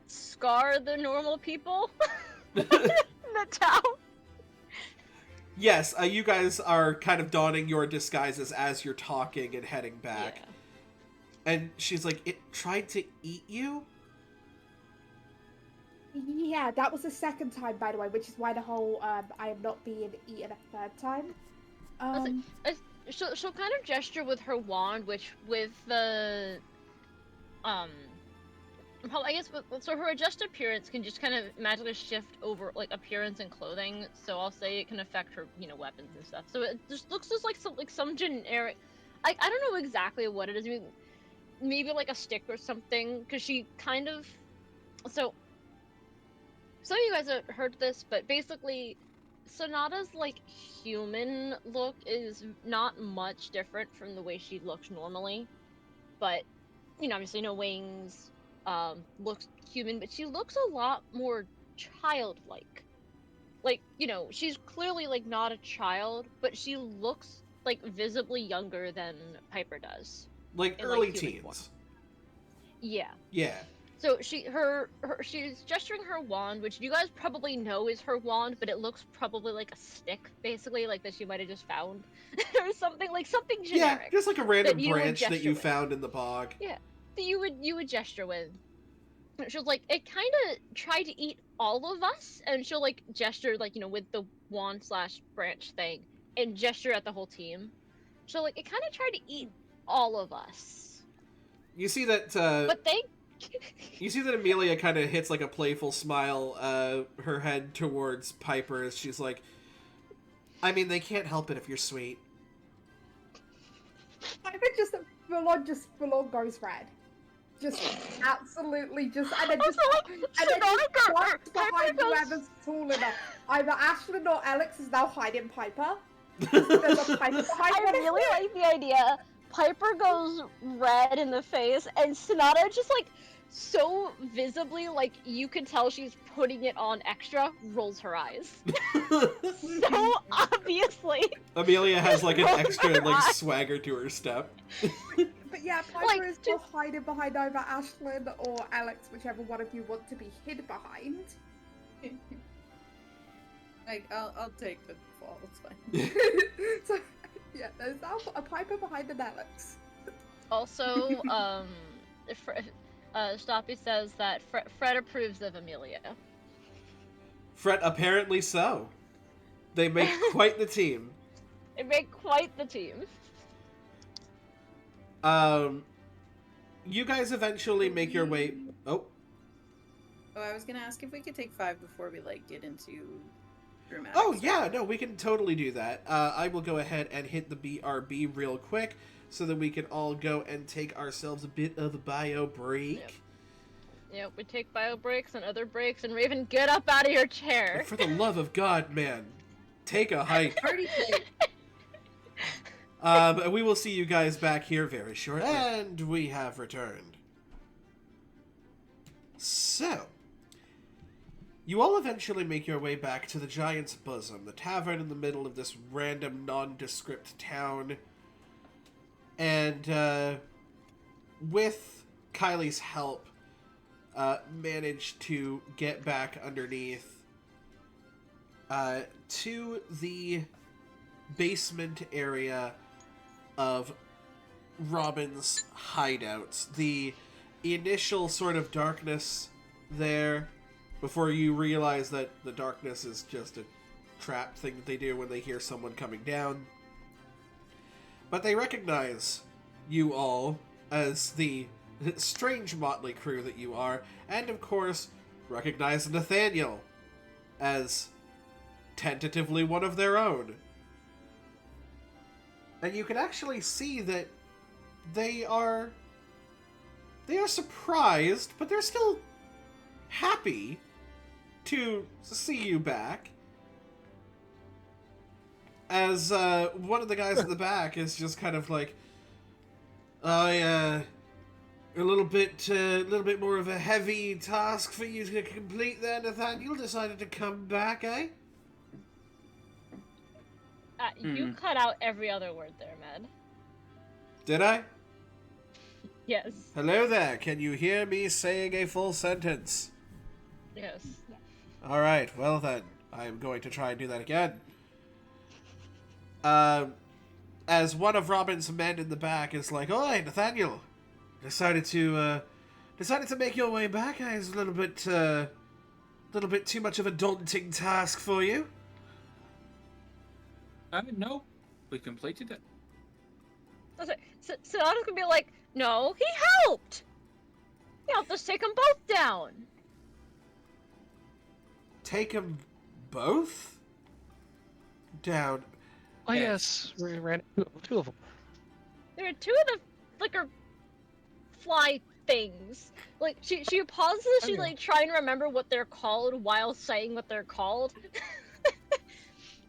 scar the normal people in the town. Yes, you guys are kind of donning your disguises as you're talking and heading back. Yeah. And she's like, it tried to eat you? Yeah, that was the second time, by the way, which is why the whole I am not being eaten a third time. She'll kind of gesture with her wand, which with the I guess so her adjusted appearance can just kind of magically shift over appearance and clothing. So I'll say it can affect her weapons and stuff. So it just looks just like some generic. I don't know exactly what it is. I mean, maybe like a stick or something, because she kind of. So, some of you guys have heard this, but basically, Sonata's like human look is not much different from the way she looks normally, but obviously no wings, looks human, but she looks a lot more childlike. Like, she's clearly like not a child, but she looks like visibly younger than Piper does. Like In, early like, human teens. form. Yeah. Yeah. So she's gesturing her wand, which you guys probably know is her wand, but it looks probably like a stick, basically, like that she might have just found, or something Yeah, generic. just like a random that you would branch that gesture you with. found in the bog. Yeah, that you would gesture with. She was like, it kind of tried to eat all of us, and she'll like gesture like with the wand / branch thing, and gesture at the whole team. So like it kind of tried to eat all of us. You see that. But they. You see that Amelia kind of hits like a playful smile, her head towards Piper as she's like, I mean, they can't help it if you're sweet. Piper just full on goes red. Just absolutely just, and then just, walks behind whoever's tall enough. Either Ashlyn or Alex is now hiding Piper. There's a Piper behind I really like the idea. Piper goes red in the face, and Sonata just like so visibly, like you can tell she's putting it on extra, rolls her eyes. So obviously. Amelia has like an extra like swagger to her step. But yeah, Piper is just hiding behind either Ashlyn or Alex, whichever one of you want to be hid behind. I'll take the fall. It's fine. So yeah, there's now a Piper behind an Alex. Also, Stoppy says that Fred approves of Amelia. Fred, apparently so. They make quite the team. They make quite the team. You guys eventually make your way. Oh, I was gonna ask if we could take 5 before we get into dramatic. Oh yeah, no, we can totally do that. I will go ahead and hit the BRB real quick so that we can all go and take ourselves a bit of a bio break. Yep, we take bio breaks and other breaks, and Raven, get up out of your chair. For the love of God, man, take a hike. Party break. We will see you guys back here very shortly. And we have returned. So, you all eventually make your way back to the Giant's Bosom, the tavern in the middle of this random nondescript town. And, with Kylie's help, managed to get back underneath, to the basement area of Robin's hideouts. The initial sort of darkness there, before you realize that the darkness is just a trap thing that they do when they hear someone coming down. But they recognize you all as the strange motley crew that you are, and of course recognize Nathaniel as tentatively one of their own. And you can actually see that they are surprised, but they're still happy to see you back. As one of the guys at the back is just kind of like, a little bit more of a heavy task for you to complete there, Nathaniel. Decided to come back, eh? You cut out every other word there, Med. Did I? Yes. Hello there. Can you hear me saying a full sentence? Yes. Alright, well then. I'm going to try and do that again. As one of Robin's men in the back is like, "Oi, Nathaniel! Decided to make your way back. It's a little bit too much of a daunting task for you." No, we completed it. Sonata's gonna be like, no, he helped! You have to take them both down! Take them both down? Oh yes, we ran two of them. There were two of the fly things. Like she pauses, she Okay. like trying to remember what they're called while saying what they're called.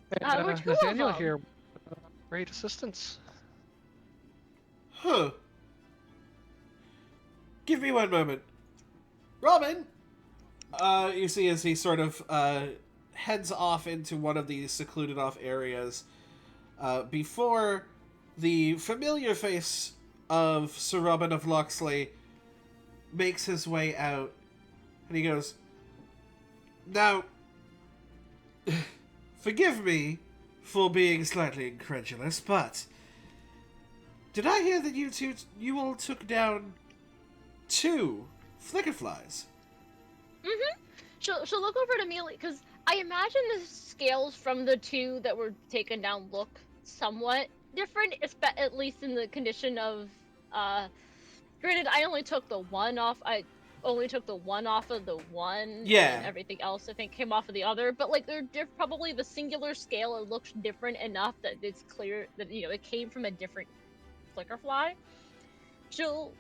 Which who of Nathaniel them? here, great assistance. Huh. Give me one moment. Robin! You see as he sort of heads off into one of these secluded off areas before the familiar face of Sir Robin of Locksley makes his way out, and he goes, "Now, forgive me for being slightly incredulous, but did I hear that you all took down 2 Flickerflies?" Mm-hmm. She'll look over to Amelia, because I imagine the scales from the 2 that were taken down look somewhat different, at least in the condition of, granted, I only took the 1 off, of the one, Yeah. and everything else, I think, came off of the other, but, like, they're probably the singular scale, it looks different enough that it's clear that, you know, it came from a different Flickerfly. She'll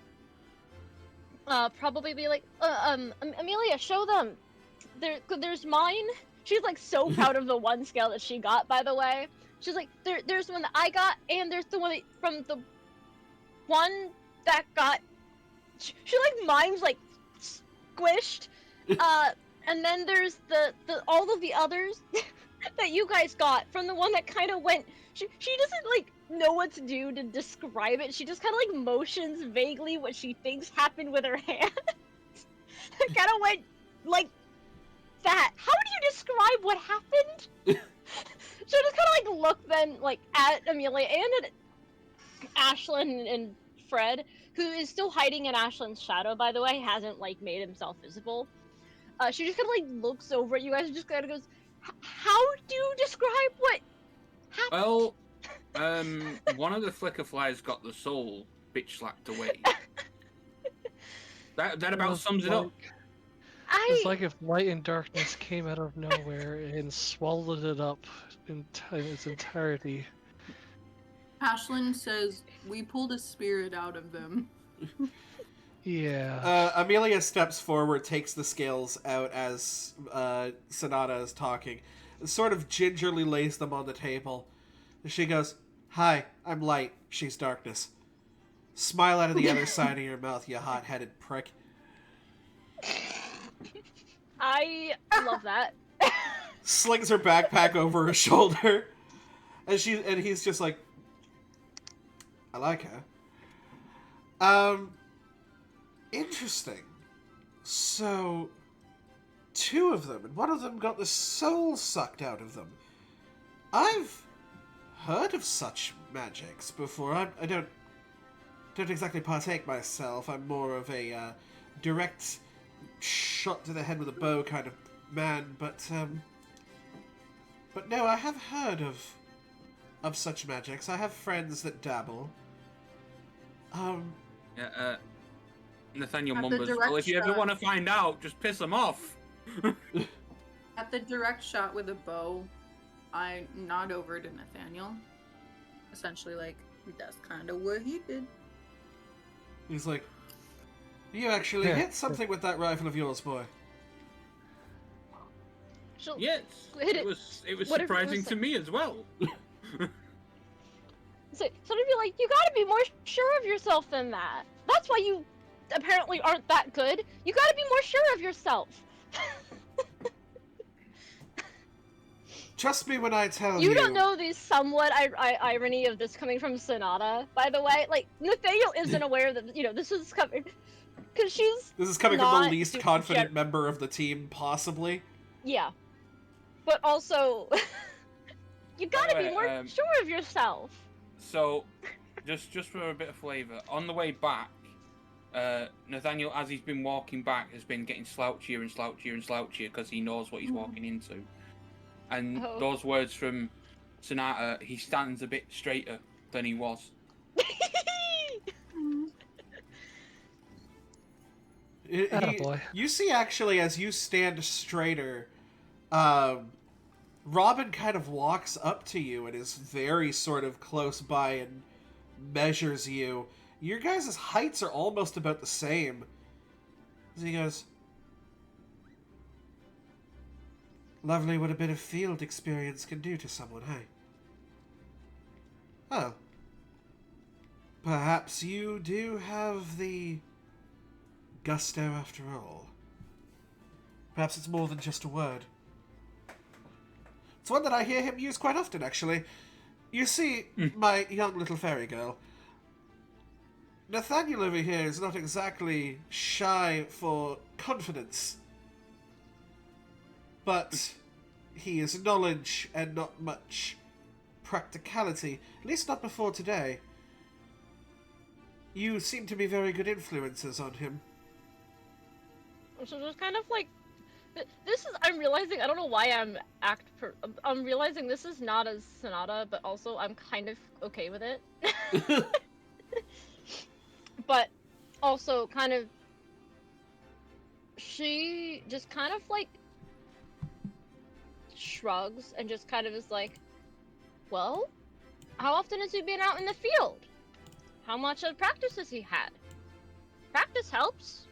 probably be like, Amelia, show them. There's mine. She's like so proud of the 1 scale that she got, by the way. She's like, there's the one that I got, and there's the one from the one that got. She like mimes like squished, and then there's the all of the others that you guys got from the one that kind of went. She doesn't like know what to do to describe it. She just kind of like motions vaguely what she thinks happened with her hand. It kind of went like that. How do you describe what happened? She'll just kind of like look then like at Amelia and at Ashlyn and Fred, who is still hiding in Ashlyn's shadow, by the way, hasn't like made himself visible. She just kind of like looks over at you guys and just kind of goes, "How do you describe what happened?" Well, one of the Flickerflies got the soul bitch slapped away. That about sums it up. It's like if light and darkness came out of nowhere and swallowed it up in its entirety. Ashlyn says, "We pulled a spirit out of them." Yeah. Amelia steps forward, takes the scales out as Sonata is talking, and sort of gingerly lays them on the table. She goes, "Hi, I'm light. She's darkness. Smile out of the other side of your mouth, you hot-headed prick." I love that. Slings her backpack over her shoulder, and he's just like, "I like her." Interesting. So, 2 of them, and one of them got the soul sucked out of them. I've heard of such magics before. I don't exactly partake myself. I'm more of a direct shot to the head with a bow kind of man, but no, I have heard of such magics. I have friends that dabble. Yeah, Nathaniel At the mumbers, direct "Well, if you ever shot. want to find out, just piss them off." At the direct shot with a bow, I nod over to Nathaniel. Essentially, like, that's kind of what he did. He's like, "You actually hit something with that rifle of yours, boy." She'll Yes, hit it was whatever it surprising was to me as well. So somebody be like, "You gotta be more sure of yourself than that. That's why you apparently aren't that good. You gotta be more sure of yourself." Trust me when I tell you. You don't know the somewhat irony of this coming from Sonata, by the way. Like, Nathaniel isn't aware that, you know, this is coming. Because This is coming from not the least super confident member of the team, possibly. Yeah. But also, you gotta be more Anyway, sure of yourself. So, just for a bit of flavour, on the way back, Nathaniel, as he's been walking back, has been getting slouchier and slouchier and slouchier because he knows what he's walking into. And those words from Sonata, he stands a bit straighter than he was. You see, actually, as you stand straighter, Robin kind of walks up to you and is very sort of close by and measures you. your guys' heights are almost about the same. As he goes, lovely what a bit of field experience can do to someone, hey? Oh. Perhaps you do have the gusto after all. Perhaps it's more than just a word. It's one that I hear him use quite often, actually. You see, my young little fairy girl, Nathaniel over here is not exactly shy for confidence. But he is knowledge and not much practicality. At least not before today. You seem to be very good influences on him. So just kind of like, this is, I'm realizing, I don't know why I'm realizing this is not as Sonata, but also I'm kind of okay with it. But also kind of, she just kind of like shrugs and just kind of is like, well, how often has he been out in the field? How much of practice has he had? Practice helps.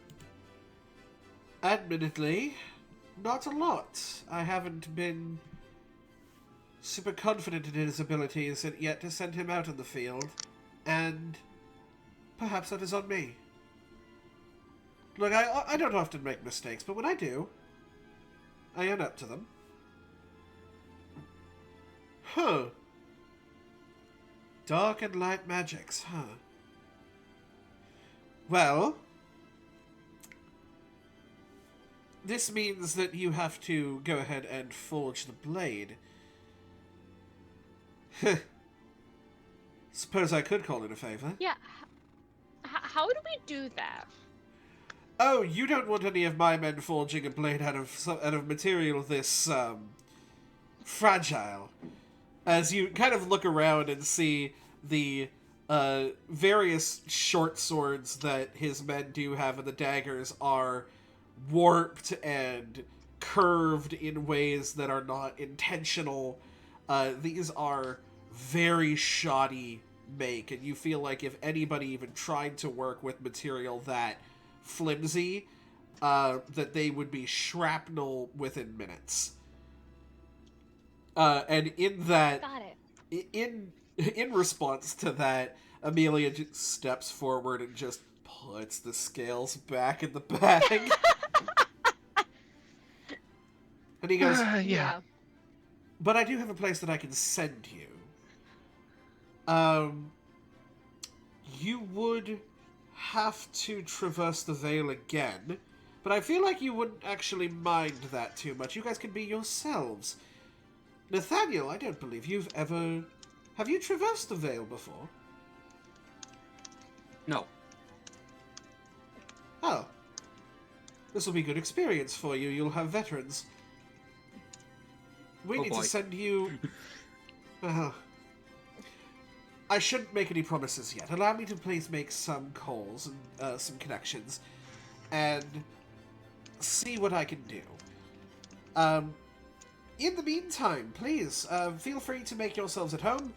Admittedly, not a lot. I haven't been super confident in his abilities yet to send him out in the field, and perhaps that is on me. Look, I don't often make mistakes, but when I do, I own up to them. Huh. Dark and light magics, huh? Well, this means that you have to go ahead and forge the blade. Suppose I could call it a favor. Yeah. How do we do that? Oh, you don't want any of my men forging a blade out of material this fragile. As you kind of look around and see the various short swords that his men do have, and the daggers are warped and curved in ways that are not intentional. These are very shoddy make, and you feel like if anybody even tried to work with material that flimsy, that they would be shrapnel within minutes. And in that, Got it. in response to that, Amelia just steps forward and just puts the scales back in the bag. And he goes, Yeah. but I do have a place that I can send you. You would have to traverse the Veil again, but I feel like you wouldn't actually mind that too much. You guys can be yourselves. Nathaniel, I don't believe you've ever... Have you traversed the Veil before? No. Oh. This will be good experience for you. You'll have veterans. We need boy. to send you... Well... I shouldn't make any promises yet. Allow me to please make some calls and some connections, and see what I can do. In the meantime, please, feel free to make yourselves at home.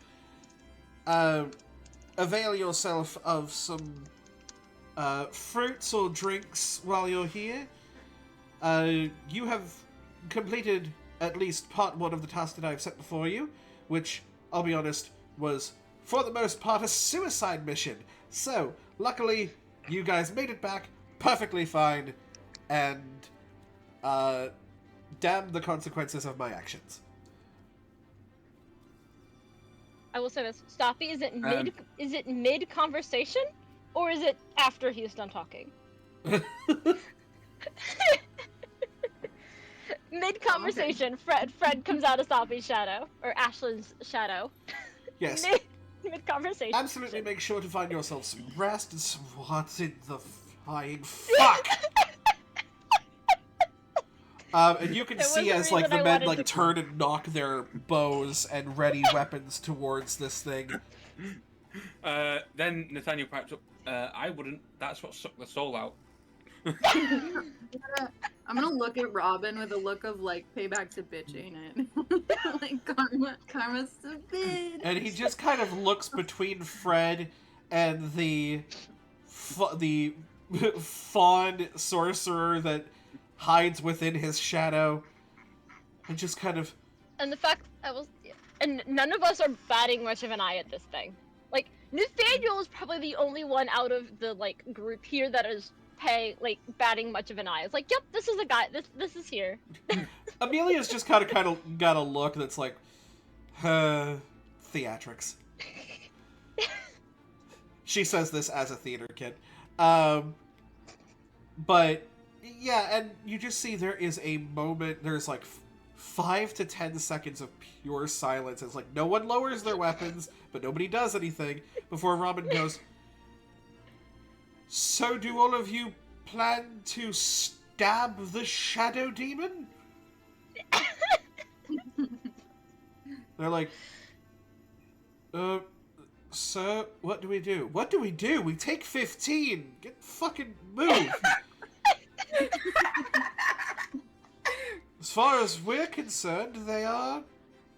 Avail yourself of some fruits or drinks while you're here. You have completed at least part one of the task that I've set before you, which, I'll be honest, was, for the most part, a suicide mission. So, luckily, you guys made it back perfectly fine, and, damn the consequences of my actions. I will say this, Stoppy, is it mid conversation, or is it after he's done talking? Mid conversation, Fred comes out of Stoppy's shadow, or Ashlyn's shadow. Yes. Mid conversation. Absolutely make sure to find yourself some rest and some... What in the flying fuck? And you can There was see a as, like, reason the I men, wanted like, to- turn and knock their bows and ready weapons towards this thing. Then Nathaniel pipes up, I wouldn't. That's what sucked the soul out. I'm gonna look at Robin with a look of like payback's a bitch, ain't it? Like karma's a bitch. And he just kind of looks between Fred and the fawn sorcerer that hides within his shadow, and just kind of. And the fact and none of us are batting much of an eye at this thing. Like, Nathaniel is probably the only one out of the, like, group here that is batting much of an eye. It's like, yep, this is a guy, this is here. Amelia's just kind of got a look that's like, theatrics. She says this as a theater kid. But, yeah, and you just see there is a moment, there's like 5 to 10 seconds of pure silence. It's like no one lowers their weapons, but nobody does anything before Robin goes, "So do all of you plan to stab the shadow demon?" They're like, sir, what do we do? What do we do? We take 15! Get fucking move! As far as we're concerned, they are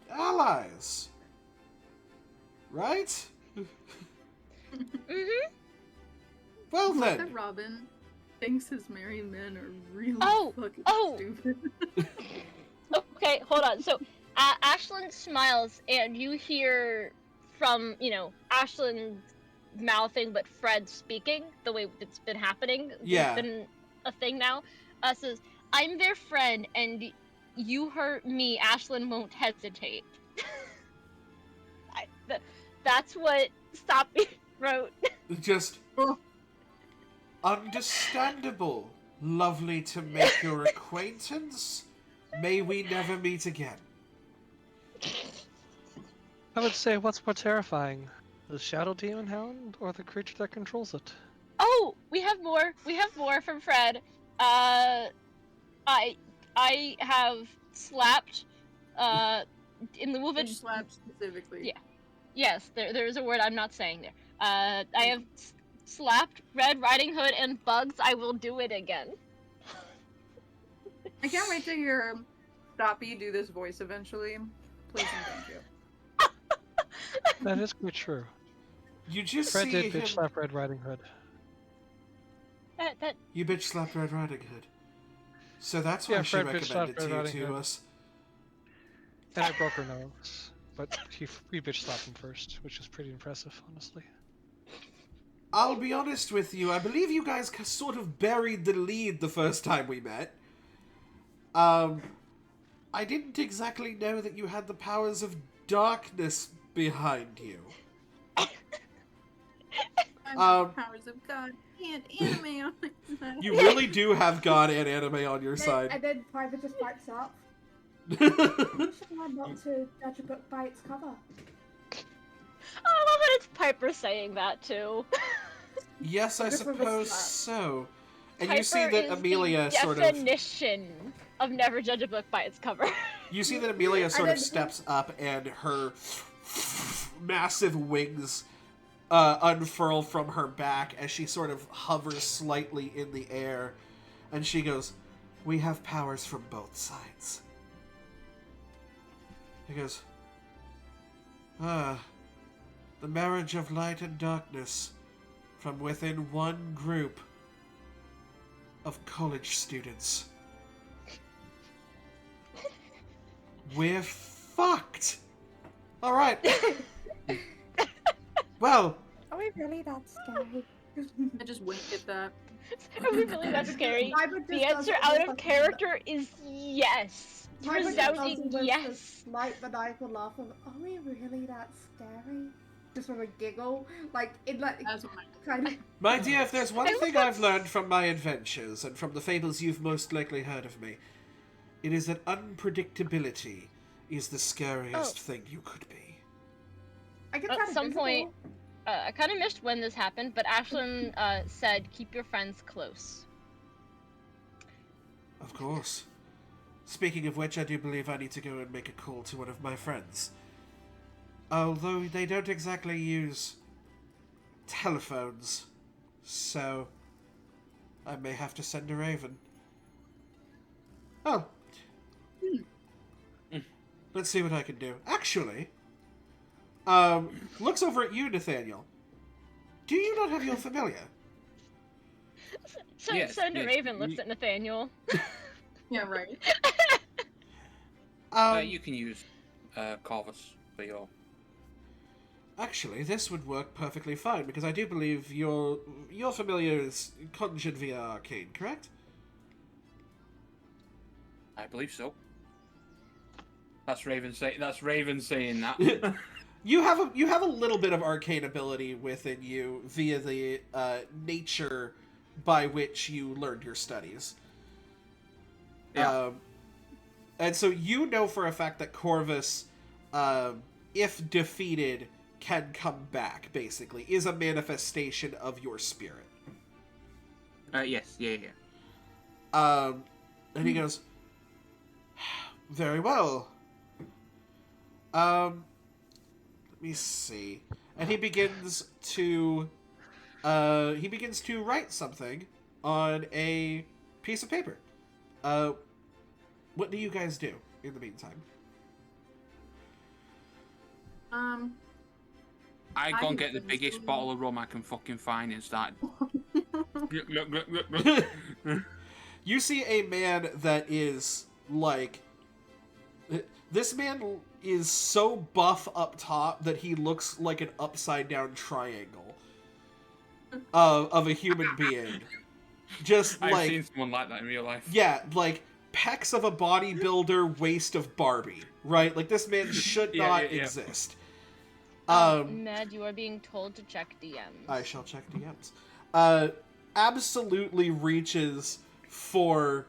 allies. Right? Mm-hmm. Well Like then. that Robin thinks his merry men are really fucking stupid. Okay, hold on. So, Ashlyn smiles, and you hear from, Ashlyn's mouthing, but Fred speaking, the way it's been happening. Yeah. It's been a thing now. Says, "I'm their friend, and you hurt me, Ashlyn won't hesitate." That's what Stoppy wrote. Just understandable. Lovely to make your acquaintance. May we never meet again. I would say, what's more terrifying, the Shadow Demon Hound or the creature that controls it? Oh, we have more. We have more from Fred. I have slapped. In lieu of a Slap specifically. Yeah. Yes, there is a word I'm not saying there. I have slapped Red Riding Hood and Bugs. I will do it again. I can't wait to hear Stoppy do this voice eventually. Please and thank you. That is quite true. You just Fred see did him... bitch slap Red Riding Hood. That You bitch slapped Red Riding Hood. So that's why Yeah, she Fred bitch recommended slapped Red Riding to Hood. us. And I broke her nose. But we bitch slapped him first, which is pretty impressive, honestly. I'll be honest with you, I believe you guys sort of buried the lead the first time we met. I didn't exactly know that you had the powers of darkness behind you. Powers of God and anime on my side. You really do have God and anime on your side. And then Piper just pipes up. You should learn not to judge a book by its cover. I love that it's Piper saying that too. Yes, I This was a suppose slap. so. And Piper you see that is Amelia the sort of... definition of never judge a book by its cover. You see that Amelia sort of then- steps up and her massive wings unfurl from her back as she sort of hovers slightly in the air. And she goes, "We have powers from both sides." He goes, the marriage of light and darkness from within one group of college students. We're fucked! Alright. Well, Are we really that scary? I just winked at that. Are we really that scary? Piper The just answer does out almost of like character is yes. Piper just Resounding does almost yes. this slight maniacal laugh of, "Are we really that scary?" Just with a giggle, like in like That's what kind of. my dear, if there's one I thing love I've learned from my adventures and from the fables you've most likely heard of me, it is that unpredictability is the scariest thing you could be. I get At kind of some visible. point- I kind of missed when this happened, but Ashlyn said, "Keep your friends close." Of course. Speaking of which, I do believe I need to go and make a call to one of my friends. Although they don't exactly use telephones, so I may have to send a raven. Oh. Let's see what I can do. Actually, looks over at you, Nathaniel. Do you not have your familiar? Yes, Senator yes, Raven looks at Nathaniel. Yeah, right. You can use Corvus for your. Actually, this would work perfectly fine, because I do believe your familiar is conjured via arcane, correct? I believe so. That's Raven saying that. You have a little bit of arcane ability within you via the nature by which you learned your studies. Yeah. And so you know for a fact that Corvus, if defeated, can come back, basically, is a manifestation of your spirit. Yes, yeah. And he goes, very well. Let me see. And he begins to write something on a piece of paper. What do you guys do in the meantime? I go and get the biggest bottle of rum I can fucking find and start. You see a man that is like... This man is so buff up top that he looks like an upside-down triangle of a human being. Just like... I've seen someone like that in real life. Yeah, like pecs of a bodybuilder, waist of Barbie, right? Like, this man should not exist. Ned, you are being told to check DMs. I shall check DMs. Absolutely reaches for,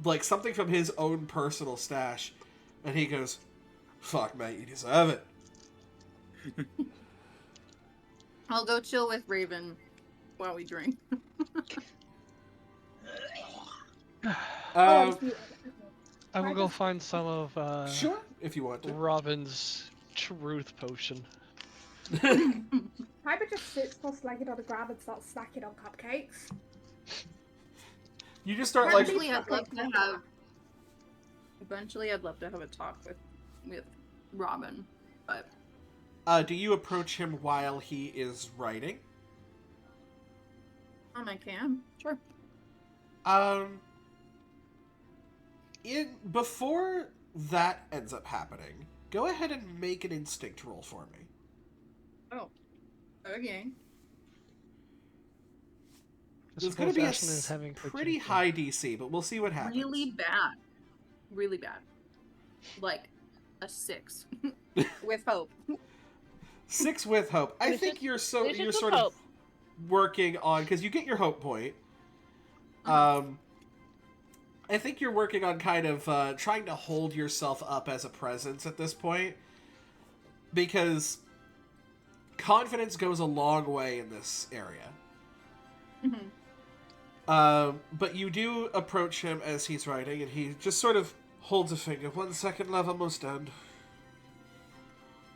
like, something from his own personal stash, and he goes, fuck, mate, you deserve it. I'll go chill with Raven while we drink. I will go find some of Sure, if you want to. Robin's truth potion. Piper just sits cross-legged on the ground and starts snacking on cupcakes. You just start, like... Eventually, I'd love to have a talk with Robin, but... do you approach him while he is writing? I can. Sure. Before that ends up happening, go ahead and make an instinct roll for me. Oh. Okay. There's going to be a pretty high DC, but we'll see what happens. Really bad. Really bad. Like a 6. With hope. 6 with hope. I think you're sort of working on, because you get your hope point. I think you're working on kind of trying to hold yourself up as a presence at this point, because confidence goes a long way in this area. Mm-hmm. But you do approach him as he's writing, and he just sort of holds a finger. 1 second, love, almost done.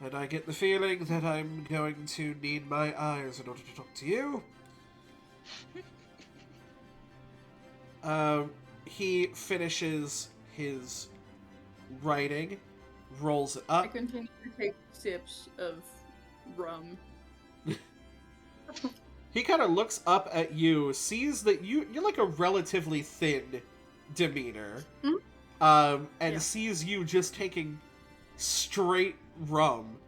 And I get the feeling that I'm going to need my eyes in order to talk to you. He finishes his writing, rolls it up. I continue to take sips of rum. He kind of looks up at you, sees that you're like a relatively thin demeanor, and sees you just taking straight rum,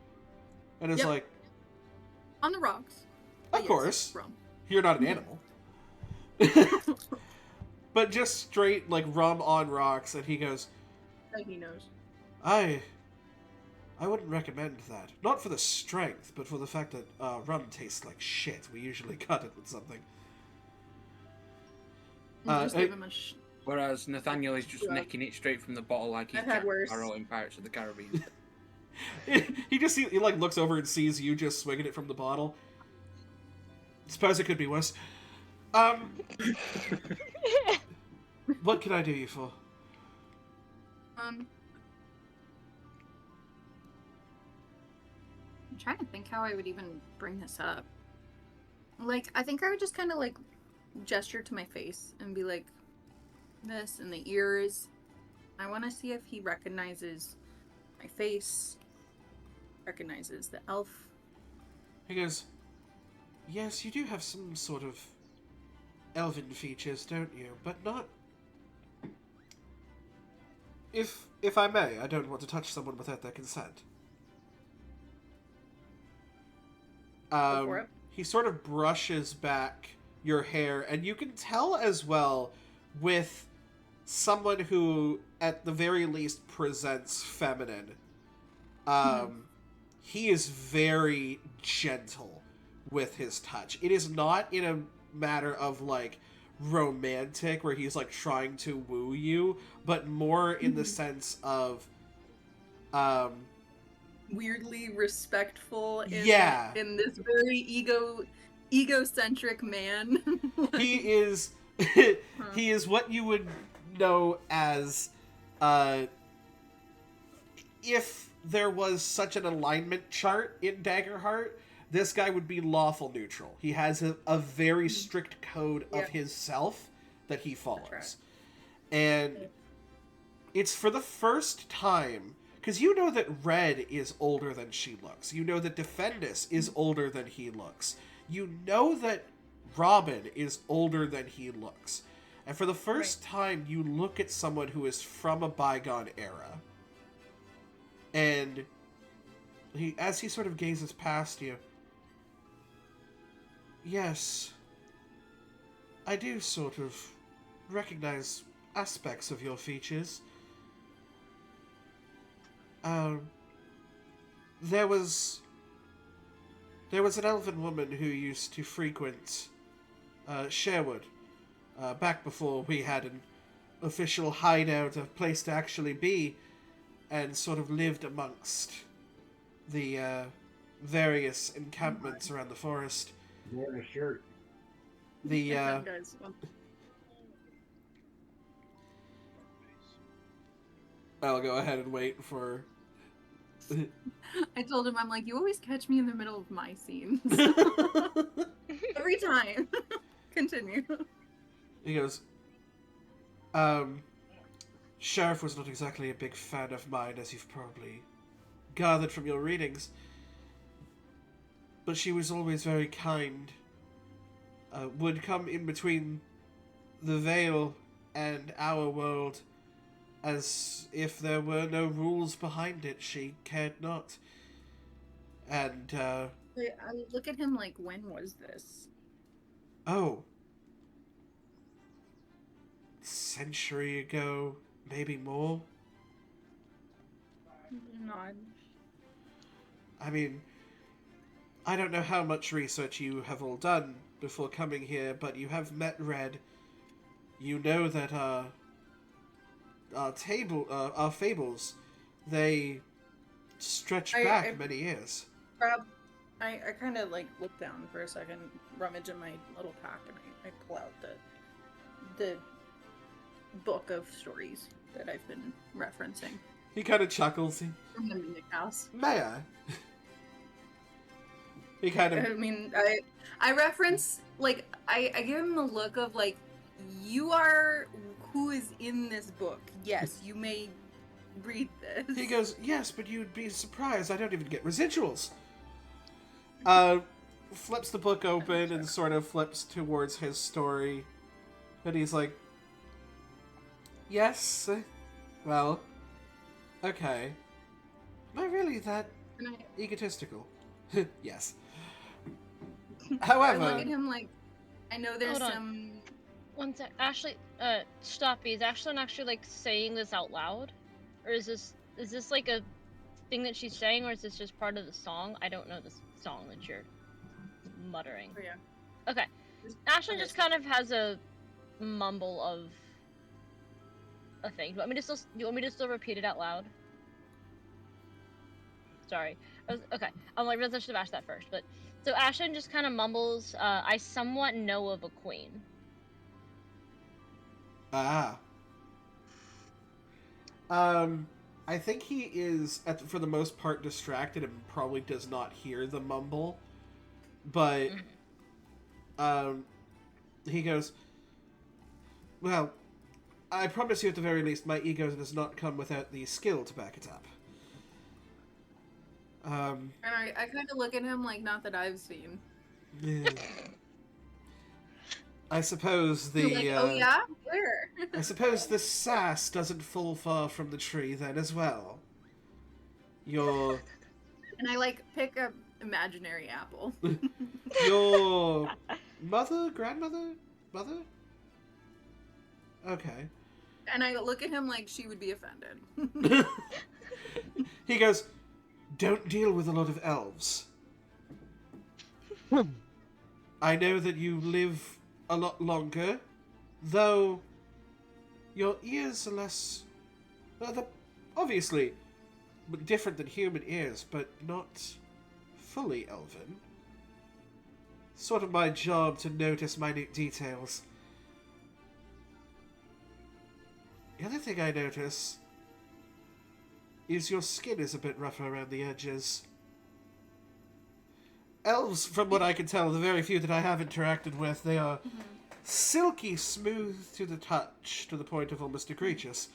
and is like, on the rocks. of course, rum. You're not an animal. But just straight, like, rum on rocks, and he goes, He knows. I wouldn't recommend that. Not for the strength, but for the fact that rum tastes like shit. We usually cut it with something. Just give him a Whereas Nathaniel is just necking it straight from the bottle like he's Jack Sparrow in Pirates of the Caribbean. he like looks over and sees you just swinging it from the bottle. Suppose it could be worse. What can I do you for? I'm trying to think how I would even bring this up. Like, I think I would just kind of, like, gesture to my face and be like, this and the ears. I want to see if he recognizes my face, recognizes the elf. He goes, Yes, you do have some sort of elven features, don't you? But not... If I may, I don't want to touch someone without their consent. Go for it. He sort of brushes back your hair, and you can tell as well with someone who, at the very least, presents feminine. He is very gentle with his touch. It is not in a matter of, like, romantic, where he's, like, trying to woo you, but more in the sense of, weirdly respectful in, Yeah. in this very egocentric man. he is he is what you would know as if there was such an alignment chart in Daggerheart, this guy would be lawful neutral. He has a very strict code of his self that he follows. right. And it's for the first time, because you know that Red is older than she looks. You know that Defendus is older than he looks. You know that Robin is older than he looks. And for the first time, you look at someone who is from a bygone era. And as he sort of gazes past you, yes, I do sort of recognize aspects of your features. There was an elven woman who used to frequent Sherwood back before we had an official hideout, a place to actually be, and sort of lived amongst the various encampments around the forest. Wearing a shirt. The Guys, I'll go ahead and wait for. I told him, I'm like, you always catch me in the middle of my scenes. Every time. Continue. He goes, Sheriff was not exactly a big fan of mine, as you've probably gathered from your readings. But she was always very kind. Would come in between the Vale and our world, as if there were no rules behind it. She cared not. And, I look at him like, when was this? oh. Century ago, maybe more? Nod. I mean, I don't know how much research you have all done before coming here, but you have met Red. You know that our fables, they stretch back many years. I kind of like look down for a second, rummage in my little pack, and I pull out the book of stories that I've been referencing He kind of chuckles. from the Munich house. May I? He kind I of... mean, I reference, like, I give him the look of, like, you are who is in this book. Yes, you may read this. He goes, yes, but you'd be surprised. I don't even get residuals. Flips the book open and sort of flips towards his story. And he's like, yes, well, okay. Am I really that egotistical? Yes. I However... look at him like, I know there's Hold on. some... One sec. Ashley, Stoppy, is Ashlyn actually like saying this out loud? Or is this like a thing that she's saying, or is this just part of the song? I don't know this song that you're muttering. Oh, yeah. Okay. Ashlyn just kind of has a mumble of a thing. Do you want me to still repeat it out loud? Sorry. Okay. I'm like, I should have asked that first, but so Ashlyn just kind of mumbles, I somewhat know of a queen. Ah. I think he is, for the most part, distracted and probably does not hear the mumble. But, he goes, well, I promise you at the very least my ego does not come without the skill to back it up. And I kind of look at him like, not that I've seen. Yeah. I suppose You're the like, oh yeah, where? I suppose the sass doesn't fall far from the tree then as well. Your And I like pick a imaginary apple. your grandmother, mother? Okay. And I look at him like she would be offended. He goes, "Don't deal with a lot of elves. I know that you live a lot longer, though your ears are less... Well, they're obviously different than human ears, but not fully elven. Sort of my job to notice minute details. The other thing I notice is your skin is a bit rougher around the edges. Elves, from what I can tell, the very few that I have interacted with, they are silky smooth to the touch, to the point of almost egregious.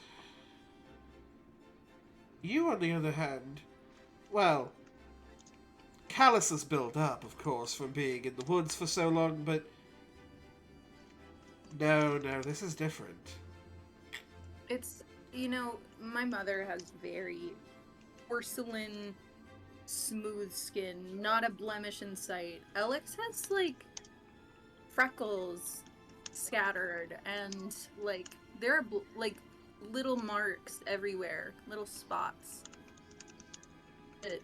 You, on the other hand, well, calluses build up, of course, from being in the woods for so long, but no, this is different. It's, my mother has very porcelain, smooth skin, not a blemish in sight. Alex has, like, freckles scattered, and, like, there are, like, little marks everywhere, little spots that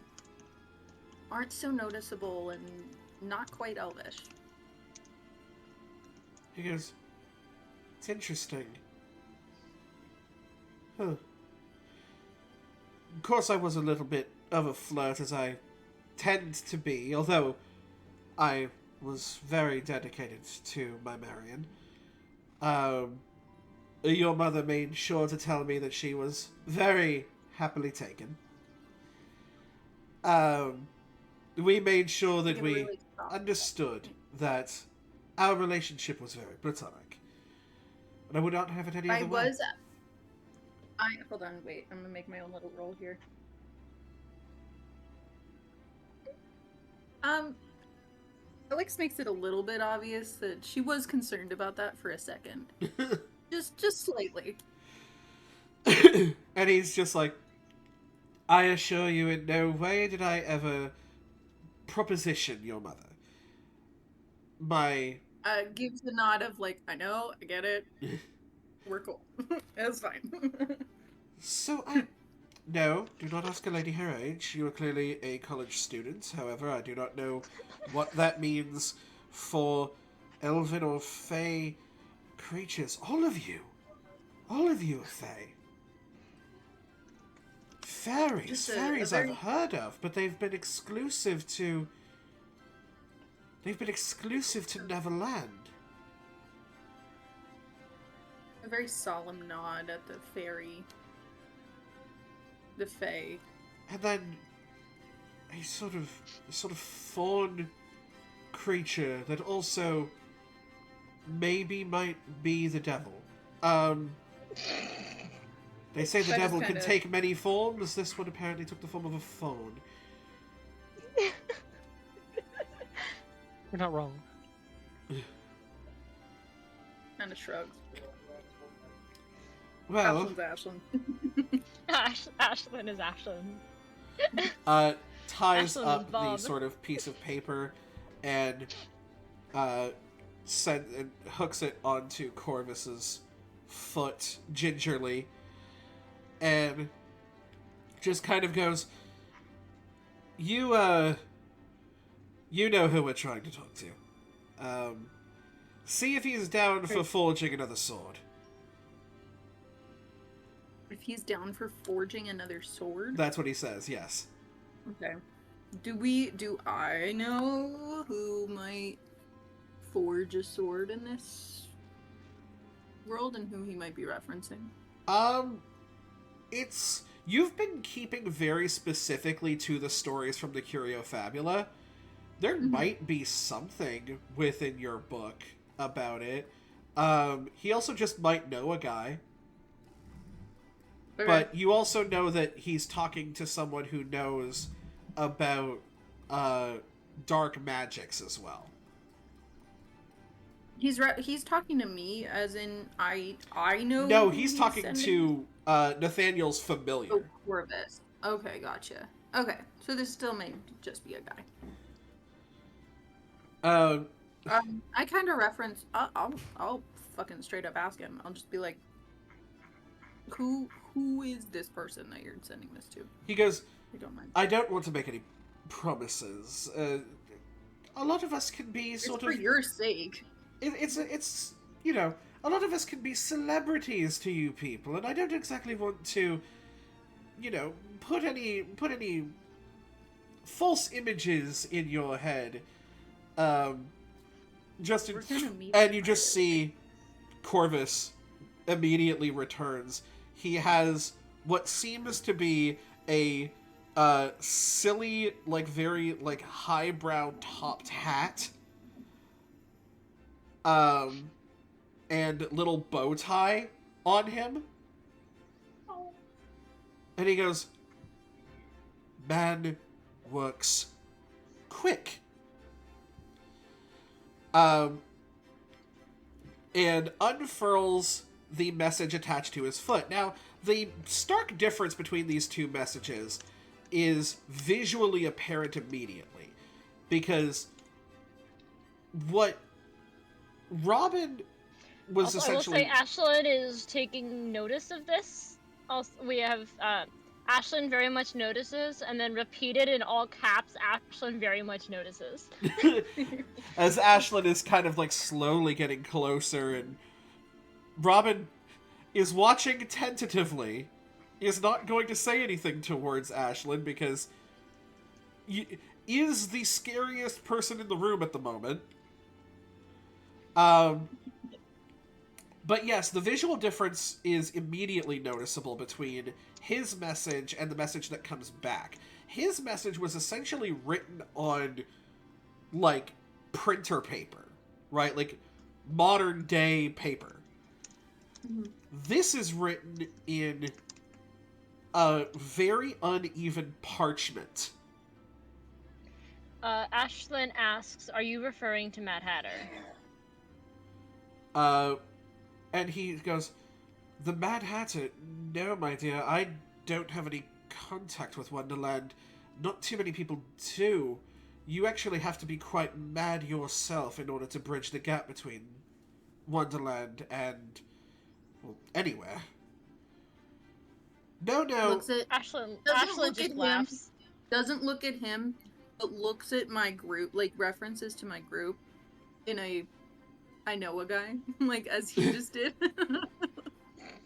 aren't so noticeable and not quite elvish. He goes, "It's interesting. Huh. Of course I was a little bit of a flirt, as I tend to be, although I was very dedicated to my Marion. Your mother made sure to tell me that she was very happily taken. We made sure that we Really understood that our relationship was very platonic. And I would not have it any other way. Hold on, wait. I'm gonna make my own little roll here. Alex makes it a little bit obvious that she was concerned about that for a second. just slightly. And he's just like, "I assure you in no way did I ever proposition your mother. My..." Gives a nod of like, I know, I get it. We're cool. That's fine. So No, do not ask a lady her age. You are clearly a college student. However, I do not know what that means for elven or fey creatures. All of you are fey. Fairies. Fairies I've heard of, but they've been exclusive to Neverland. A very solemn nod at the fairy. The fae. And then a sort of fawn creature that also maybe might be the devil. They say the That is devil can kinda- take many forms. This one apparently took the form of a fawn. You're not wrong. Kind of shrugs. Well, Ashland. Ashlyn is Ashlyn. ties Ashlyn up and the Bob. sort of piece of paper and hooks it onto Corvus's foot gingerly, and just kind of goes, You know who we're trying to talk to. See if he's down for forging another sword. If he's down for forging another sword. That's what he says, yes. Okay. Do I know who might forge a sword in this world and who he might be referencing? You've been keeping very specifically to the stories from the Curio Fabula. There might be something within your book about it. He also just might know a guy. Okay. But you also know that he's talking to someone who knows about dark magics as well. He's talking to me, as in I know. No, who he's talking sending. to Nathaniel's familiar. Oh, Corvus. Okay, gotcha. Okay, so this still may just be a guy. I kind of reference. I'll fucking straight up ask him. I'll just be like, who is this person that you're sending this to? He goes, I don't mind. I don't want to make any promises. A lot of us can be sort it's for of... your sake. It's you know, a lot of us can be celebrities to you people, and I don't exactly want to, you know, put any false images in your head. Just in, We're gonna meet and you just see Corvus immediately returns. He has what seems to be a silly, like very like highbrow topped hat. And little bow tie on him. And he goes, man works quick. And unfurls the message attached to his foot. Now, the stark difference between these two messages is visually apparent immediately. Because what Robin was essentially... I will say Ashlyn is taking notice of this. Also, we have Ashlyn very much notices, and then repeated in all caps, Ashlyn very much notices. As Ashlyn is kind of like slowly getting closer, and Robin is watching tentatively, is not going to say anything towards Ashlyn because is the scariest person in the room at the moment. But yes, the visual difference is immediately noticeable between his message and the message that comes back. His message was essentially written on, like, printer paper, right? Like, modern day paper. Mm-hmm. This is written in a very uneven parchment. Ashlyn asks, are you referring to Mad Hatter? And he goes, the Mad Hatter? No, my dear, I don't have any contact with Wonderland. Not too many people do. You actually have to be quite mad yourself in order to bridge the gap between Wonderland and, well, anywhere. No. Looks at Ashlyn look just at laughs. Doesn't look at him, but looks at my group, like references to my group in a I know a guy, like as he just did.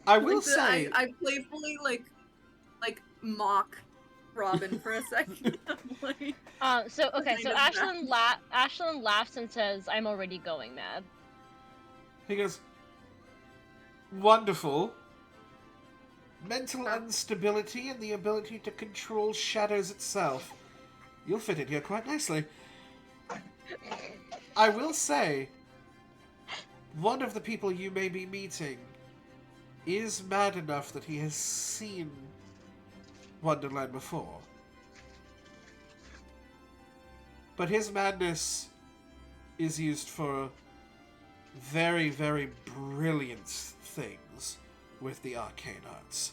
I will like say... I playfully like mock Robin for a second. Like, So kind of Ashlyn laughs and says, I'm already going mad. He goes, wonderful. Mental instability and the ability to control shadows itself. You'll fit in here quite nicely. I will say, one of the people you may be meeting is mad enough that he has seen Wonderland before. But his madness is used for very, very brilliant things with the arcane arts.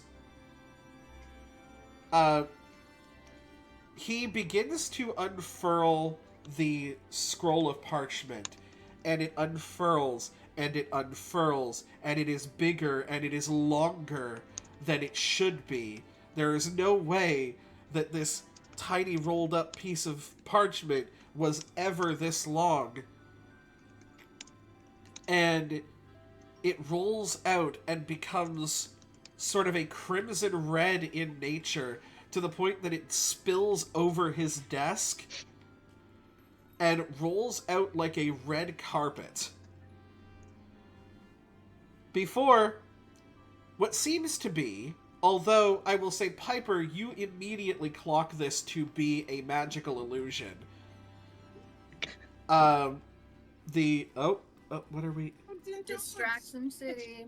He begins to unfurl the scroll of parchment, and it unfurls, and it unfurls, and it is bigger, and it is longer than it should be. There is no way that this tiny rolled up piece of parchment was ever this long. And it rolls out and becomes sort of a crimson red in nature, to the point that it spills over his desk and rolls out like a red carpet. Before what seems to be, although I will say, Piper, you immediately clock this to be a magical illusion. What are we? Distraction City.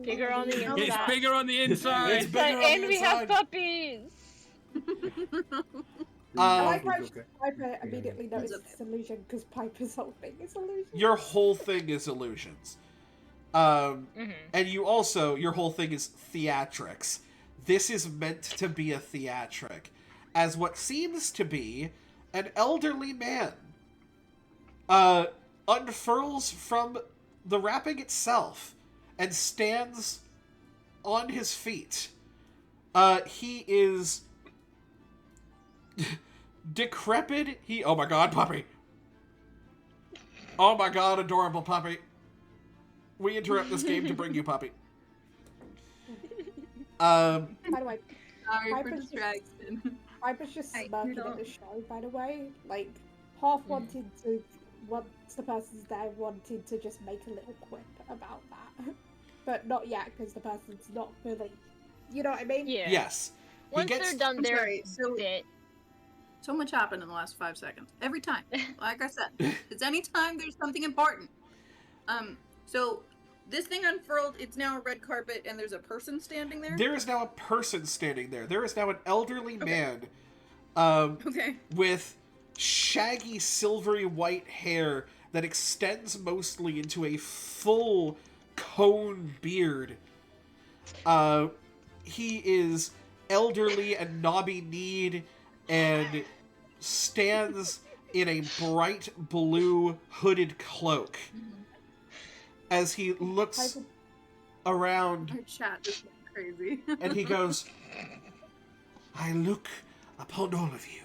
Bigger on the inside. It's bigger on the inside. It's bigger on And the we have inside. puppies! I Um, like how okay. Piper immediately noticed it's illusion because Piper's whole thing is illusion. your whole thing is illusions. And you also, your whole thing is theatrics. This is meant to be a theatric, as what seems to be an elderly man unfurls from the wrapping itself and stands on his feet. He is decrepit. Oh my god, puppy. Oh my god, adorable puppy. We interrupt this game to bring you puppy. By the way, Sorry for Piper's distraction. Piper's just Hey, smirking you at don't- the show, by the way. Like, half wanted to, once the person's there, wanted to just make a little quip about that. But not yet, because the person's not fully... You know what I mean? Yeah. Yes. He Once gets... they're done I'm their sorry, so- bit. So much happened in the last 5 seconds. Every time. Like I said. It's anytime there's something important. So this thing unfurled, it's now a red carpet and there's a person standing there? There is now a person standing there. There is now an elderly man Okay. with shaggy silvery white hair that extends mostly into a full cone beard. He is elderly and knobby-kneed and stands in a bright blue hooded cloak as he looks Piper, around Our chat is crazy. and he goes, I look upon all of you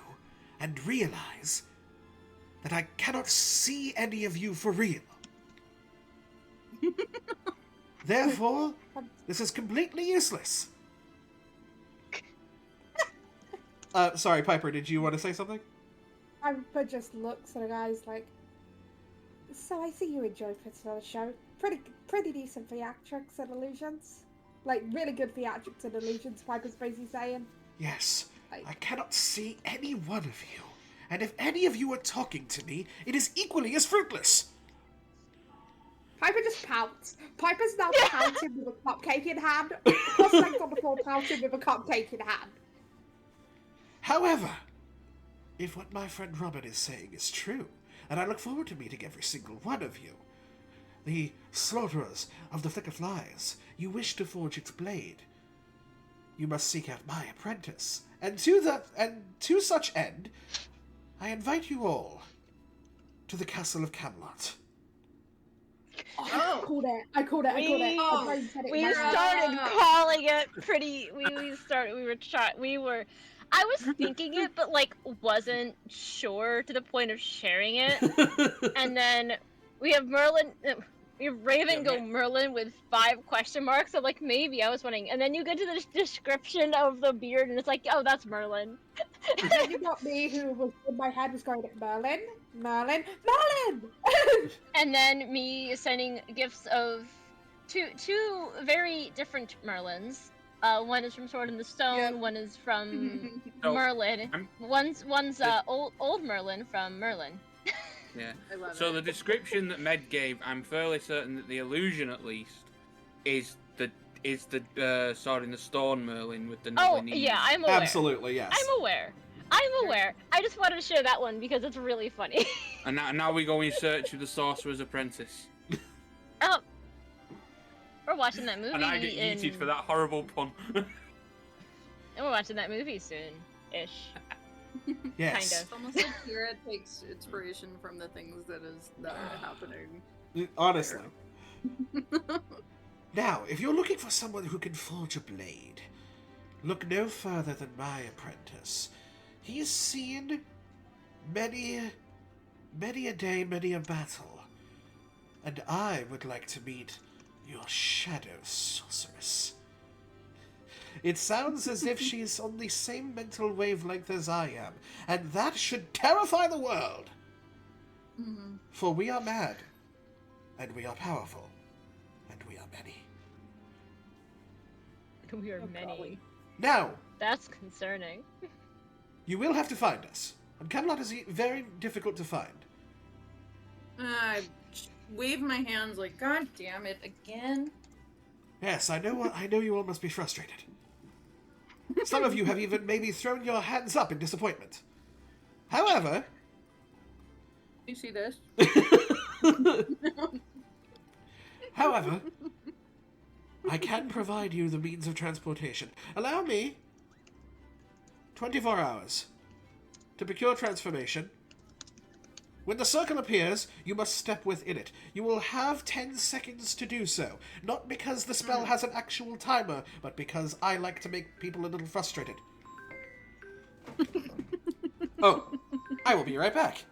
and realize that I cannot see any of you for real. Therefore, this is completely useless. Sorry, Piper, did you want to say something? Piper just looks at the guys like, so I see you enjoy putting on a show. Pretty decent theatrics and illusions. Like, really good theatrics and illusions, Piper's basically saying. Yes, Like, I cannot see any one of you. And if any of you are talking to me, it is equally as fruitless. Piper just pouts. Piper's now pouting with a cupcake in hand. Cross-legged on the floor, pouting with a cupcake in hand. However, if what my friend Robin is saying is true, and I look forward to meeting every single one of you, the slaughterers of the Flickerflies, you wish to forge its blade, you must seek out my apprentice. And to such end, I invite you all to the castle of Camelot. I called it. I called it. Oh, My brain said it We in my head. started calling it pretty. I was thinking it, but like wasn't sure to the point of sharing it. And then we have Merlin. We have Raven go Merlin with 5 question marks. So like maybe I was wondering, and then you get to the description of the beard, and it's like, oh, that's Merlin. Then you got me, who was in my head was going Merlin. And then me sending gifts of two very different Merlins. One is from Sword in the Stone. Yep. One is from So, Merlin. I'm- One's old Merlin from Merlin. Yeah. I love So it. the description that Med gave, I'm fairly certain that the illusion, at least, is the Sword in the Stone Merlin with the Oh nubbly knees. yeah, I'm aware. Absolutely, yes. I'm aware. I just wanted to share that one because it's really funny. And now we go in search of the Sorcerer's Apprentice. Oh, we're watching that movie. And I get yeeted for that horrible pun. And we're watching that movie soon-ish. Yes. Kind It's almost like Kira takes inspiration from the things that are happening. Honestly. Now, if you're looking for someone who can forge a blade, look no further than my apprentice. He's seen many a day, many a battle. And I would like to meet your shadow sorceress. It sounds as if she's on the same mental wavelength as I am, and that should terrify the world. Mm-hmm. For we are mad, and we are powerful, and we are many. We are Oh, many. golly. Now, That's concerning. you will have to find us, and Camelot is very difficult to find. I wave my hands like, God damn it, again? Yes, I know you all must be frustrated. Some of you have even maybe thrown your hands up in disappointment. However, You see this? however, I can provide you the means of transportation. Allow me 24 hours to procure transformation. When the circle appears, you must step within it. You will have 10 seconds to do so. Not because the spell has an actual timer, but because I like to make people a little frustrated. Oh, I will be right back.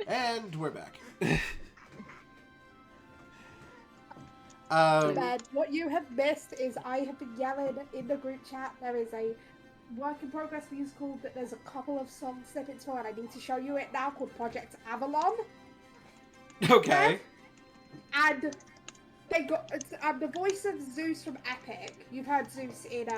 And we're back. Ben, what you have missed is I have been yelling in the group chat. There is a work in progress musical that there's a couple of song snippets for, and I need to show you it now, called Project Avalon. Okay. And they got the voice of Zeus from Epic. You've heard Zeus in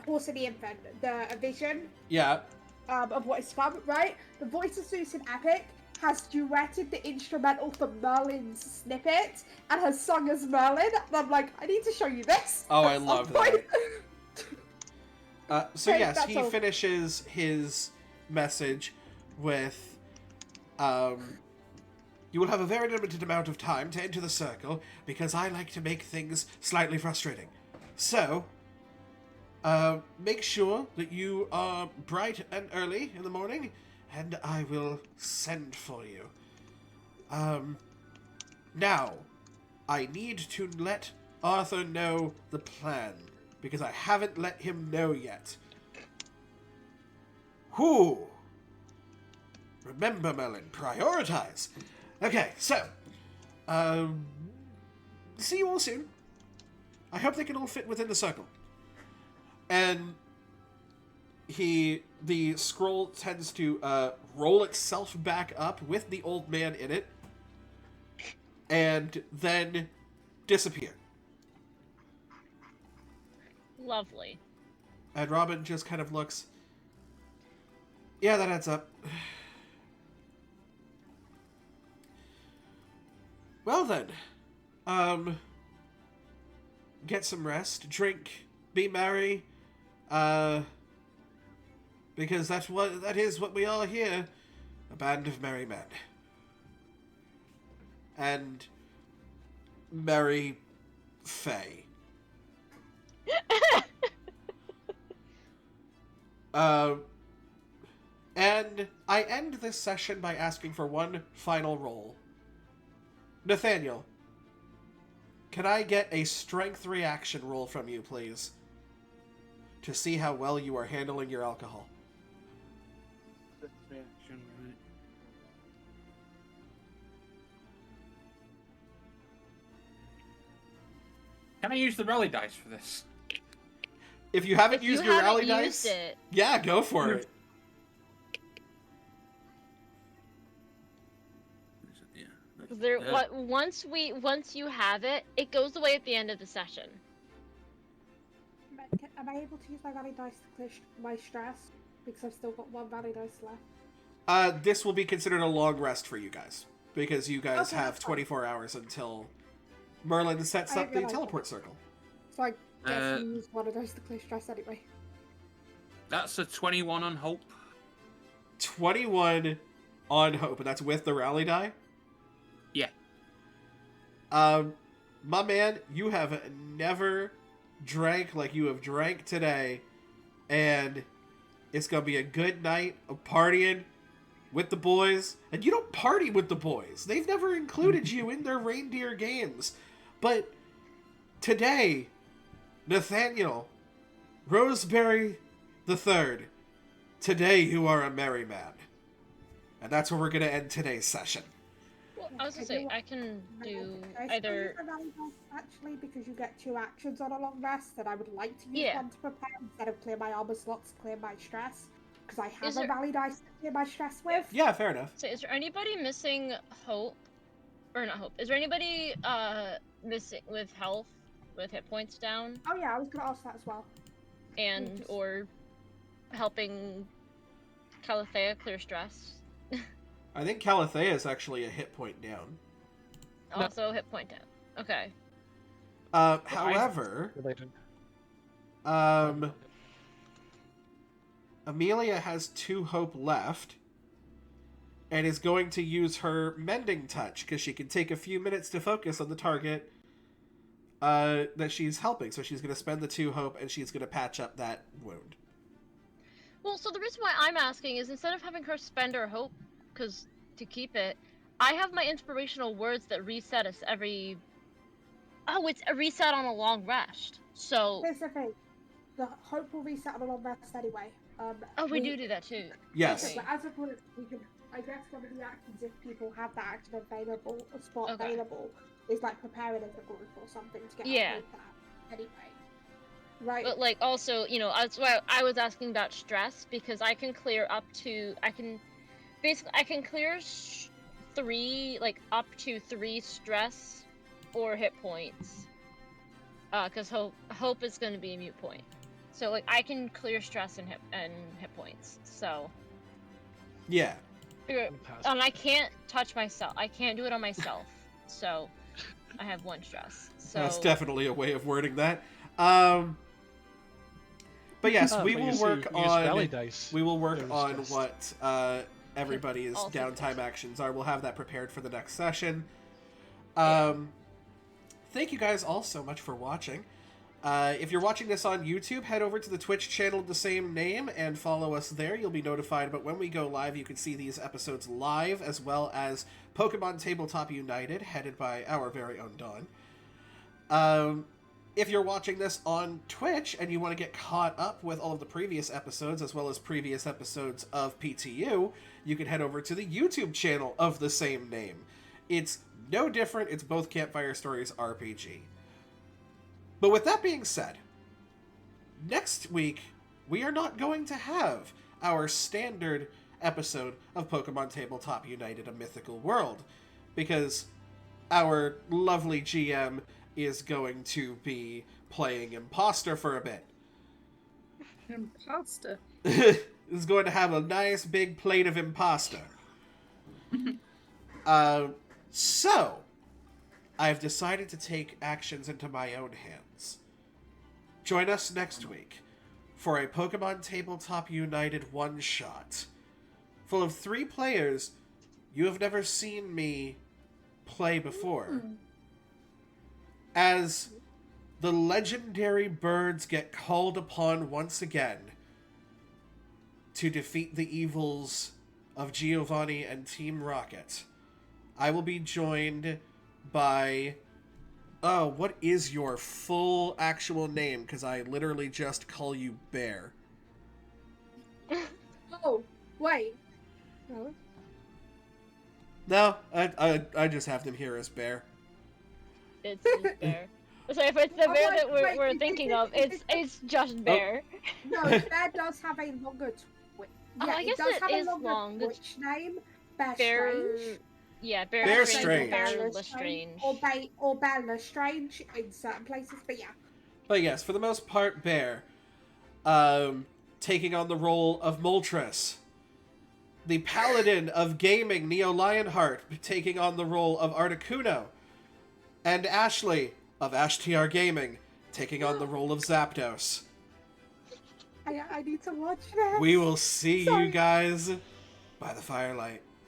Horse and the Infant, the vision Yeah. of what is fun, right? The voice of Zeus in Epic has duetted the instrumental for Merlin's snippet and has sung as Merlin. And I'm like, I need to show you this. Oh, I at some love point. that. So Okay, yes, that's he all. finishes his message with, you will have a very limited amount of time to enter the circle, because I like to make things slightly frustrating. So, make sure that you are bright and early in the morning, and I will send for you. Now, I need to let Arthur know the plan, because I haven't let him know yet. Whew. Remember, Merlin, prioritize. Okay, so, see you all soon. I hope they can all fit within the circle. And the scroll tends to roll itself back up with the old man in it, and then disappear. Lovely. And Robin just kind of looks. Yeah, that adds up. Well then, get some rest, drink, be merry, because that is what we are here, a band of merry men. And merry Faye. And I end this session by asking for one final roll. Nathaniel, can I get a strength reaction roll from you, please? To see how well you are handling your alcohol. Reaction, right. Can I use the rally dice for this? If you haven't If used you your haven't rally used dice, it, yeah, go for it. Yeah. once you have it, it goes away at the end of the session. Am I able to use my rally dice to clear my stress? Because I've still got one rally dice left. This will be considered a long rest for you guys. Because you guys Okay, have that's fine. 24 hours until Merlin sets I up the realize teleport circle. So I guess Uh, you use one of those to clear stress anyway. That's a 21 on hope. 21 on hope, and that's with the rally die? Yeah. My man, you have never drank like you have drank today, and it's gonna be a good night of partying with the boys. And you don't party with the boys. They've never included you in their reindeer games. But today, Nathaniel, Roseberry the Third, today you are a merry man. And that's where we're gonna end today's session. Well, I was gonna say I can do I either. use the rally dice, actually, because you get 2 actions on a long rest, and I would like to use Yeah. one to prepare instead of clear my armor slots, clear my stress. Because I have Is a there- rally dice to clear my stress with. Yeah, fair enough. So is there anybody missing hope, or not hope? Is there anybody missing with health, with hit points down, Oh yeah, I was gonna ask that as well. and Just- or helping Calathea clear stress? I think Calathea is actually a hit point down. No. Also hit point down. Okay. However, Related. Amelia has 2 hope left and is going to use her mending touch because she can take a few minutes to focus on the target that she's helping. So she's going to spend the 2 hope and she's going to patch up that wound. Well, so the reason why I'm asking is instead of having her spend her hope, because to keep it, I have my inspirational words that reset us every. Oh, it's a reset on a long rest. So. Here's the thing. The hope will reset on a long rest anyway. Oh, we do that too. Yes. Okay. But as a group, we can. I guess one of the actions, if people have that action available, a spot Okay. available, is like preparing as a group or something to get Yeah. out of that. Anyway. Right. But like also, that's why I was asking about stress, because I can clear up to I can clear 3, like up to 3 stress or hit points. Because hope is going to be a mute point. So like I can clear stress and hit points. So Yeah. and I can't touch myself. I can't do it on myself. So I have 1 stress. So That's definitely a way of wording that. But yes, we But will you see, work use rally on. dice. We will work They're on stressed. what everybody's Also downtime good. actions are. We'll have that prepared for the next session. Yeah. Thank you guys all so much for watching. If you're watching this on YouTube, head over to the Twitch channel of the same name and follow us there. You'll be notified about when we go live. You can see these episodes live, as well as Pokemon Tabletop United, headed by our very own Dawn. If you're watching this on Twitch and you want to get caught up with all of the previous episodes, as well as previous episodes of PTU, you can head over to the YouTube channel of the same name. It's no different. It's both Campfire Stories RPG. But with that being said, next week, we are not going to have our standard episode of Pokemon Tabletop United, A Mythical World, because our lovely GM is going to be playing Imposter for a bit. Imposter. is going to have a nice big plate of impasta. So, I've decided to take actions into my own hands. Join us next week for a Pokemon Tabletop United one-shot, full of 3 players you have never seen me play before. As the legendary birds get called upon once again to defeat the evils of Giovanni and Team Rocket, I will be joined by... Oh, what is your full actual name? Because I literally just call you Bear. Oh, wait. No. No, I just have them here as Bear. It's Bear. So if it's the Oh, bear wait, that we're wait, thinking of, it's just Bear. No, Bear does have a longer Twitch. Oh, Yeah, I guess it does it have is a longer long. Twitch name. Bear Bear. Strange. Yeah, Bear, Bear Strange. Strange. Or Bear Bear Lestrange. Or Bear Lestrange in certain places, but yeah. But yes, for the most part, Bear. Taking on the role of Moltres. The Paladin of Gaming, Neo Lionheart, taking on the role of Articuno. And Ashley of AshTR Gaming, taking on the role of Zapdos. I need to watch that. We will see Sorry. you guys by the firelight.